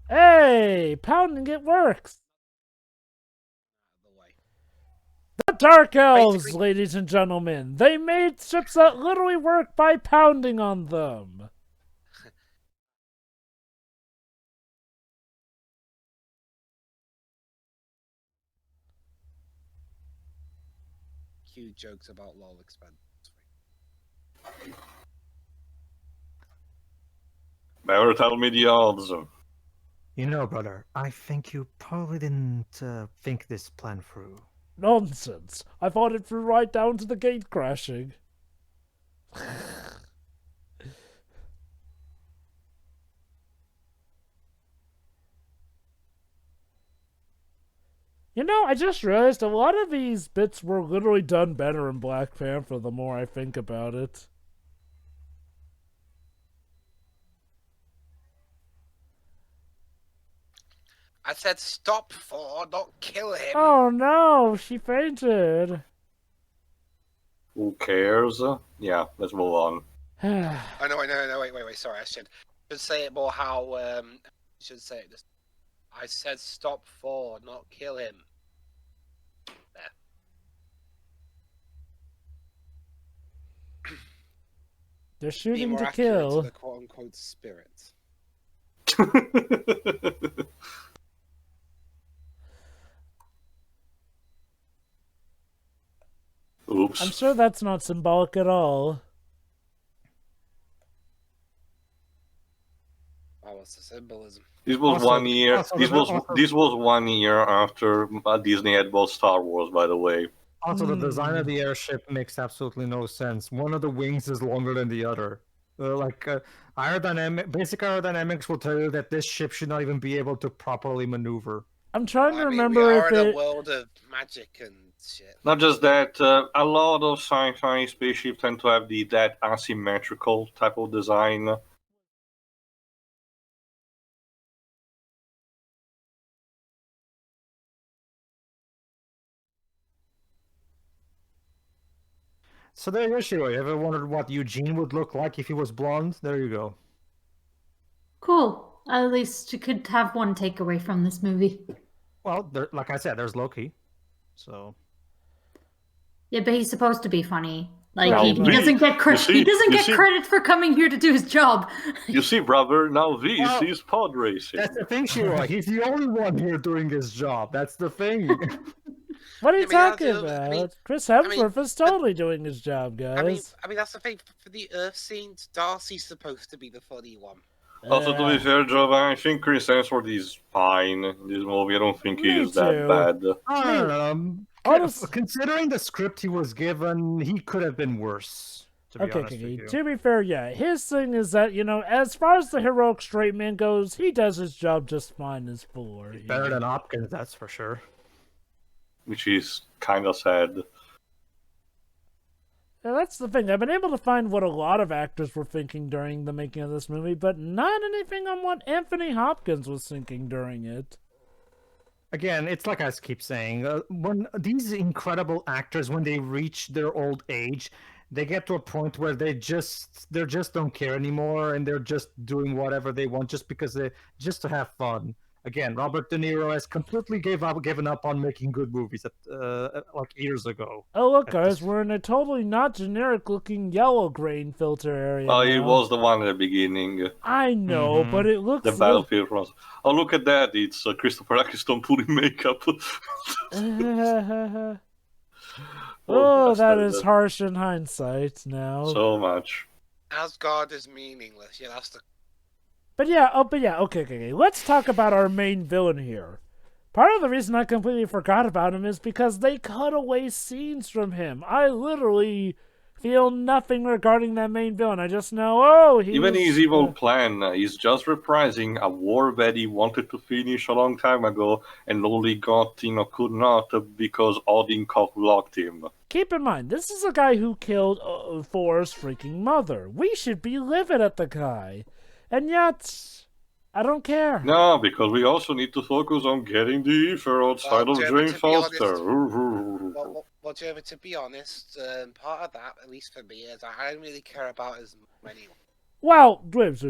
Hey, pounding it works. The Dark Elves, Basically, ladies and gentlemen. They made ships that literally work by pounding on them. Cute jokes about LOL expand. Better tell me the odds. You know, brother, I think you probably didn't think this plan through. Nonsense. I thought it through right down to the gate crashing. You know, I just realized a lot of these bits were literally done better in Black Panther the more I think about it. I said stop Thor, not kill him. Oh no, she fainted. Who cares? Yeah, let's move on. I know, wait, sorry, I should say it more how, I should say it this. I said stop Thor, not kill him. There. They're Be shooting more to accurate kill. to the quote-unquote spirit. Oops. I'm sure that's not symbolic at all. Oh, what's the symbolism? This was Also, 1 year. also, This was 1 year after Disney had bought Star Wars, by the way. Also, the design of the airship makes absolutely no sense. One of the wings is longer than the other. Basic aerodynamics will tell you that this ship should not even be able to properly maneuver. I'm trying to remember we are if in it... a world of magic and shit. Not just that, a lot of sci-fi spaceships tend to have that asymmetrical type of design. So there you go, Shiro. You ever wondered what Eugene would look like if he was blonde? There you go. Cool. At least you could have one takeaway from this movie. Well, like I said, there's Loki. So. Yeah, but he's supposed to be funny. Like Now, he doesn't get credit for coming here to do his job. You see, brother, now this is pod racing. That's the thing, Shiro. He's the only one here doing his job. That's the thing. What are you talking about? Chris Hemsworth is totally doing his job, guys. I mean, that's the thing. For the Earth scenes, Darcy's supposed to be the funny one. Also, to be fair, Joe, I think Chris Hemsworth is fine in this movie. I don't think he is that bad. Considering the script he was given, he could have been worse. To be fair, yeah. His thing is that, you know, as far as the heroic straight man goes, he does his job just fine as Thor. Better than Hopkins, that's for sure. Which is kind of sad. Yeah, that's the thing. I've been able to find what a lot of actors were thinking during the making of this movie, but not anything on what Anthony Hopkins was thinking during it. Again, it's like I keep saying, when these incredible actors, when they reach their old age, they get to a point where they just don't care anymore, and they're just doing whatever they want just to have fun. again, Robert De Niro has completely given up on making good movies like years ago. Oh, look, guys, we're in a totally not generic-looking yellow grain filter area now. He was the one at the beginning. I know, but it looks... The Battlefield was... Oh, look at that. It's Christopher Eccleston putting makeup. Oh, that is harsh in hindsight now. So much. Asgard is meaningless. Yeah, that's the... But yeah, okay. Let's talk about our main villain here. Part of the reason I completely forgot about him is because they cut away scenes from him. I literally feel nothing regarding that main villain. I just know, even his evil plan is just reprising a war that he wanted to finish a long time ago and only got, could not because Odin cock-blocked him. Keep in mind, this is a guy who killed Thor's freaking mother. We should be livid at the guy. And yet, I don't care. No, because we also need to focus on getting the Aether outside of Jane Foster. Well, Jeremy, to be honest, part of that, at least for me, is I don't really care about as many. Well, Dwibs.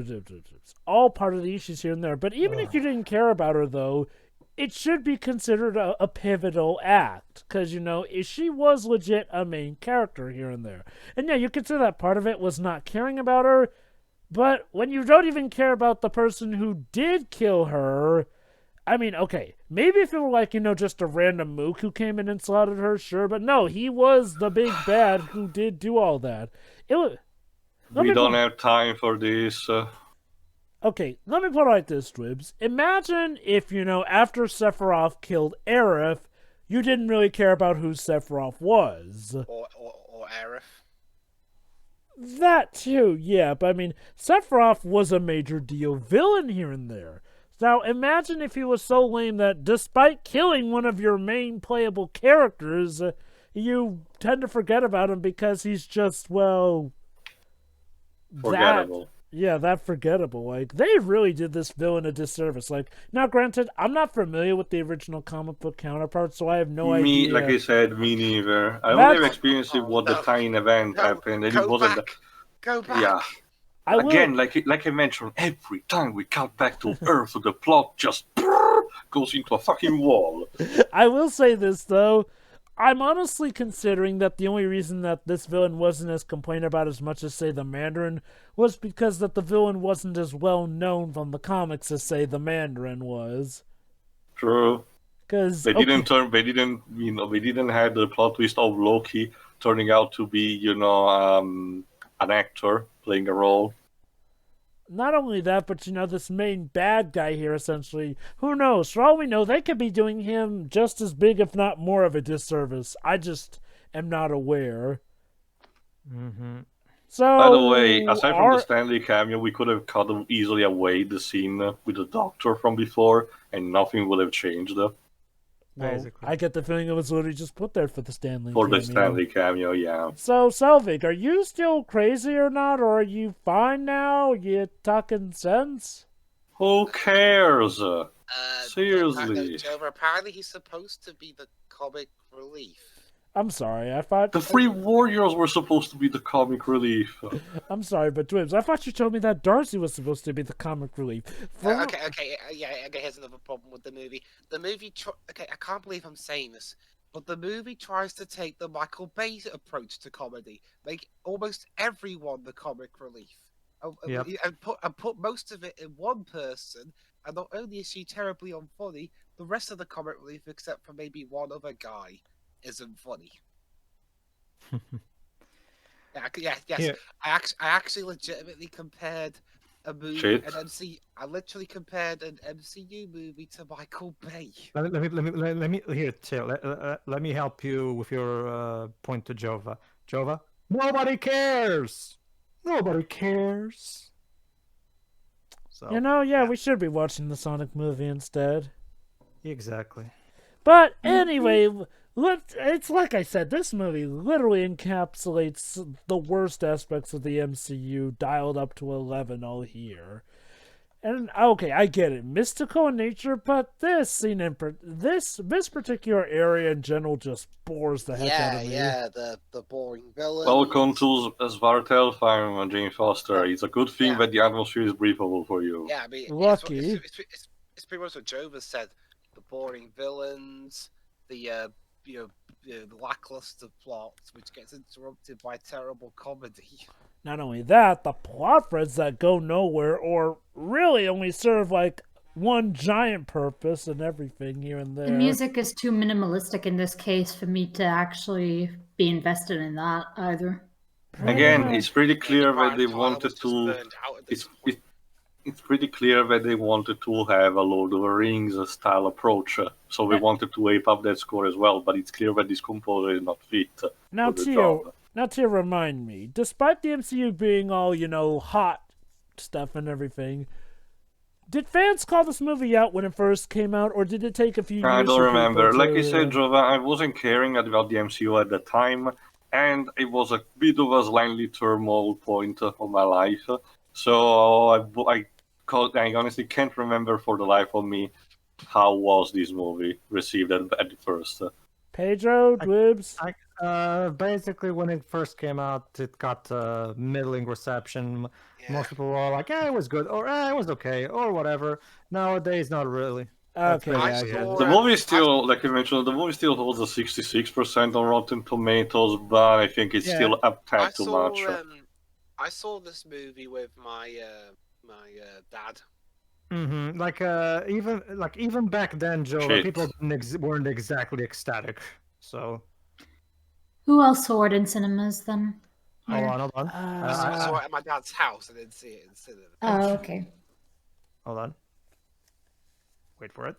All part of the issues here and there. But even if you didn't care about her, though, it should be considered a pivotal act. Because, she was legit a main character here and there. And yeah, you could say that part of it was not caring about her. But when you don't even care about the person who did kill her, I mean, okay, maybe if it were like, just a random mook who came in and slaughtered her, sure, but no, he was the big bad who did do all that. We don't have time for this. Okay, let me put it like this, Dwibs. Imagine if, after Sephiroth killed Aerith, you didn't really care about who Sephiroth was. Or Aerith. That too, yeah, but I mean, Sephiroth was a major deal villain here and there. Now, imagine if he was so lame that despite killing one of your main playable characters, you tend to forget about him because he's just, forgettable. That forgettable. Like, they really did this villain a disservice. Like, now granted, I'm not familiar with the original comic book counterpart, so I have no idea. Like I said, me neither. I only have experience with what the tiny event happened, and it wasn't... Go back! Yeah. Again, like I mentioned, every time we cut back to Earth, the plot just goes into a fucking wall. I will say this, though. I'm honestly considering that the only reason that this villain wasn't as complained about as much as, say, the Mandarin was because that the villain wasn't as well known from the comics as, say, the Mandarin was. True. Because they didn't have the plot twist of Loki turning out to be, an actor playing a role. Not only that, but this main bad guy here, essentially, who knows? For all we know, they could be doing him just as big, if not more, of a disservice. I just am not aware. Mm-hmm. So, by the way, aside from the Stanley cameo, we could have cut easily away the scene with the Doctor from before, and nothing would have changed. Well, I get the feeling it was literally just put there for the Stanley cameo. For the Stanley cameo, yeah. So, Selvig, are you still crazy or not, or are you fine now? You talking sense? Who cares? Seriously. Apparently he's supposed to be the comic relief. I'm sorry, I thought... The Three Warriors were supposed to be the comic relief. I'm sorry, but Dwibs, I thought you told me that Darcy was supposed to be the comic relief. Okay, here's another problem with the movie. The movie... I can't believe I'm saying this, but the movie tries to take the Michael Bay approach to comedy. Make almost everyone the comic relief. Yep. And put most of it in one person, and not only is she terribly unfunny, the rest of the comic relief, except for maybe one other guy, isn't funny. Yes. Yeah. I actually legitimately compared a movie, I literally compared an MCU movie to Michael Bay. Let me here, Till. Let me help you with your point to Jova. Jova, nobody cares. Nobody cares. So we should be watching the Sonic movie instead. Exactly. But anyway, it's like I said, this movie literally encapsulates the worst aspects of the MCU dialed up to 11 all here. And okay, I get it, mystical in nature, but this scene this particular area in general just bores the heck out of me. Yeah, the boring villain. Welcome to Svartalfheim, Farm, Jane Foster. It's a good thing that the atmosphere is breathable for you. Yeah, I mean, lucky. it's pretty much what Jova said. The boring villains, the the lackluster plots, which gets interrupted by terrible comedy. Not only that, the plot threads that go nowhere or really only serve like one giant purpose and everything here and there. The music is too minimalistic in this case for me to actually be invested in that either. Again, it's pretty clear that they wanted to. It's pretty clear that they wanted to have a Lord of the Rings style approach, so they wanted to ape up that score as well. But it's clear that this composer is not fit now, for the job. Now, to remind me, despite the MCU being all hot stuff and everything, did fans call this movie out when it first came out, or did it take a few years? I don't remember. Like I said, Jova, I wasn't caring about the MCU at the time, and it was a bit of a slightly turmoil point of my life. So I honestly can't remember for the life of me how was this movie received at the first. Pedro, Dwibs? Basically, when it first came out, it got middling reception. Yeah. Most people were like, it was good, or it was okay, or whatever. Nowadays, not really. Okay. The movie still, like I mentioned, the movie still holds a 66% on Rotten Tomatoes, but I think it's still a tad too much. I saw this movie with my dad. Mm-hmm. Even back then, Joe, people weren't exactly ecstatic. So, who else saw it in cinemas then? Hold on. I saw it at my dad's house. I didn't see it in cinema. Oh, okay. Hold on. Wait for it.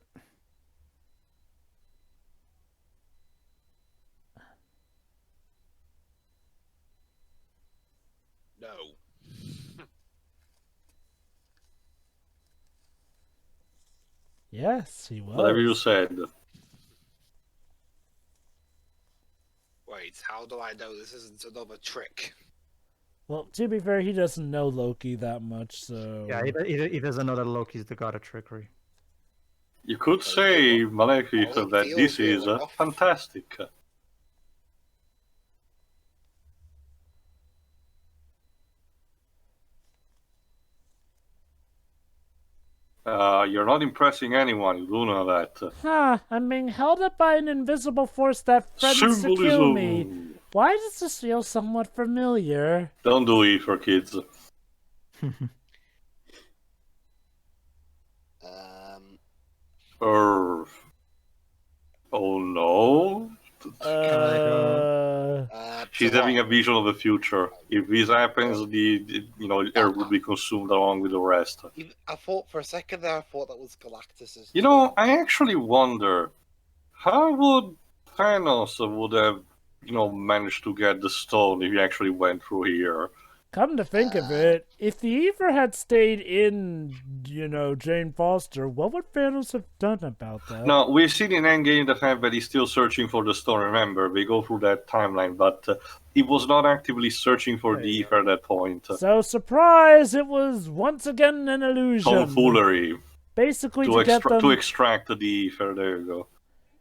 No. Yes, he was. Whatever you said. Wait, how do I know this isn't another trick? Well, to be fair, he doesn't know Loki that much, so... Yeah, he doesn't know that Loki's the god of trickery. You could say, Malekith, that this is fantastic. You're not impressing anyone, you do know that. I'm being held up by an invisible force that threatens to kill me. Why does this feel somewhat familiar? Don't do it for kids. Oh no. She's having a vision of the future. If this happens, the Earth will be consumed along with the rest. I thought for a second there, I thought that was Galactus'. I actually wonder how would Thanos would have, managed to get the stone if he actually went through here. Come to think of it, if the Aether had stayed in, Jane Foster, what would Thanos have done about that? No, we've seen in Endgame the fact that he's still searching for the stone, remember? We go through that timeline, but he was not actively searching for the Aether at that point. So, surprise, it was once again an illusion. Tomfoolery. Basically, to extract the Aether, there you go.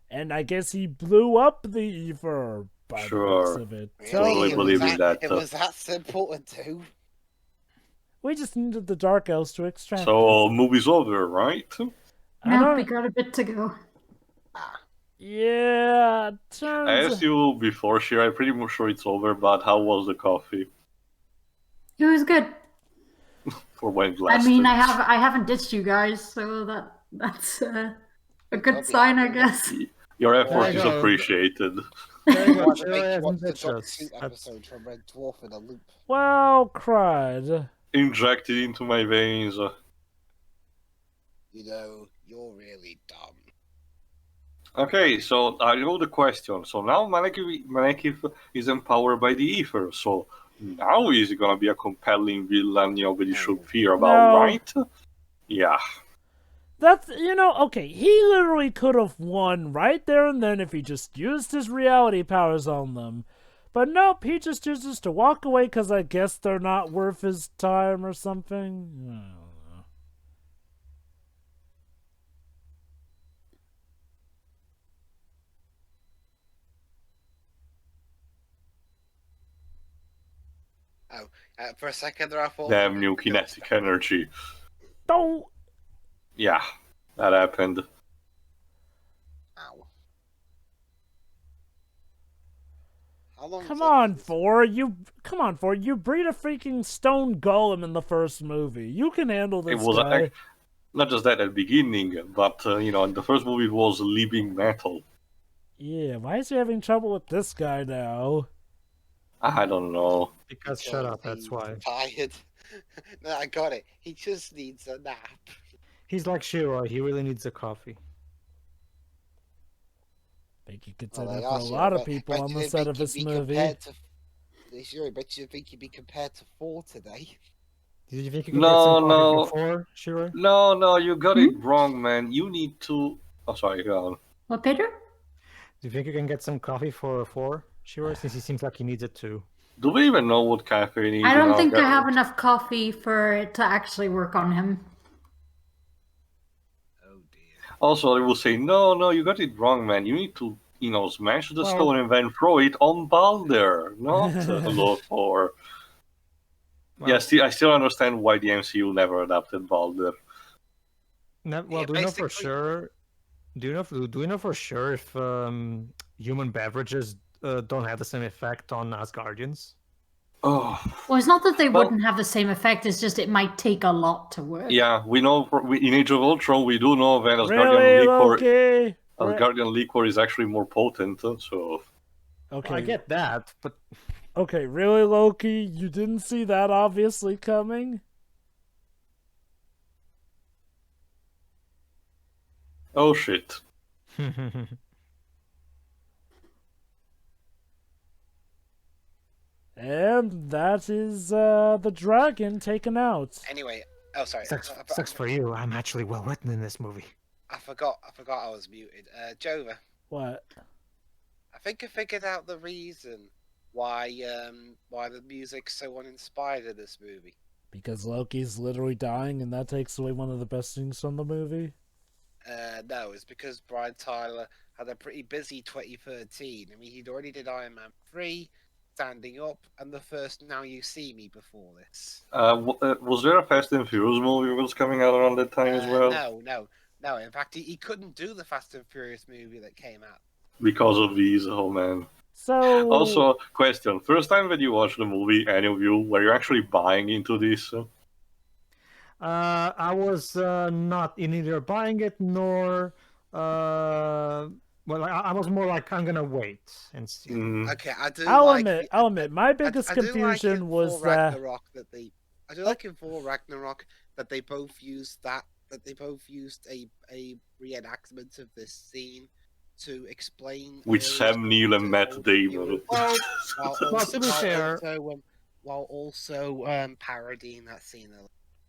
And I guess he blew up the Aether. Sure. Of it. Really? Totally believe in that. It was that simple to do. We just needed the Dark Elves to extract. So, movie's over, right? No, we got a bit to go. Yeah. I asked you before, Shira. I'm pretty much sure it's over, but how was the coffee? It was good. For when it lasted. I mean, I haven't ditched you guys, so that's a good sign, I guess. Your effort is appreciated. Watch the Dog Suit episode from Red Dwarf in a loop. Well, cried. Injected into my veins. You're really dumb. Okay, so I know the question. So now Malekith is empowered by the Aether. So now is he gonna be a compelling villain, that you should fear about, right? Yeah. That's, okay, he literally could have won right there and then if he just used his reality powers on them. But nope, he just chooses to walk away because I guess they're not worth his time or something. I don't know. For a second there I thought... Damn new kinetic energy. Oh! Yeah. That happened. Ow. How long Come on, Thor. You breed a freaking stone golem in the first movie. You can handle It this was guy. not just that at the beginning, but in the first movie it was living metal. Yeah, why is he having trouble with this guy now? I don't know. Because shut up, that's he's why. tired. No, I got it. He just needs a nap. He's like Shiro, he really needs a coffee. I think you could say Well, that they for are a Shiro, lot of but- people but on do the they set think of he'd this be movie. compared to- Shiro, but you think he'd be compared to Thor today? Did you think you could get some coffee before, Shiro? No, you got it wrong, man. You need to... Oh, sorry, go on. What, Pedro? Do you think you can get some coffee for Shiro, since he seems like he needs it too? Do we even know what caffeine is? I don't think I have enough coffee for it to actually work on him. Oh dear. Also, I will say, no, you got it wrong, man. You need to, smash the stone and then throw it on Balder, not Lothar. Well, Yeah, I still understand why the MCU never adapted Balder. do we know for sure? Do we know for sure if human beverages don't have the same effect on Asgardians? Oh. Well, it's not that they wouldn't have the same effect, it's just it might take a lot to work. Yeah, we know in Age of Ultron, we do know that Asgardian liquor is actually more potent, so... Okay. Well, I get that, but... Okay, really, Loki? You didn't see that obviously coming? Oh, shit. And that is the dragon taken out. Anyway, oh sorry. Sucks for you. I'm actually well written in this movie. I forgot I was muted. Jova. What? I think I figured out the reason why the music's so uninspired in this movie. Because Loki's literally dying, and that takes away one of the best things from the movie. No, it's because Brian Tyler had a pretty busy 2013. I mean, he'd already did Iron Man 3, Standing Up, and the first Now You See Me before this. Was there a Fast and Furious movie that was coming out around that time as well? No. In fact, he couldn't do the Fast and Furious movie that came out. Because of these, oh man. So... Also, question. First time that you watched the movie, any of you, were you actually buying into this? I was not in either buying it nor... Well, I was more like, I'm gonna wait and see. Okay, I'll admit, my biggest confusion was that... I do like in Thor Ragnarok that they both used a reenactment of this scene to explain... With Sam Neill and Matt Damon. While also parodying that scene.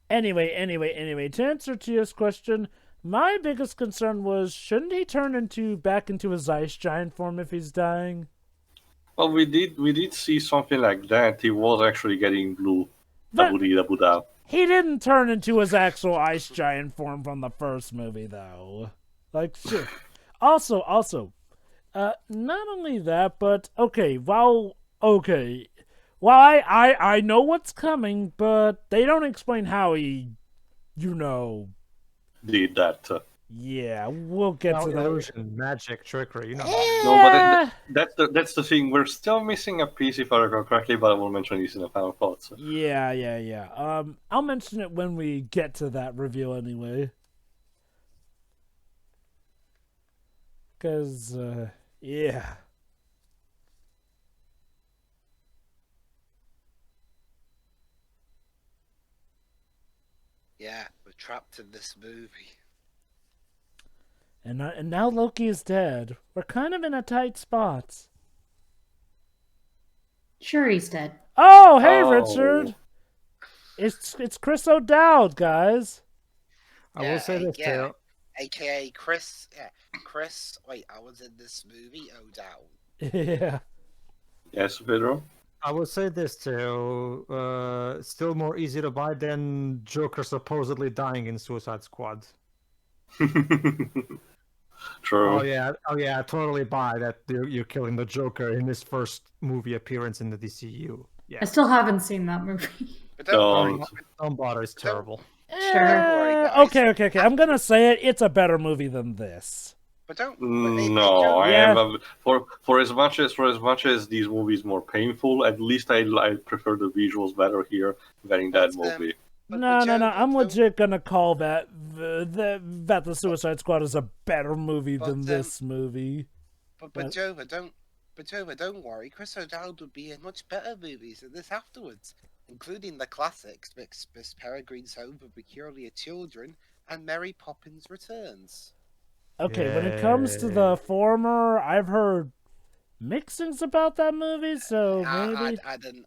Anyway, to answer Tia's question, my biggest concern was, shouldn't he turn back into his ice giant form if he's dying? Well, we did see something like that. He was actually getting blue. He didn't turn into his actual ice giant form from the first movie, though. Like, shit. Also, not only that, but while I know what's coming, but they don't explain how he, did that. Yeah, we'll get to that. Illusion, magic, trickery, Yeah. No, but that's the thing. We're still missing a piece, if I recall correctly, but I will mention this in the final thoughts. Yeah. I'll mention it when we get to that reveal anyway. Because, yeah. Yeah, we're trapped in this movie. And now Loki is dead. We're kind of in a tight spot. Sure, he's dead. Oh, hey, Richard. It's Chris O'Dowd, guys. I will say this too. AKA Chris. Yeah, Chris. Wait, I was in this movie. O'Dowd. Yeah. Yes, Pedro. I will say this too. Still more easy to buy than Joker supposedly dying in Suicide Squad. True. Oh yeah, I totally buy that you're killing the Joker in his first movie appearance in the DCU. Yeah. I still haven't seen that movie. But don't bother, it's terrible. Sure. Okay. I'm gonna say it. It's a better movie than this. But don't. No, I am for as much as these movies more painful. At least I prefer the visuals better here than in that movie. No. I'm legit gonna call that the Suicide Squad is a better movie than this movie. But Jova, don't worry. Chris O'Dowd would be in much better movies than this afterwards, including the classics Miss Peregrine's Home for Peculiar Children and Mary Poppins Returns. Okay, when it comes to the former, I've heard mixed things about that movie, so maybe I didn't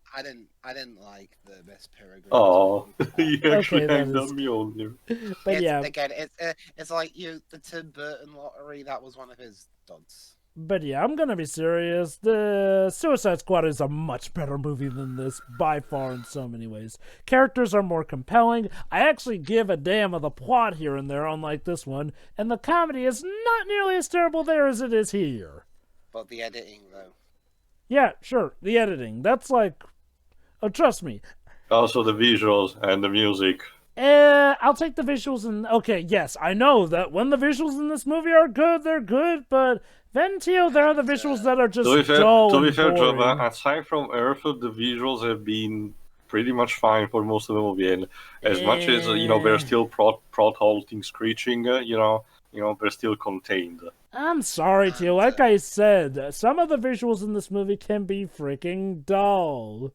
like the Miss Peregrine. Oh, you actually hanged on me on here. But yeah, again, it's like the Tim Burton lottery. That was one of his duds. But yeah, I'm gonna be serious. The Suicide Squad is a much better movie than this, by far, in so many ways. Characters are more compelling. I actually give a damn of the plot here and there, unlike this one. And the comedy is not nearly as terrible there as it is here. But the editing, though. Yeah, sure. The editing. That's like... Oh, trust me. Also the visuals and the music. I'll take the visuals and... Okay, yes, I know that when the visuals in this movie are good, they're good, but... Then, Tio, there are the visuals that are just dull To be fair, boring. Jova, aside from Earth, the visuals have been pretty much fine for most of the movie, and as much as there's still prot halting, screeching, they're still contained. I'm sorry, Tio. Like I said, some of the visuals in this movie can be freaking dull.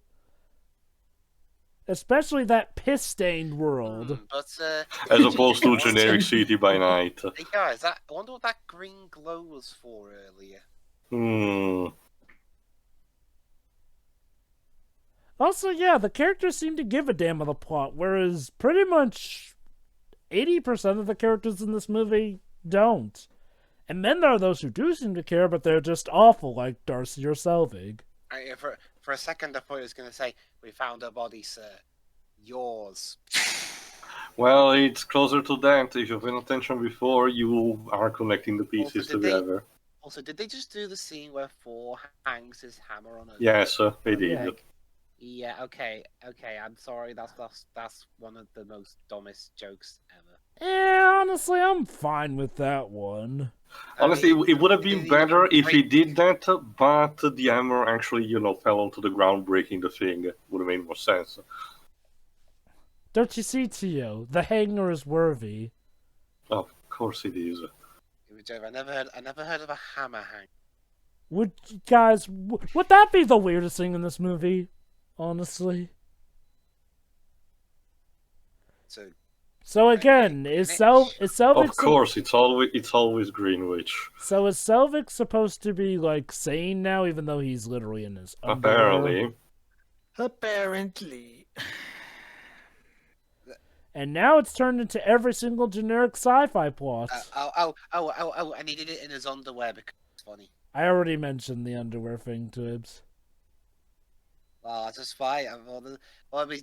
Especially that piss-stained world. As opposed to generic City by Night. Hey guys, I wonder what that green glow was for earlier. Also, yeah, the characters seem to give a damn of the plot, whereas pretty much 80% of the characters in this movie don't. And then there are those who do seem to care, but they're just awful, like Darcy or Selvig. For a second, I thought I was going to say, we found a body, sir. Yours. Well, it's closer to that. If you've been attention before, you are connecting the pieces together. Did they just do the scene where Thor hangs his hammer on a... Yes, they did. Yeah, okay. I'm sorry. That's one of the most dumbest jokes ever. Yeah, honestly, I'm fine with that one. Honestly, it would have been better if he did that, but the hammer actually, fell onto the ground, breaking the thing. Would have made more sense. Don't you see, Tio? The hanger is worthy. Of course it is. I never heard of a hammer hang. Would that be the weirdest thing in this movie? Honestly. So again, is Selvig? Of course, it's always Greenwich. So is Selvig supposed to be like sane now, even though he's literally in his underwear? Apparently. And now it's turned into every single generic sci-fi plot. And he did it in his underwear because it's funny. I already mentioned the underwear thing to Ibs. Well, that's just fine.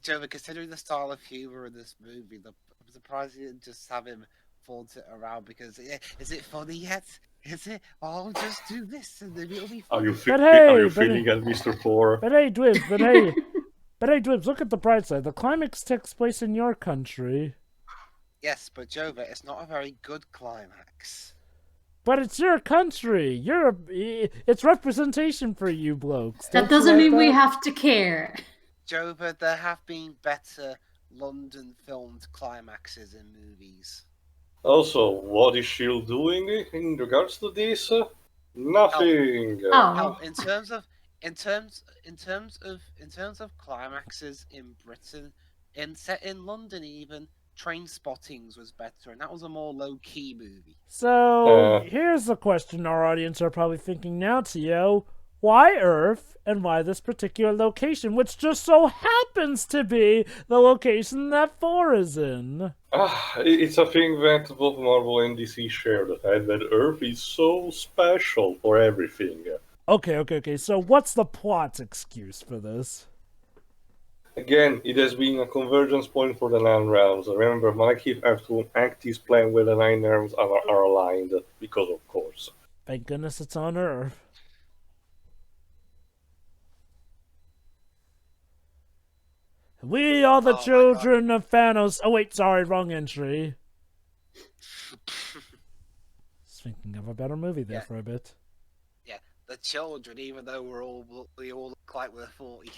Joe, considering the style of humor in this movie, I'm surprised you didn't just have him fold it around because is it funny yet? Is it? I'll just do this and then it'll be funny. Are you feeling at Mr. Thor? But hey, Dwibs, Dwibs, look at the bright side. The climax takes place in your country. Yes, but Jova, it's not a very good climax. But it's your country. It's representation for you blokes. That doesn't mean we have to care. Jova, there have been better London-filmed climaxes in movies. Also, what is S.H.I.E.L.D. doing in regards to this? Nothing. In terms of climaxes in Britain, set in London even, Trainspotting was better, and that was a more low-key movie. So here's the question our audience are probably thinking now, Tio. Why Earth, and why this particular location, which just so happens to be the location that Thor is in? It's a thing that both Marvel and DC share, the fact that Earth is so special for everything. Okay. So what's the plot's excuse for this? Again, it has been a convergence point for the Nine Realms. Remember, Malekith has to act his plan where the Nine Realms are aligned, because of course. Thank goodness it's on Earth. We are the children of Thanos. Oh wait, sorry, wrong entry. Thinking of a better movie there for a bit. Yeah, the children, even though we all look like we're 40.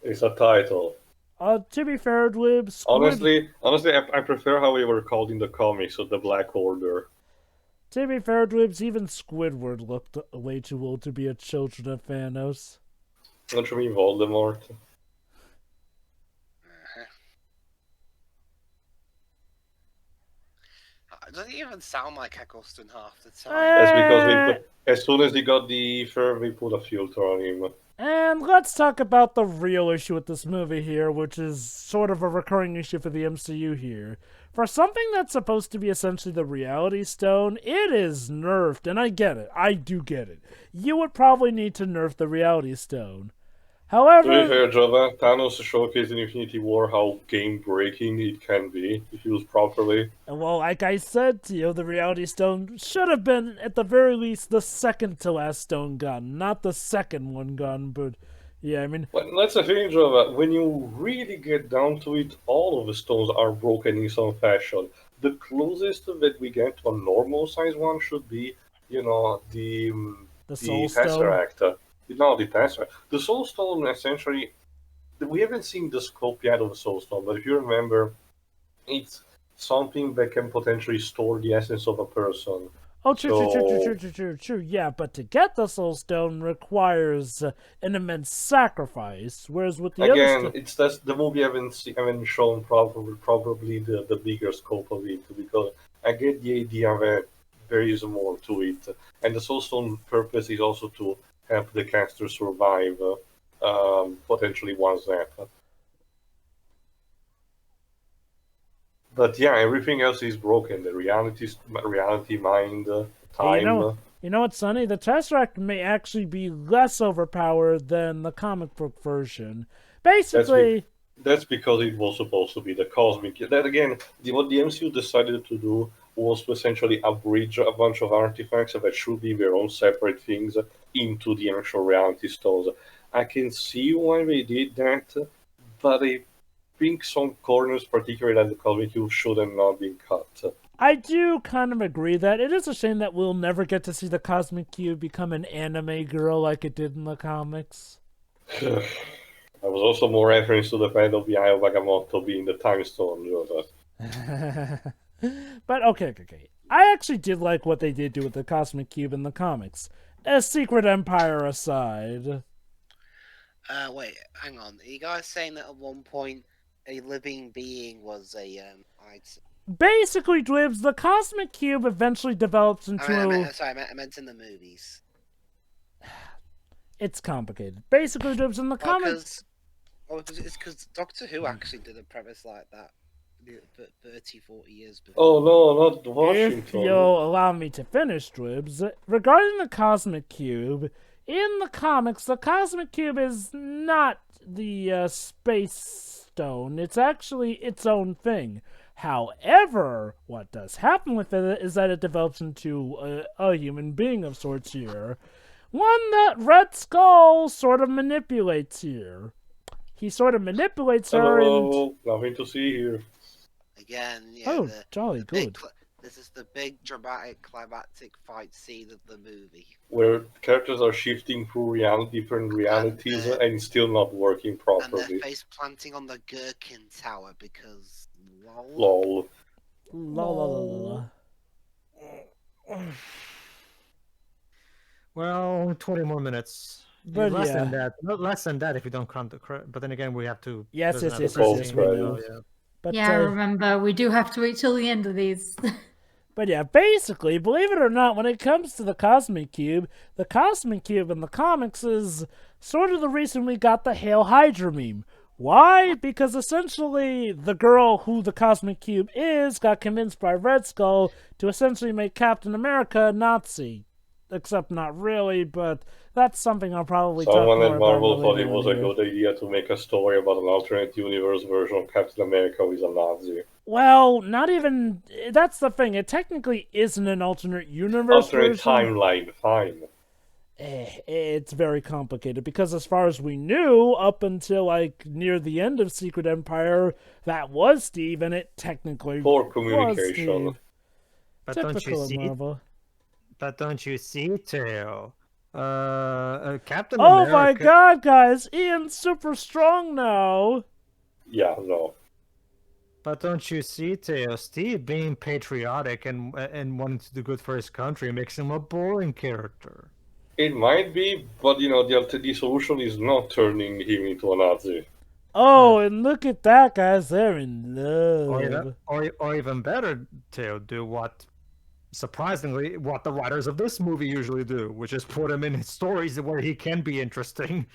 It's a title. To be fair, Dwib, honestly, I prefer how we were called in the comics of the Black Order. To be fair, Dwibs, even Squidward looked way too old to be a children of Thanos. Don't you mean Voldemort? It doesn't even sound like Eccleston half the time. That's because as soon as he got the fur, we put a filter on him. And let's talk about the real issue with this movie here, which is sort of a recurring issue for the MCU here. For something that's supposed to be essentially the Reality Stone, it is nerfed, and I get it. I do get it. You would probably need to nerf the Reality Stone. However, to be fair, Java, Thanos showcased in Infinity War how game-breaking it can be if used properly. Well, like I said to you, the Reality Stone should have been, at the very least, the second to last stone gun, not the second one gun, but yeah, I mean... But that's the thing, Java, when you really get down to it, all of the stones are broken in some fashion. The closest that we get to a normal-sized one should be, you know, the Soul Stone. Tesseract. No, the Tesseract. The Soul Stone, essentially, we haven't seen the scope yet of the Soul Stone, but if you remember, it's something that can potentially store the essence of a person. Oh, true. Yeah, but to get the Soul Stone requires an immense sacrifice, whereas with the Again, that's the movie haven't shown probably the bigger scope of it, because I get the idea that there is more to it. And the Soul Stone purpose is also to help the caster survive, potentially one zap. But yeah, everything else is broken. The reality mind, time. You know what, Sonny? The Tesseract may actually be less overpowered than the comic book version. Basically... That's because it was supposed to be the cosmic... That again, what the MCU decided to do was to essentially abridge a bunch of artifacts that should be their own separate things into the actual Reality Stones. I can see why they did that, but I think some corners, particularly like the Cosmic Cube, should have not been cut. I do kind of agree that it is a shame that we'll never get to see the Cosmic Cube become an anime girl like it did in the comics. I was also more reference to the fact of the Eye of Agamotto being the Time Stone. But okay. I actually did like what they did do with the Cosmic Cube in the comics. A Secret Empire aside. Wait, hang on. Are you guys saying that at one point a living being was a Basically, Dwibs, the Cosmic Cube eventually develops into I meant in the movies. It's complicated. Basically, Dwibs, in the comics... It's because Doctor Who actually did a premise like that 30, 40 years before. Oh, no, not Washington. If you'll allow me to finish, Dwibs, regarding the Cosmic Cube, in the comics, the Cosmic Cube is not the Space Stone. It's actually its own thing. However, what does happen with it is that it develops into a human being of sorts here. One that Red Skull sort of manipulates here. He sort of manipulates her. Hello, nothing to see here. Again, yeah. Oh, jolly good. This is the big dramatic climactic fight scene of the movie. Where characters are shifting through different realities and still not working properly. And they're face planting on the Gherkin Tower because... Lol. Well, 20 more minutes. But less than that. Not less than that if you don't count the credit. But then again, we have to... Yes. But, remember, we do have to wait till the end of these. But yeah, basically, believe it or not, when it comes to the Cosmic Cube in the comics is sort of the reason we got the Hail Hydra meme. Why? Because essentially, the girl who the Cosmic Cube is got convinced by Red Skull to essentially make Captain America a Nazi. Except not really, but that's something I'll probably talk more about. Someone at Marvel thought it was a good idea to make a story about an alternate universe version of Captain America who is a Nazi. Well, not even... That's the thing. It technically isn't an alternate universe alternate version. timeline, fine. it's very complicated because as far as we knew, up until like near the end of Secret Empire, that was Steve, and it technically For was communication. Steve. But Typical of Marvel. But don't you see, Theo? Captain Oh America... my god, guys! Ian's super strong now! Yeah, no. But don't you see, Theo? Steve being patriotic and wanting to do good for his country makes him a boring character. It might be, but the solution is not turning him into a Nazi. Oh, and look at that, guys! They're in love. Or even better, Theo, do what the writers of this movie usually do, which is put him in stories where he can be interesting.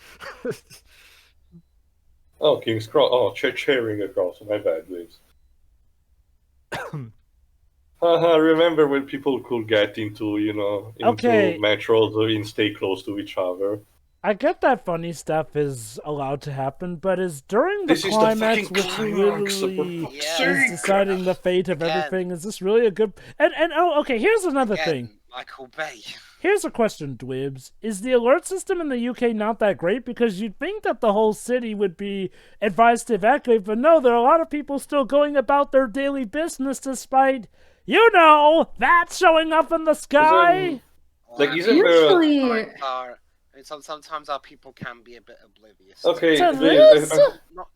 Oh, King's Cross. Oh, cheering across. My bad, please. Remember when people could get into metros and stay close to each other? I get that funny stuff is allowed to happen, but is during the climax, which literally is deciding the fate of everything, is this really a good... And okay, here's another thing. Michael Bay. Here's a question, Dwibs. Is the alert system in the UK not that great? Because you'd think that the whole city would be advised to evacuate, but no, there are a lot of people still going about their daily business despite, that showing up in the sky. Usually... sometimes our people can be a bit oblivious. Okay,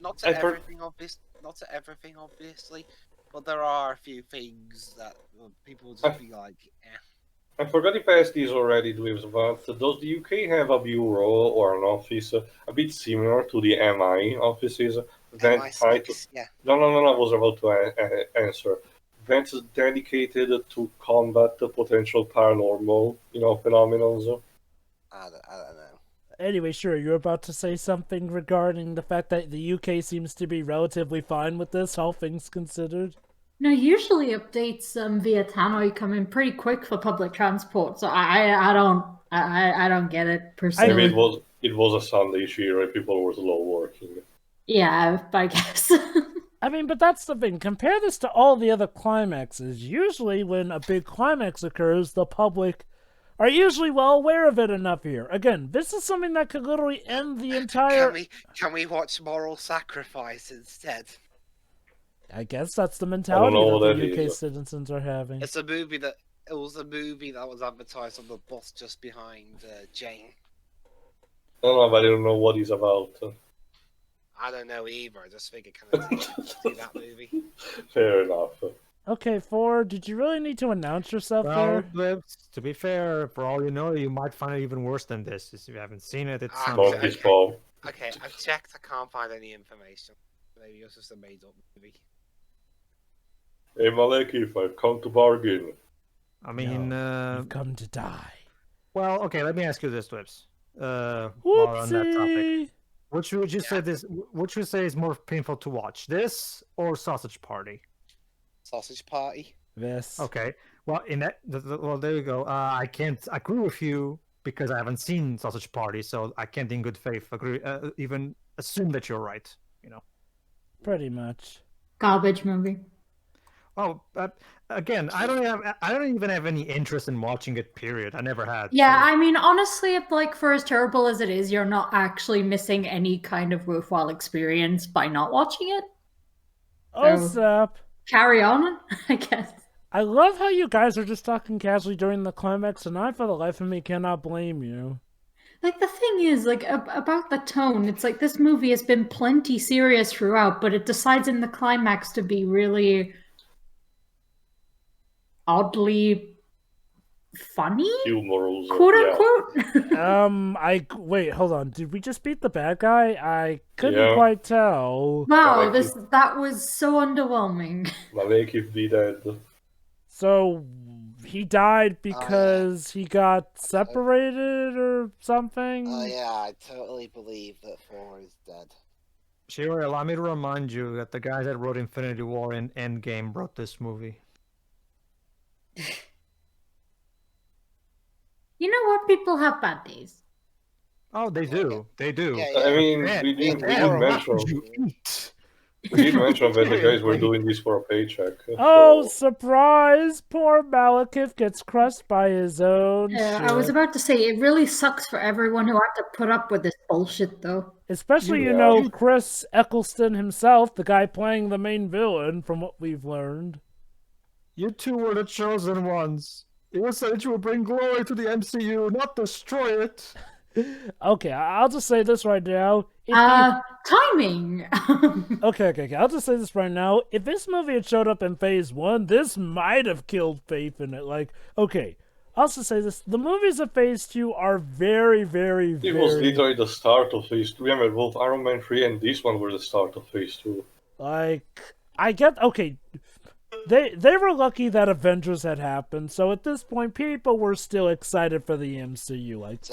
not to everything, obviously, but there are a few things that people just be like, eh. I forgot if I asked these already, Dwibs, but does the UK have a bureau or an office a bit similar to the MI offices? MI6, yeah. No, I was about to answer. That's dedicated to combat the potential paranormal, phenomena. I don't know. Anyway, sure, you're about to say something regarding the fact that the UK seems to be relatively fine with this, all things considered? No, usually updates via Tannoy come in pretty quick for public transport, so I don't get it personally. Maybe it was a Sunday issue, right? People were slow working. Yeah, I guess. I mean, but that's the thing. Compare this to all the other climaxes. Usually when a big climax occurs, the public are usually well aware of it enough here. Again, this is something that could literally end the entire... Can we watch Moral Sacrifice instead? I guess that's the mentality that the UK citizens are having. It was a movie that was advertised on the bus just behind Jane. I don't know, but I don't know what he's about. I don't know either. I just think it kind of see that movie. Fair enough. Okay, Ford, did you really need to announce yourself there? To be fair, for all you know, you might find it even worse than this. If you haven't seen it, it's not his fault. Okay, I've checked. I can't find any information. Maybe it's just a made-up movie. Hey, Malekith, I've come to bargain. I mean, you've come to die. Well, okay, let me ask you this, Twips. Whoopsie! On that topic. Which would you say is more painful to watch, this or Sausage Party? Sausage Party. This. Okay. Well, there you go. I can't agree with you because I haven't seen Sausage Party, so I can't, in good faith, agree. Even assume that you're right. Pretty much. Garbage movie. Oh, again, I don't even have any interest in watching it. Period. I never had. Yeah, so. I mean, honestly, for as terrible as it is, you're not actually missing any kind of worthwhile experience by not watching it. Oh, snap. Carry on, I guess. I love how you guys are just talking casually during the climax, and I, for the life of me, cannot blame you. The thing is, about the tone, it's like this movie has been plenty serious throughout, but it decides in the climax to be really oddly funny? Humorous. Quote unquote? Wait, hold on. Did we just beat the bad guy? I couldn't quite tell. Wow, that was so underwhelming. Malekith be dead. So he died because he got separated or something? Oh yeah, I totally believe that Thor is dead. Shiori, allow me to remind you that the guys that wrote Infinity War and Endgame wrote this movie. You know what? People have bad days. Oh, they do. They do. Yeah. I mean, we didn't mention. We did mention that the guys were doing this for a paycheck. Oh, So... surprise! Poor Malekith gets crushed by his own shit. I was about to say, it really sucks for everyone who had to put up with this bullshit, though. Especially, Chris Eccleston himself, the guy playing the main villain, from what we've learned. You two were the chosen ones. It was so that you would bring glory to the MCU, not destroy it. Okay, I'll just say this right now. Timing! Okay. I'll just say this right now. If this movie had showed up in Phase 1, this might have killed faith in it. Like, okay, I'll also say this. The movies of Phase 2 are very, very, It was literally the start of Phase 2. Remember, both Iron Man 3 and this one were the start of Phase 2. Like, I get... Okay, they were lucky that Avengers had happened, so at this point, people were still excited for the MCU. Like,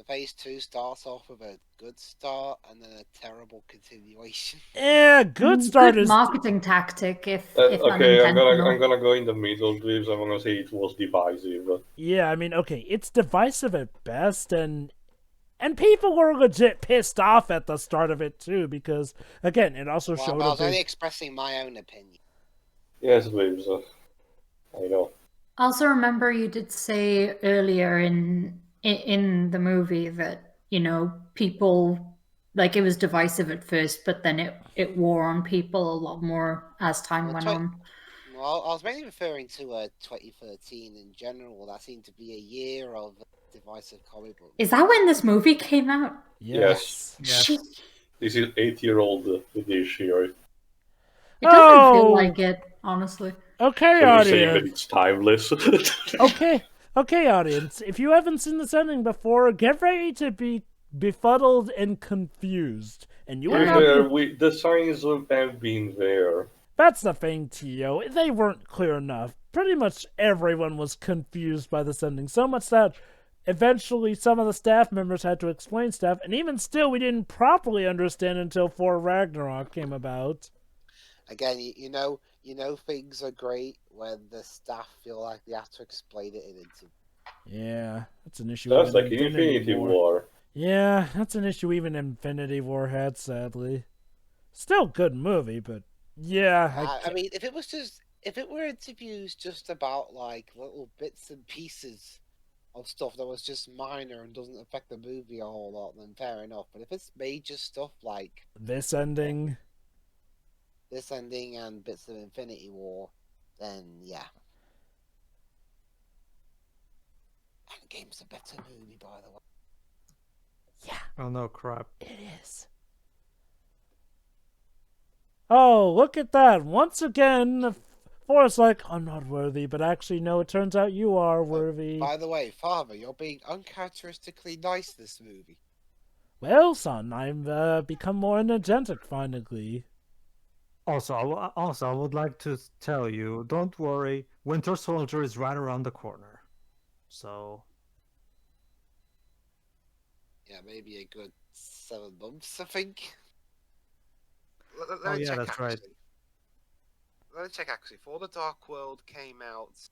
Phase 2 starts off with a good start and then a terrible continuation. Yeah, good start is marketing tactic. If okay, I'm gonna go in the middle, Dreams. I'm gonna say it was divisive. Yeah, I mean, okay, it's divisive at best, and people were legit pissed off at the start of it too, because again, it also showed. I was only expressing my own opinion. Yes, Dreams. I know. Also, remember you did say earlier in the movie that, people, like, it was divisive at first, but then it wore on people a lot more as time went on. Well, I was mainly referring to 2013 in general. That seemed to be a year of divisive comic books. Is that when this movie came out? Yes. This is 8-year-old this year. It doesn't feel like it, honestly. Okay, so audience. You're saying that it's timeless. Okay, audience. If you haven't seen this ending before, get ready to be befuddled and confused. And you the signs have been there. That's the thing, Tio. They weren't clear enough. Pretty much everyone was confused by this ending, so much that eventually some of the staff members had to explain stuff, and even still, we didn't properly understand until Thor Ragnarok came about. Again, you know things are great when the staff feel like they have to explain it in interview. Yeah, that's an issue. That's like Infinity War. Yeah, that's an issue even Infinity War had, sadly. Still good movie, but yeah. I mean, if it were interviews just about like little bits and pieces of stuff that was just minor and doesn't affect the movie a whole lot, then fair enough. But if it's major stuff like this ending and bits of Infinity War, then yeah. Endgame's a better movie, by the way. Yeah. Oh no, crap. It is. Oh, look at that. Once again, Forrest's like, I'm not worthy, but actually, no, it turns out you are worthy. By the way, Father, you're being uncharacteristically nice this movie. Well, son, I've become more energetic, finally. Also, I would like to tell you, don't worry, Winter Soldier is right around the corner. So... yeah, maybe a good 7 months, I think. Let me check, that's right. Let me check, actually. For the Dark World came out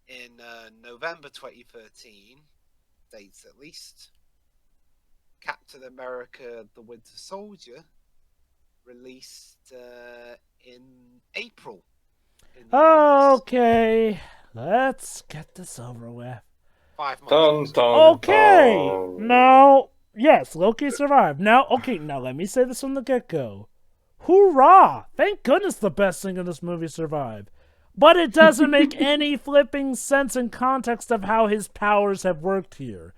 in November 2013, dates at least. Captain America The Winter Soldier released in April. Okay, let's get this over with. 5 months. Okay, now, yes, Loki survived. Now, let me say this from the get-go. Hoorah! Thank goodness the best thing in this movie survived. But it doesn't make any flipping sense in context of how his powers have worked here.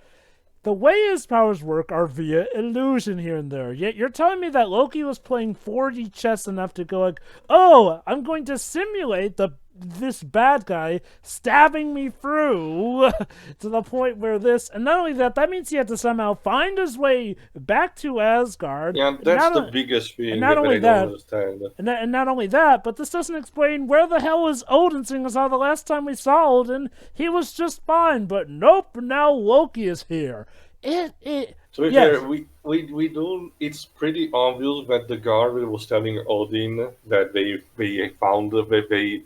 The way his powers work are via illusion here and there. Yet you're telling me that Loki was playing 4D chess enough to go like, oh, I'm going to simulate this bad guy stabbing me through to the point where this, and not only that, that means he had to somehow find his way back to Asgard. Yeah, that's the biggest thing that I don't understand. And not only that, but this doesn't explain where the hell is Odin, seeing as how the last time we saw Odin, he was just fine, but nope, now Loki is here. To be fair, we don't. It's pretty obvious that the guard was telling Odin that they found that they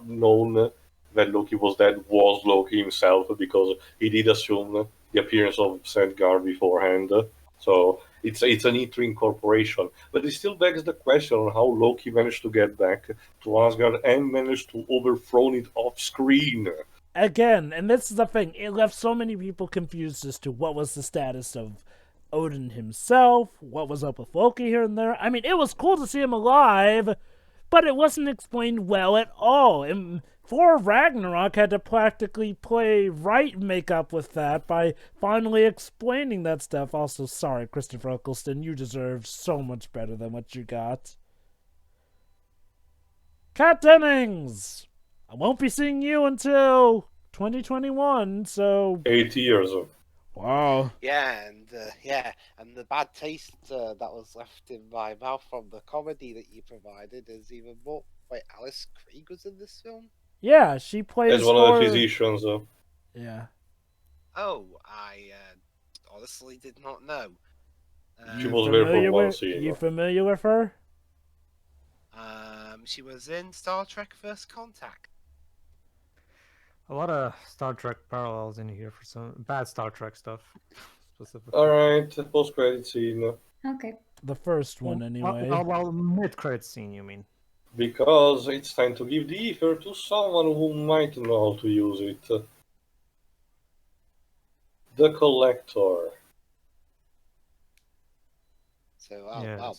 known that Loki was dead was Loki himself, because he did assume the appearance of said guard beforehand. So It's an Aether incorporation. But it still begs the question on how Loki managed to get back to Asgard and managed to overthrow it off screen. Again, and this is the thing, it left so many people confused as to what was the status of Odin himself, what was up with Loki here and there. I mean, it was cool to see him alive, but it wasn't explained well at all. And Thor Ragnarok had to practically make up with that by finally explaining that stuff. Also, sorry, Christopher Eccleston, you deserve so much better than what you got. Kat Dennings! I won't be seeing you until 2021, so... 8 years. Wow. Yeah, and the bad taste that was left in my mouth from the comedy that you provided is even more... Wait, Alice Krieg was in this film? Yeah, she plays as one of the physicians. Yeah. Oh, I honestly did not know. She was there for one scene. You familiar with her? She was in Star Trek First Contact. A lot of Star Trek parallels in here for some bad Star Trek stuff. Specifically. Alright, post-credit scene. Okay. The first one, anyway. Well, mid-credit scene, you mean? Because it's time to give the Aether to someone who might know how to use it. The Collector. So, yes. wow,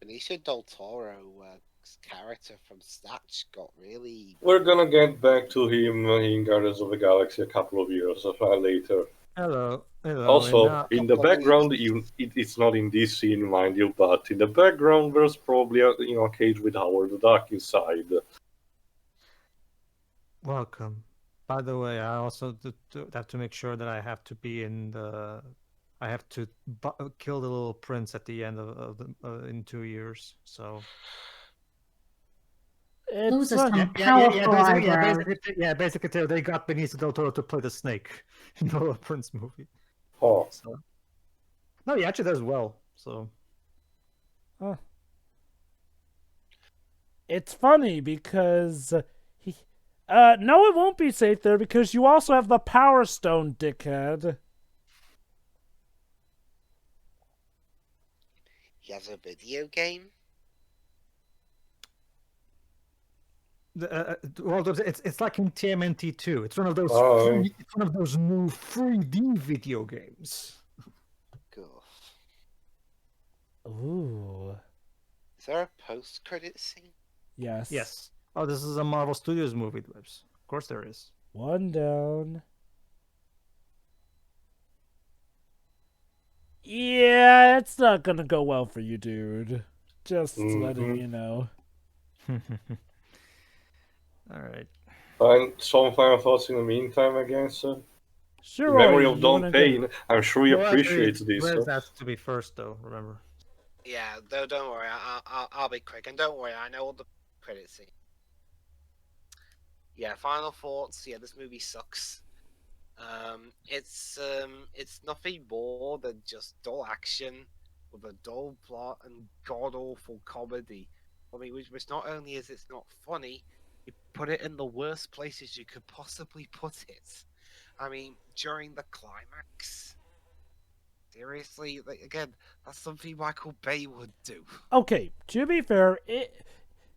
Benicio del Toro's character from Snatch got really... We're gonna get back to him in Guardians of the Galaxy a couple of years later. Hello. Also, in the background, it's not in this scene, mind you, but in the background there's probably a cage with Howard the Duck inside. Welcome. By the way, I also have to make sure that I have to be in the... I have to kill the little prince at the end of in 2 years, so... Those are some powerful eyebrows. Basically, they got Benicio del Toro to play the snake in the Little Prince movie. Oh. So. No, he actually does well, so... Huh. It's funny because... no, it won't be safe there because you also have the Power Stone, dickhead. He has a video game? Well, it's like in TMNT 2. It's one of those new 3D video games. Cool. Ooh. Is there a post-credit scene? Yes. Yes. Oh, this is a Marvel Studios movie, Lips. Of course there is. One down. Yeah, it's not gonna go well for you, dude. Just letting you know. Alright. And some final thoughts in the meantime, I guess. Sure. In memory of Don Payne, I'm sure he appreciates this. Where's that to be first, though, remember? Yeah, don't worry, I'll be quick. And don't worry, I know all the credit scene. Yeah, final thoughts. Yeah, this movie sucks. It's nothing more than just dull action with a dull plot and god-awful comedy. I mean, which not only is it's not funny, you put it in the worst places you could possibly put it. I mean, during the climax. Seriously, like, again, that's something Michael Bay would do. Okay, to be fair,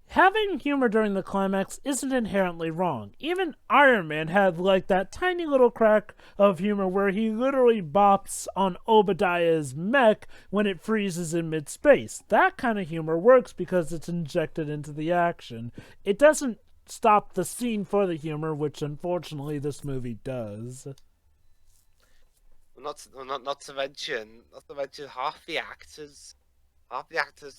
having humor during the climax isn't inherently wrong. Even Iron Man had like that tiny little crack of humor where he literally bops on Obadiah's mech when it freezes in mid-space. That kind of humor works because it's injected into the action. It doesn't stop the scene for the humor, which unfortunately this movie does. Not to mention half the actors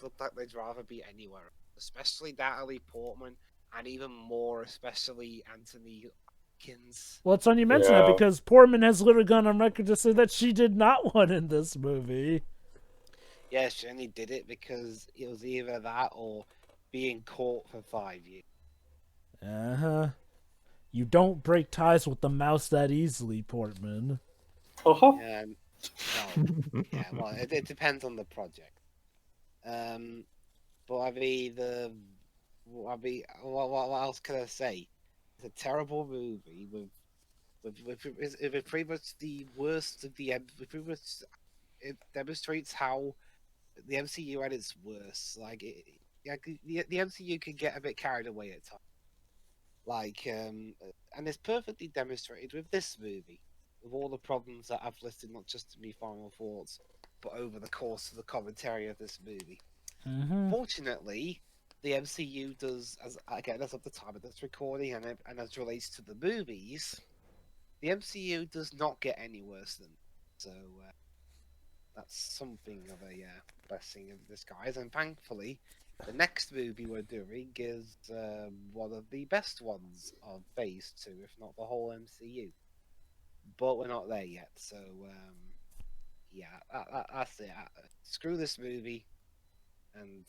look like they'd rather be anywhere, especially Natalie Portman, and even more, especially Anthony Hopkins. Well, it's funny you mention that because Portman has literally gone on record to say that she did not want in this movie. Yeah, she only did it because it was either that or being caught for 5 years. You don't break ties with the mouse that easily, Portman. Uh-huh. Yeah, well, it depends on the project. But I mean, what else can I say? It's a terrible movie with pretty much the worst of the end. It demonstrates how the MCU at its worst. Like, the MCU can get a bit carried away at times. Like, and it's perfectly demonstrated with this movie, with all the problems that I've listed, not just in my final thoughts, but over the course of the commentary of this movie. Fortunately, the MCU does, as of the time of this recording, and as relates to the movies, the MCU does not get any worse than. So that's something of a blessing in disguise, and thankfully, the next movie we're doing is one of the best ones of Phase 2, if not the whole MCU. But we're not there yet, so yeah, that's it. Screw this movie, and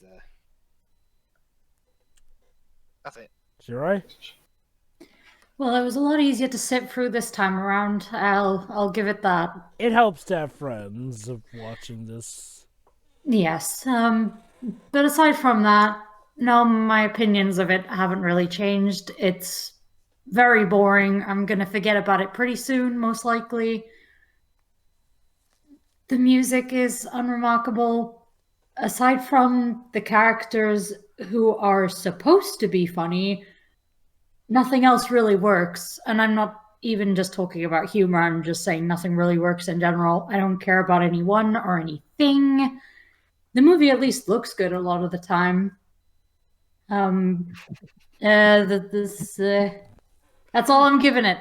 that's it. Shirai? Well, it was a lot easier to sit through this time around. I'll give it that. It helps to have friends of watching this. Yes. But aside from that, no, my opinions of it haven't really changed. It's very boring. I'm gonna forget about it pretty soon, most likely. The music is unremarkable. Aside from the characters who are supposed to be funny, nothing else really works. And I'm not even just talking about humor, I'm just saying nothing really works in general. I don't care about anyone or anything. The movie at least looks good a lot of the time. That's all I'm giving it.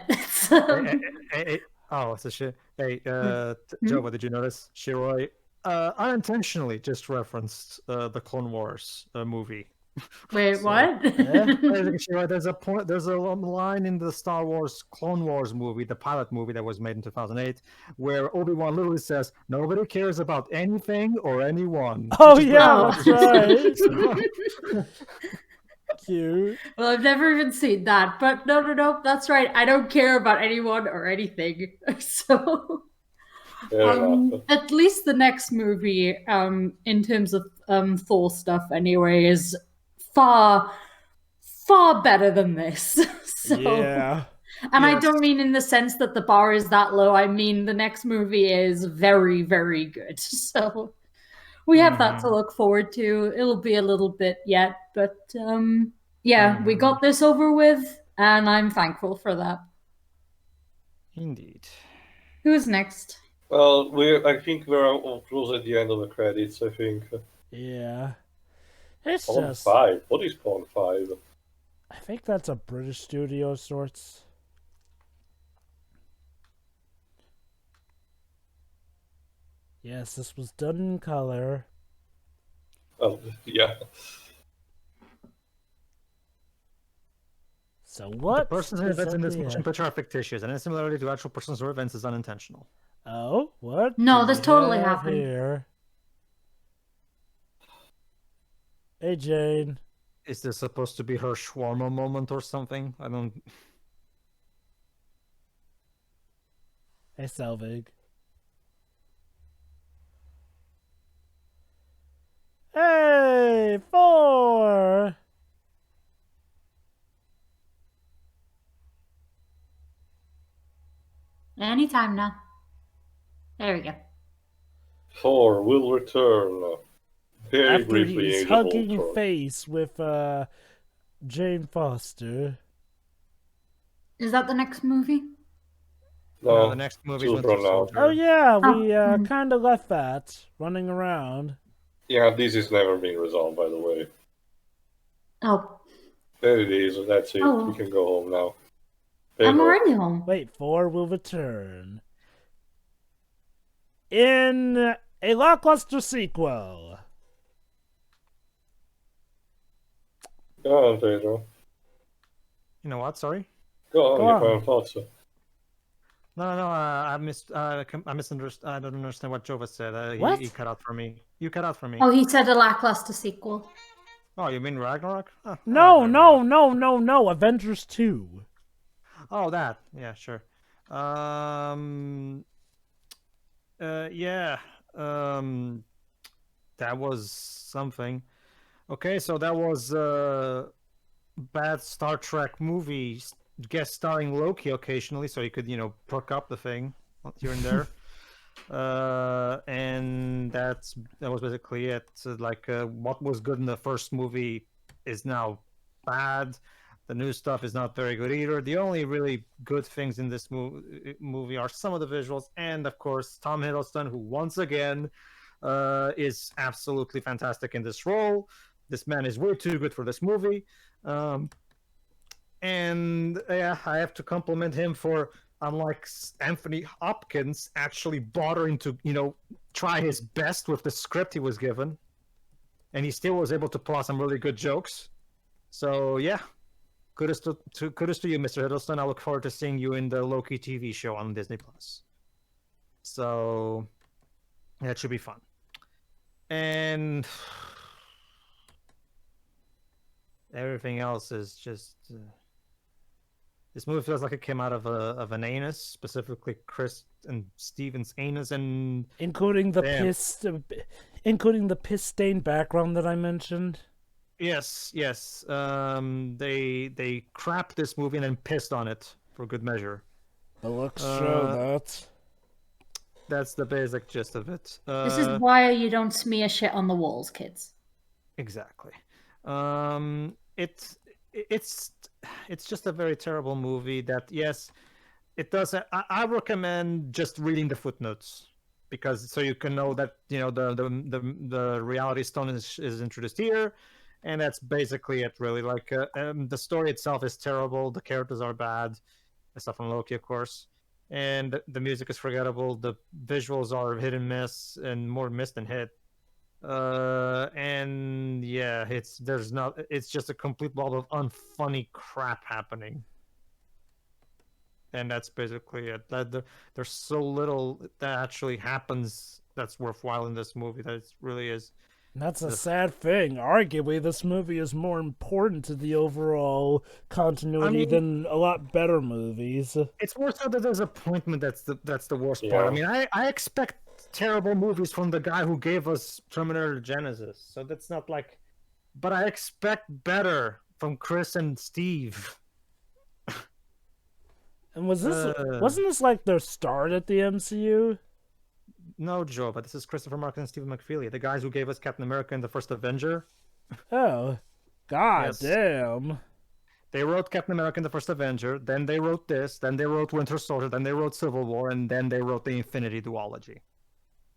Oh, it's a shit. Hey, Jova, did you notice Shiroi unintentionally just referenced the Clone Wars movie? Wait, what? There's a point. There's a line in the Star Wars Clone Wars movie, the pilot movie that was made in 2008, where Obi-Wan literally says, "Nobody cares about anything or anyone." Oh yeah, that's right. Cute. Well, I've never even seen that, but no, that's right. I don't care about anyone or anything. So, at least the next movie, in terms of Thor stuff, anyway, is far better than this. So, yeah. And yes. I don't mean in the sense that the bar is that low. I mean the next movie is very, very good. So we have that to look forward to. It'll be a little bit yet, but yeah, we got this over with, and I'm thankful for that. Indeed. Who's next? Well, I think we're close at the end of the credits, I think. Yeah. It's Pawn just 5. What is Pawn 5? I think that's a British studio of sorts. Yes, this was done in color. Oh, yeah. So what? The persons and events in this motion picture are fictitious, and similarly to actual persons or events is unintentional. Oh, what? No, this totally happened. Here? Hey, Jane. Is this supposed to be her shawarma moment or something? I don't... Hey, Selvig. Hey, 4! Anytime now. There we go. Thor will return. Very After briefly, he's hugging face with Jane Foster. Is that the next movie? No, the next movie is Winter Soldier. Oh yeah, we kind of left that running around. Yeah, this is never being resolved, by the way. Oh. There it is. That's it. Oh. We can go home now. I'm already home. Wait, 4 will return in a lackluster sequel. Go on, Pedro. You know what? Sorry. Go on. Your final thoughts. No. I misunderstood. I don't understand what Jova said. What? He cut out for me. You cut out for me. Oh, he said a lackluster sequel. Oh, you mean Ragnarok? Oh, no. Avengers 2. Oh, that. Yeah, sure. Yeah. That was something. Okay, so that was bad Star Trek movie guest starring Loki occasionally, so you could, perk up the thing here and there. And that was basically it. So, like, what was good in the first movie is now bad. The new stuff is not very good either. The only really good things in this movie are some of the visuals, and of course Tom Hiddleston, who once again is absolutely fantastic in this role. This man is way too good for this movie. And yeah, I have to compliment him for, unlike Anthony Hopkins, actually bothering to, try his best with the script he was given. And he still was able to pull out some really good jokes. So yeah, kudos to you, Mr. Hiddleston. I look forward to seeing you in the Loki TV show on Disney+. So that should be fun. And everything else is just... This movie feels like it came out of an anus, specifically Chris and Steven's anus, and including the piss stained background that I mentioned. Yes. They crapped this movie and then pissed on it for good measure. The looks show that. That's the basic gist of it. This is why you don't smear shit on the walls, kids. Exactly. It's just a very terrible movie that, yes, it does. I recommend just reading the footnotes, because so you can know that the reality stone is introduced here, and that's basically it, really. Like the story itself is terrible, the characters are bad, aside from Loki, of course, and the music is forgettable. The visuals are hit and miss, and more miss than hit. And yeah, it's just a complete ball of unfunny crap happening, and that's basically it. There's so little that actually happens that's worthwhile in this movie that it really is. And that's a sad thing. Arguably, this movie is more important to the overall continuity than a lot better movies. It's more so the disappointment that's the worst part. I mean, I expect terrible movies from the guy who gave us Terminator Genesis, so that's not like, but I expect better from Chris and Steve. And wasn't this like their start at the MCU? No, Joe, but this is Christopher Martin and Stephen McFeely, the guys who gave us Captain America and the First Avenger. Oh, god damn. They wrote Captain America and the First Avenger, then they wrote this, then they wrote Winter Soldier, then they wrote Civil War, and then they wrote the Infinity Duology.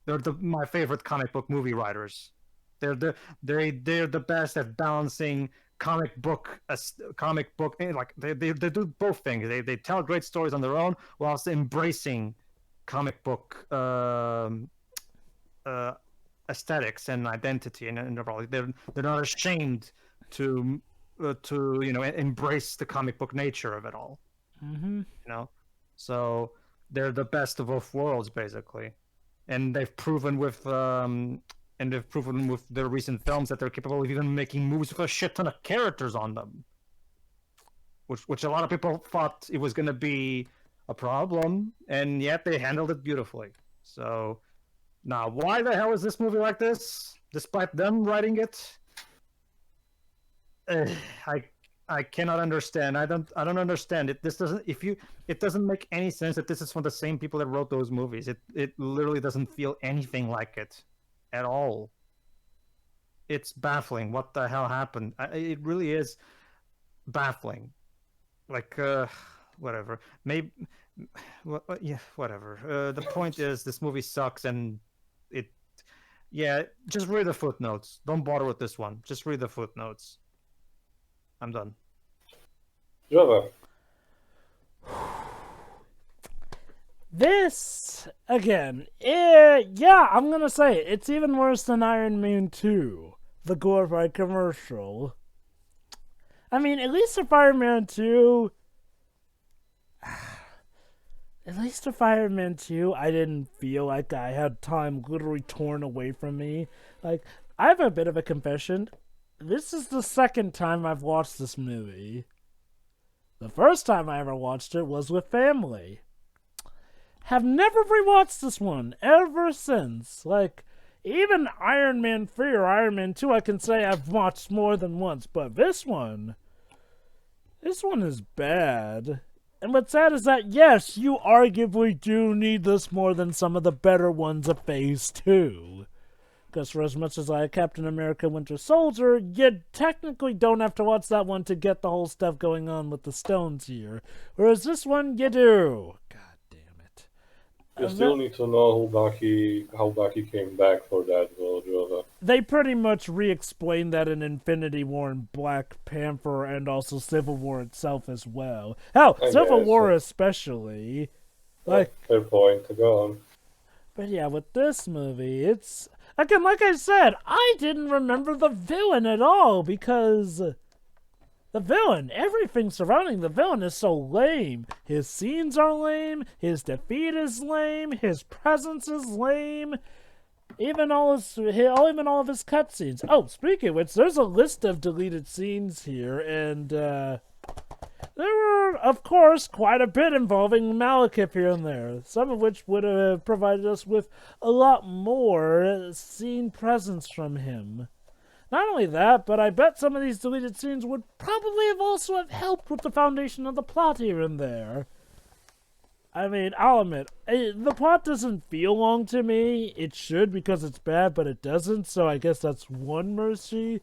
They're my favorite comic book movie writers. They're the best at balancing comic book like they do both things. They tell great stories on their own whilst embracing comic book aesthetics and identity, and they're not ashamed to embrace the comic book nature of it all. Mm-hmm. So they're the best of both worlds, basically. And they've proven with their recent films that they're capable of even making movies with a shit ton of characters on them, which a lot of people thought it was going to be a problem, and yet they handled it beautifully. So now, why the hell is this movie like this, despite them writing it? I cannot understand. I don't understand it. It doesn't make any sense that this is from the same people that wrote those movies. It literally doesn't feel anything like it at all. It's baffling. What the hell happened? It really is baffling. Like whatever. Maybe yeah, whatever. The point is, this movie sucks, and just read the footnotes. Don't bother with this one. Just read the footnotes. I'm done. Yeah. This, again, I'm gonna say it. It's even worse than Iron Man 2, the glorified commercial. I mean, at least if Iron Man 2... At least if Iron Man 2, I didn't feel like I had time literally torn away from me. Like, I have a bit of a confession. This is the second time I've watched this movie. The first time I ever watched it was with family. Have never rewatched this one ever since. Like, even Iron Man 3 or Iron Man 2 I can say I've watched more than once, but this one is bad. And what's sad is that, yes, you arguably do need this more than some of the better ones of Phase 2. Because for as much as I like Captain America Winter Soldier, you technically don't have to watch that one to get the whole stuff going on with the stones here. Whereas this one, you do. God damn it. You still need to know how Bucky came back for that, though. They pretty much re-explained that in Infinity War and Black Panther and also Civil War itself as well. Hell, Civil War especially. Like, fair point, go on. But yeah, with this movie, it's... Again, like I said, I didn't remember the villain at all because the villain, everything surrounding the villain is so lame. His scenes are lame, his defeat is lame, his presence is lame, even all of his cutscenes. Oh, speaking of which, there's a list of deleted scenes here, and there were, of course, quite a bit involving Malekith here and there, some of which would have provided us with a lot more scene presence from him. Not only that, but I bet some of these deleted scenes would probably have helped with the foundation of the plot here and there. I mean, I'll admit, the plot doesn't feel long to me. It should because it's bad, but it doesn't, so I guess that's one mercy.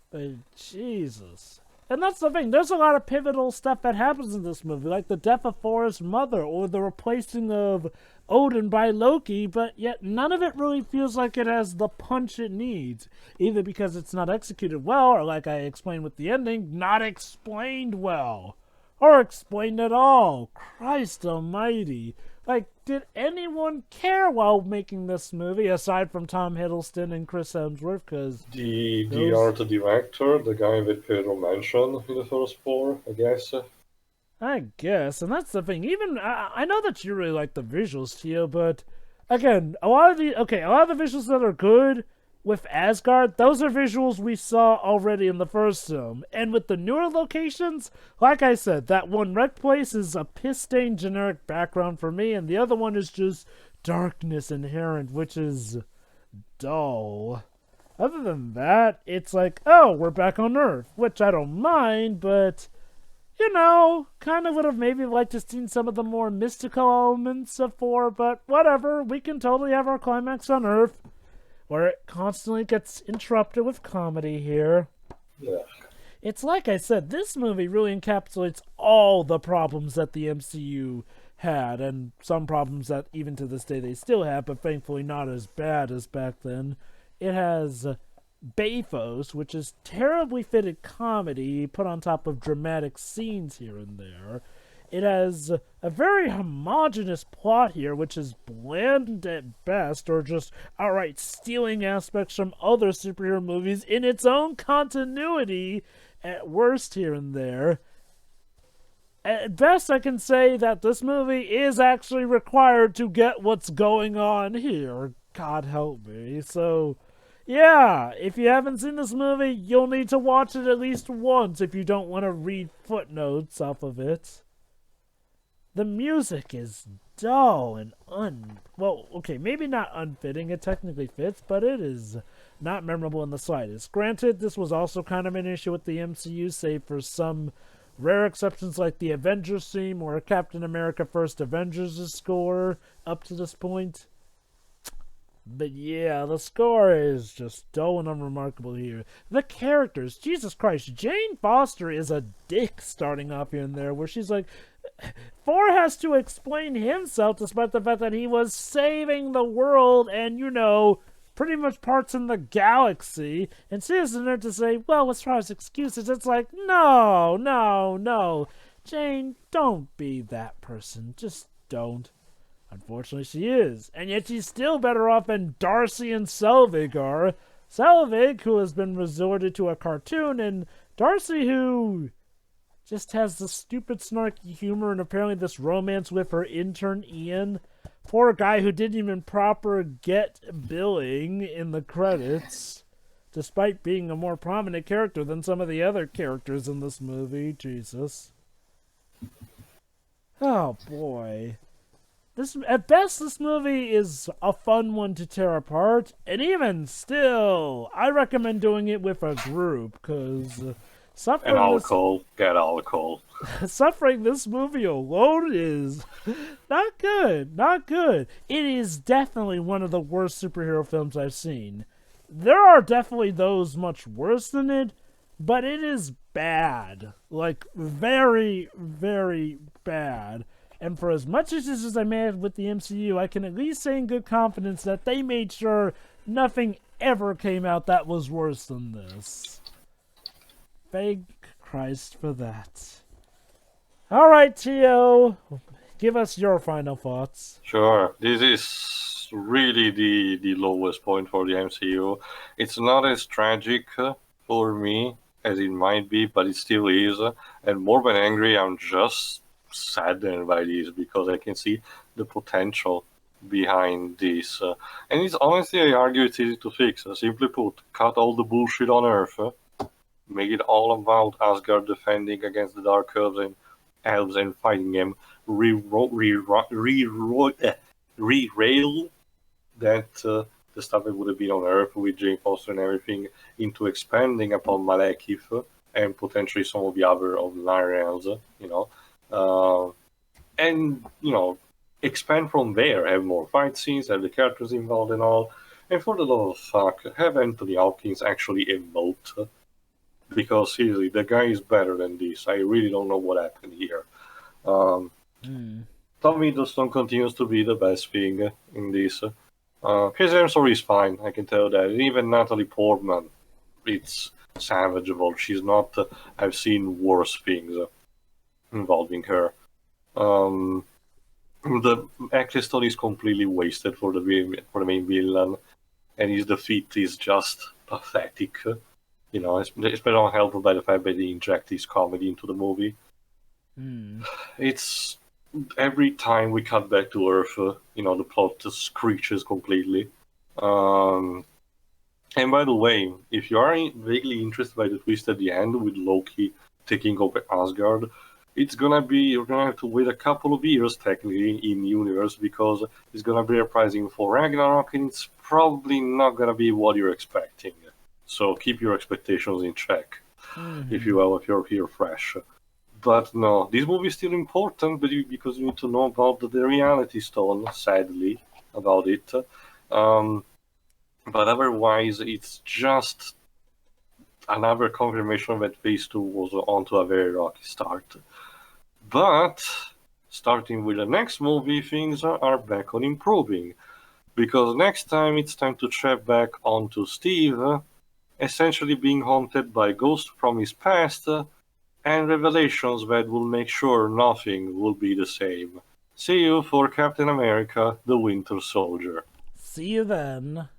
But Jesus. And that's the thing, there's a lot of pivotal stuff that happens in this movie, like the death of Thor's mother, or the replacing of Odin by Loki, but yet none of it really feels like it has the punch it needs, either because it's not executed well, or like I explained with the ending, not explained well, or explained at all. Christ almighty. Like, did anyone care while making this movie, aside from Tom Hiddleston and Chris Hemsworth? Because the art director, the guy with Pedro mentioned in the first 4, I guess. I guess, and that's the thing. Even I know that you really like the visuals, Tio, but again, a lot of the visuals that are good with Asgard, those are visuals we saw already in the first film. And with the newer locations, like I said, that one wreck place is a piss-stained generic background for me, and the other one is just darkness inherent, which is dull. Other than that, it's like, oh, we're back on Earth, which I don't mind, but, you know, kind of would have maybe liked to seen some of the more mystical elements of Thor, but whatever, we can totally have our climax on Earth, where it constantly gets interrupted with comedy here. Yeah. It's like I said, this movie really encapsulates all the problems that the MCU had, and some problems that even to this day they still have, but thankfully not as bad as back then. It has bathos, which is terribly fitted comedy put on top of dramatic scenes here and there. It has a very homogeneous plot here, which is bland at best, or just outright stealing aspects from other superhero movies in its own continuity at worst here and there. At best, I can say that this movie is actually required to get what's going on here. God help me. So, yeah, if you haven't seen this movie, you'll need to watch it at least once if you don't want to read footnotes off of it. The music is dull and well, okay, maybe not unfitting, it technically fits, but it is not memorable in the slightest. Granted, this was also kind of an issue with the MCU, save for some rare exceptions like the Avengers theme or Captain America First Avengers' score up to this point. But yeah, the score is just dull and unremarkable here. The characters, Jesus Christ, Jane Foster is a dick starting off here and there, where she's like, Thor has to explain himself despite the fact that he was saving the world and, you know, pretty much parts in the galaxy. And she is in there to say, well, as far as excuses, it's like, no. Jane, don't be that person. Just don't. Unfortunately, she is. And yet she's still better off than Darcy and Selvig are. Selvig, who has been resorted to a cartoon, and Darcy, who just has the stupid snarky humor and apparently this romance with her intern Ian. Poor guy who didn't even proper get billing in the credits, despite being a more prominent character than some of the other characters in this movie. Jesus. Oh boy. At best, this movie is a fun one to tear apart, and even still, I recommend doing it with a group, because And alcohol. Get alcohol. Suffering this movie alone is not good. Not good. It is definitely one of the worst superhero films I've seen. There are definitely those much worse than it, but it is bad. Like, very, very bad. And for as much as I made with the MCU, I can at least say in good confidence that they made sure nothing ever came out that was worse than this. Thank Christ for that. All right, Tio, give us your final thoughts. Sure. This is really the lowest point for the MCU. It's not as tragic for me as it might be, but it still is. And more than angry, I'm just saddened by this because I can see the potential behind this. And it's honestly, I argue it's easy to fix. Simply put, cut all the bullshit on Earth. Make it all about Asgard defending against the Dark Elves and fighting them. Re-rail that the stuff that would have been on Earth with Jane Foster and everything into expanding upon Malekith and potentially some of the other of the Nine Elves, and expand from there, have more fight scenes, have the characters involved and all, and for the love of fuck, have Anthony Hopkins actually emote, because seriously, the guy is better than this. I really don't know what happened here. Tom Hiddleston continues to be the best thing in this. Chris Hemsworth is fine, I can tell that. And even Natalie Portman, it's salvageable. She's not. I've seen worse things involving her. The Eccleston is completely wasted for the main villain, and his defeat is just pathetic. Especially not helped by the fact that they inject his comedy into the movie. It's every time we cut back to Earth, the plot just screeches completely. And by the way, if you are vaguely interested by the twist at the end with Loki taking over Asgard, you're gonna have to wait a couple of years technically in universe because it's gonna be reprising for Ragnarok, and it's probably not gonna be what you're expecting. So keep your expectations in check, if you're here fresh. But no, this movie is still important, because you need to know about the reality stone, sadly, about it. But otherwise, it's just another confirmation that Phase 2 was onto a very rocky start. But, starting with the next movie, things are back on improving. Because next time, it's time to check back onto Steve, essentially being haunted by ghosts from his past, and revelations that will make sure nothing will be the same. See you for Captain America, the Winter Soldier. See you then.